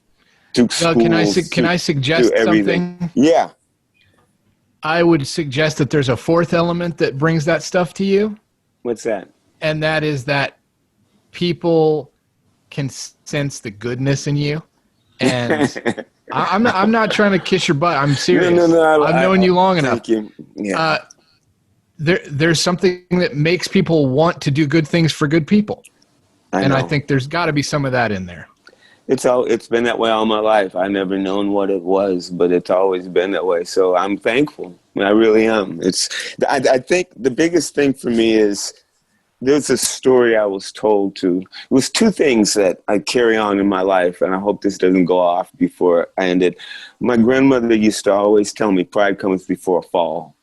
through schools, can I suggest something? Yeah. I would suggest that there's a fourth element that brings that stuff to you. What's that? And that is that people can sense the goodness in you. And I'm not trying to kiss your butt. I'm serious. No. I've known you long enough. Thank you. Yeah. There's something that makes people want to do good things for good people. I think there's got to be some of that in there. It's been that way all my life. I never known what it was, but it's always been that way. So I'm thankful. I really am. I think the biggest thing for me is there's a story I was told to. It was two things that I carry on in my life, and I hope this doesn't go off before I end it. My grandmother used to always tell me, pride comes before a fall.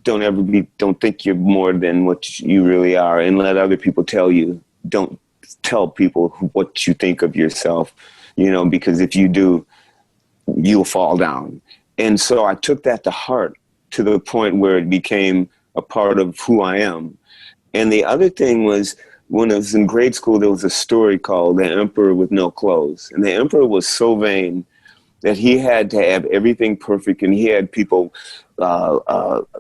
Don't think you're more than what you really are, and let other people tell you. Don't tell people what you think of yourself, you know, because if you do, you'll fall down. And so I took that to heart to the point where it became a part of who I am. And the other thing was, when I was in grade school, there was a story called The Emperor with No Clothes. And the emperor was so vain that he had to have everything perfect, and he had people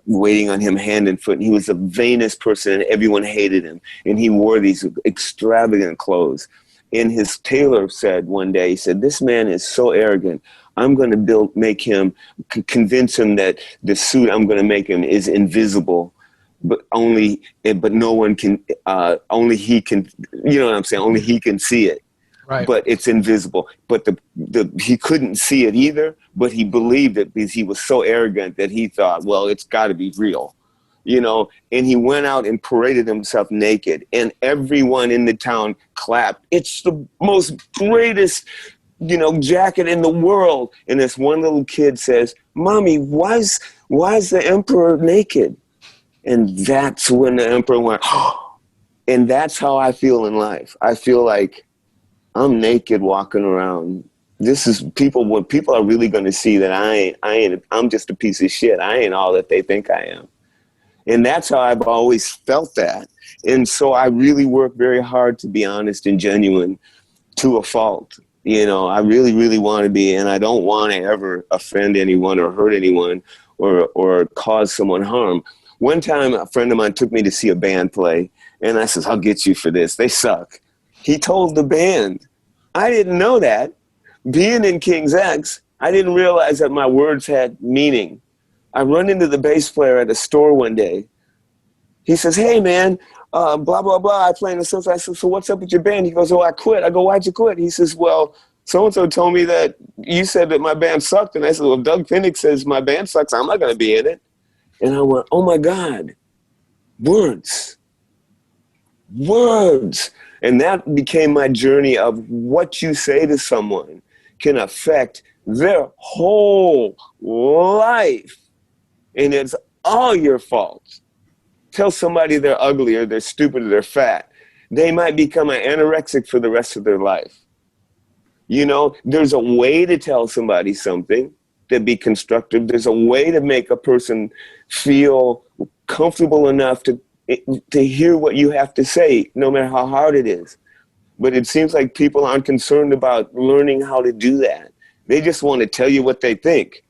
waiting on him hand and foot. And he was the vainest person, and everyone hated him. And he wore these extravagant clothes. And his tailor said one day, he said, "This man is so arrogant. I'm going to convince him that the suit I'm going to make him is invisible, but no one can, only he can, you know what I'm saying? Only he can see it." Right. But it's invisible. But he couldn't see it either, but he believed it because he was so arrogant that he thought, well, it's got to be real, you know. And he went out and paraded himself naked, and everyone in the town clapped. It's the most greatest, you know, jacket in the world. And this one little kid says, "Mommy, why is the emperor naked?" And that's when the emperor went, oh. And that's how I feel in life. I feel like I'm naked walking around. When people are really going to see that I'm just a piece of shit. I ain't all that they think I am. And that's how I've always felt that. And so I really work very hard to be honest and genuine to a fault. You know, I really, really want to be, and I don't want to ever offend anyone or hurt anyone or cause someone harm. One time, a friend of mine took me to see a band play, and I says, "I'll get you for this. They suck." He told the band. I didn't know that. Being in King's X, I didn't realize that my words had meaning. I run into the bass player at a store one day. He says, "Hey, man, blah, blah, blah. I play in the social." I said, "So what's up with your band?" He goes, "Oh, I quit." I go, "Why'd you quit?" He says, "Well, so-and-so told me that you said that my band sucked." And I said, "Well, Doug Pinnick says my band sucks. I'm not going to be in it." And I went, oh, my God, words. And that became my journey of what you say to someone can affect their whole life. And it's all your fault. Tell somebody they're ugly or they're stupid or they're fat. They might become an anorexic for the rest of their life. You know, there's a way to tell somebody something to be constructive. There's a way to make a person feel comfortable enough to hear what you have to say, no matter how hard it is. But it seems like people aren't concerned about learning how to do that. They just want to tell you what they think.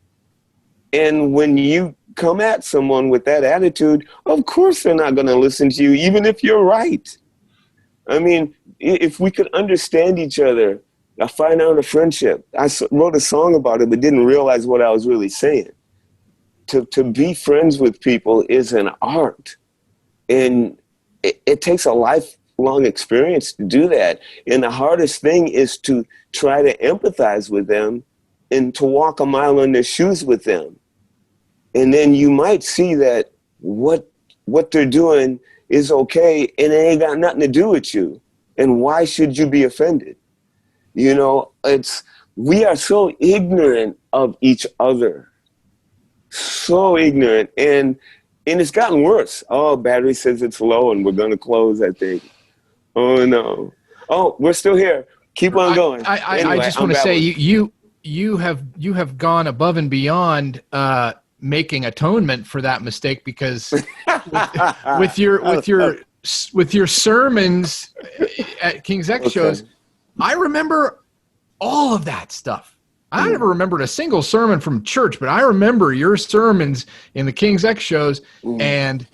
And when you come at someone with that attitude, of course they're not going to listen to you, even if you're right. I mean, if we could understand each other, I find out a friendship. I wrote a song about it, but didn't realize what I was really saying. to be friends with people is an art, and it takes a lifelong experience to do that. And the hardest thing is to try to empathize with them and to walk a mile in their shoes with them. And then you might see that what they're doing is okay, and it ain't got nothing to do with you. And why should you be offended? You know, we are so ignorant of each other. So ignorant. And it's gotten worse. Oh, battery says it's low and we're going to close, I think. Oh, no. Oh, we're still here. Keep on going. I just want to say you have gone above and beyond making atonement for that mistake, because with your sermons at King's X shows, I remember all of that stuff. I never remembered a single sermon from church, but I remember your sermons in the King's X shows, and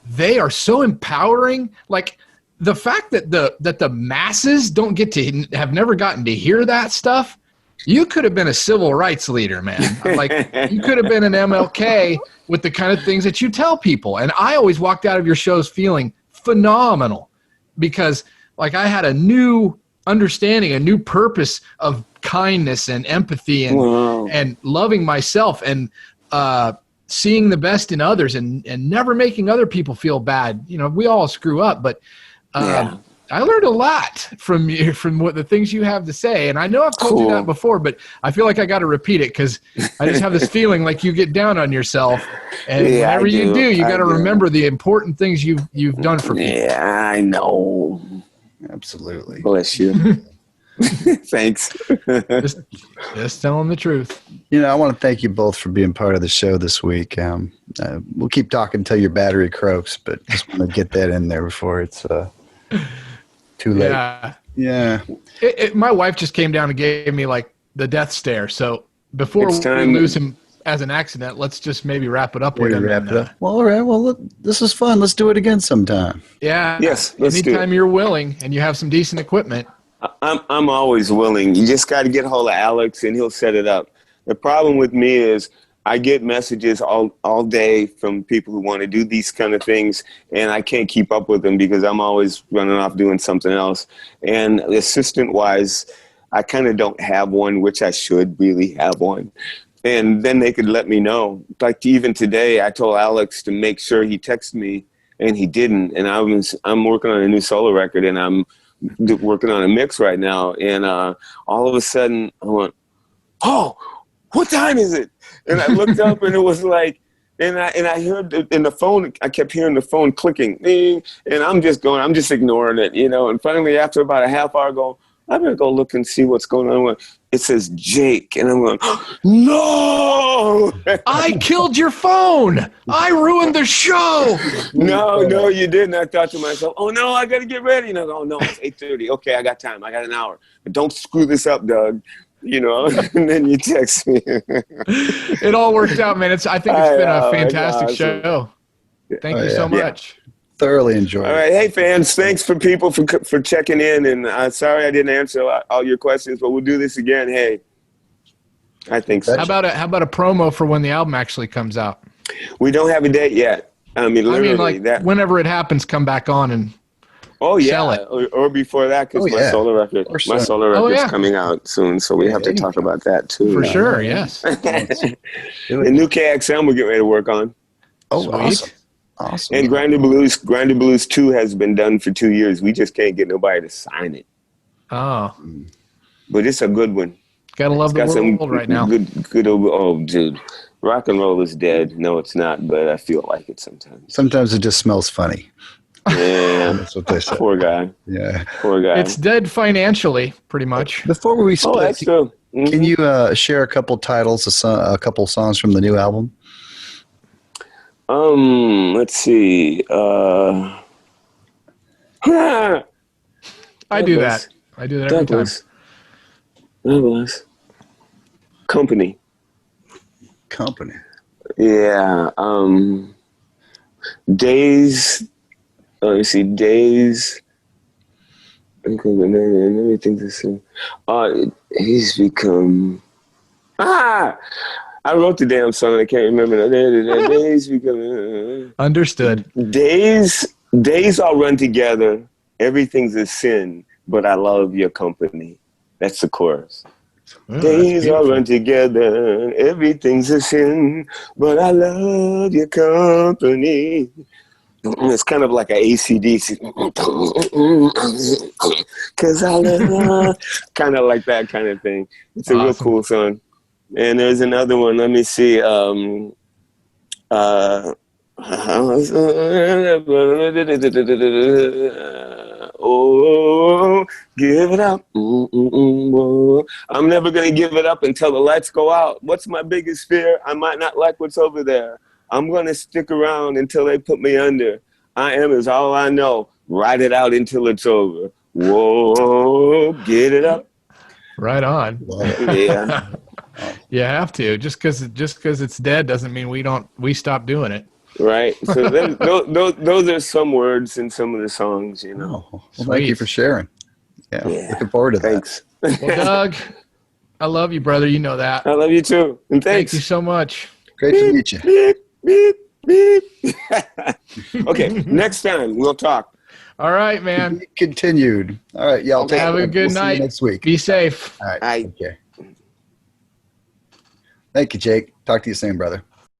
they are so empowering. Like the fact that the masses don't get to have never gotten to hear that stuff. You could have been a civil rights leader, man. Like you could have been an MLK with the kind of things that you tell people. And I always walked out of your shows feeling phenomenal, because like I had a new understanding, a new purpose of kindness and empathy and loving myself and seeing the best in others and never making other people feel bad. You know, we all screw up, but I learned a lot from you, from what the things you have to say. And I know I've told you that before, but I feel like I got to repeat it, because I just have this feeling like you get down on yourself, and whenever you do, you got to remember the important things you've done for people. Yeah, I know. Absolutely. Bless you. Thanks. Just telling the truth. You know, I want to thank you both for being part of the show this week. We'll keep talking until your battery croaks, but just want to get that in there before it's too late. Yeah. My wife just came down and gave me like the death stare. So before we lose him as an accident, let's just maybe wrap it up with him. Well, all right. Well, this is fun. Let's do it again sometime. Yeah. Yes. Anytime you're willing and you have some decent equipment. I'm always willing. You just got to get a hold of Alex and he'll set it up. The problem with me is I get messages all day from people who want to do these kind of things, and I can't keep up with them because I'm always running off doing something else. And assistant-wise, I kind of don't have one, which I should really have one. And then they could let me know. Like even today, I told Alex to make sure he texted me, and he didn't. And I'm working on a new solo record, and I'm working on a mix right now. And all of a sudden, I went, "Oh, what time is it?" And I looked up, and it was like, and I heard in the phone, I kept hearing the phone clicking, ding, and I'm just ignoring it, you know. And finally, after about a half hour, I go, I better go look and see what's going on. It says Jake, and I'm going, no! I killed your phone. I ruined the show. No, you didn't. I thought to myself, oh no, I got to get ready. And I go, oh no, it's 8:30. Okay, I got time. I got an hour. But don't screw this up, Doug. You know, and then you text me. It all worked out, man. I think it's been a fantastic show. Thank you so much. Thoroughly enjoyed it. All right. Hey, fans, thanks for people for checking in. And sorry I didn't answer all your questions, but we'll do this again. Hey, I think so. How about a promo for when the album actually comes out? We don't have a date yet. I mean, literally. Whenever it happens, come back on and sell it. Or before that, because my solo record, is coming out soon, so we have to talk about that too. For sure, yes. The new KXM we're getting ready to work on. Oh, sweet. Awesome. And Grinder Blues 2 has been done for 2 years. We just can't get nobody to sign it. Oh. But it's a good one. Gotta love the world right now. Good dude. Rock and roll is dead. No, it's not, but I feel like it sometimes. Sometimes it just smells funny. Yeah. That's what they say. Poor guy. Yeah. Poor guy. It's dead financially, pretty much. Before we split, that's true. Mm-hmm. Can you share a couple titles, a couple songs from the new album? Let's see. I do that every time. Douglas. Company. Yeah. Days. Let me see. Days. Let me think this thing. He's become. I wrote the damn song. I can't remember. Days become Understood. Days all run together. Everything's a sin, but I love your company. That's the chorus. Oh, Days all run together. Everything's a sin, but I love your company. It's kind of like an AC/DC. Cause I love, kind of like that kind of thing. It's a real cool song. And there's another one. Let me see. Oh, give it up. I'm never gonna give it up until the lights go out. What's my biggest fear? I might not like what's over there. I'm gonna stick around until they put me under. I am is all I know. Ride it out until it's over. Whoa, get it up. Right on. Yeah. You have to. Just because it's dead doesn't mean we stop doing it. Right. So those are some words in some of the songs, you know. Oh, well, thank you for sharing. Yeah. Looking forward to thanks. that. Well, Doug, I love you, brother. You know that. I love you too. And thanks. Thank you so much. Great to meet you. Beep, beep, beep. Okay, next time we'll talk. All right, man. Continued. All right, y'all. Okay. Have a good night. See you next week. Be safe. All right. Okay. Thank you, Jake. Talk to you soon, brother.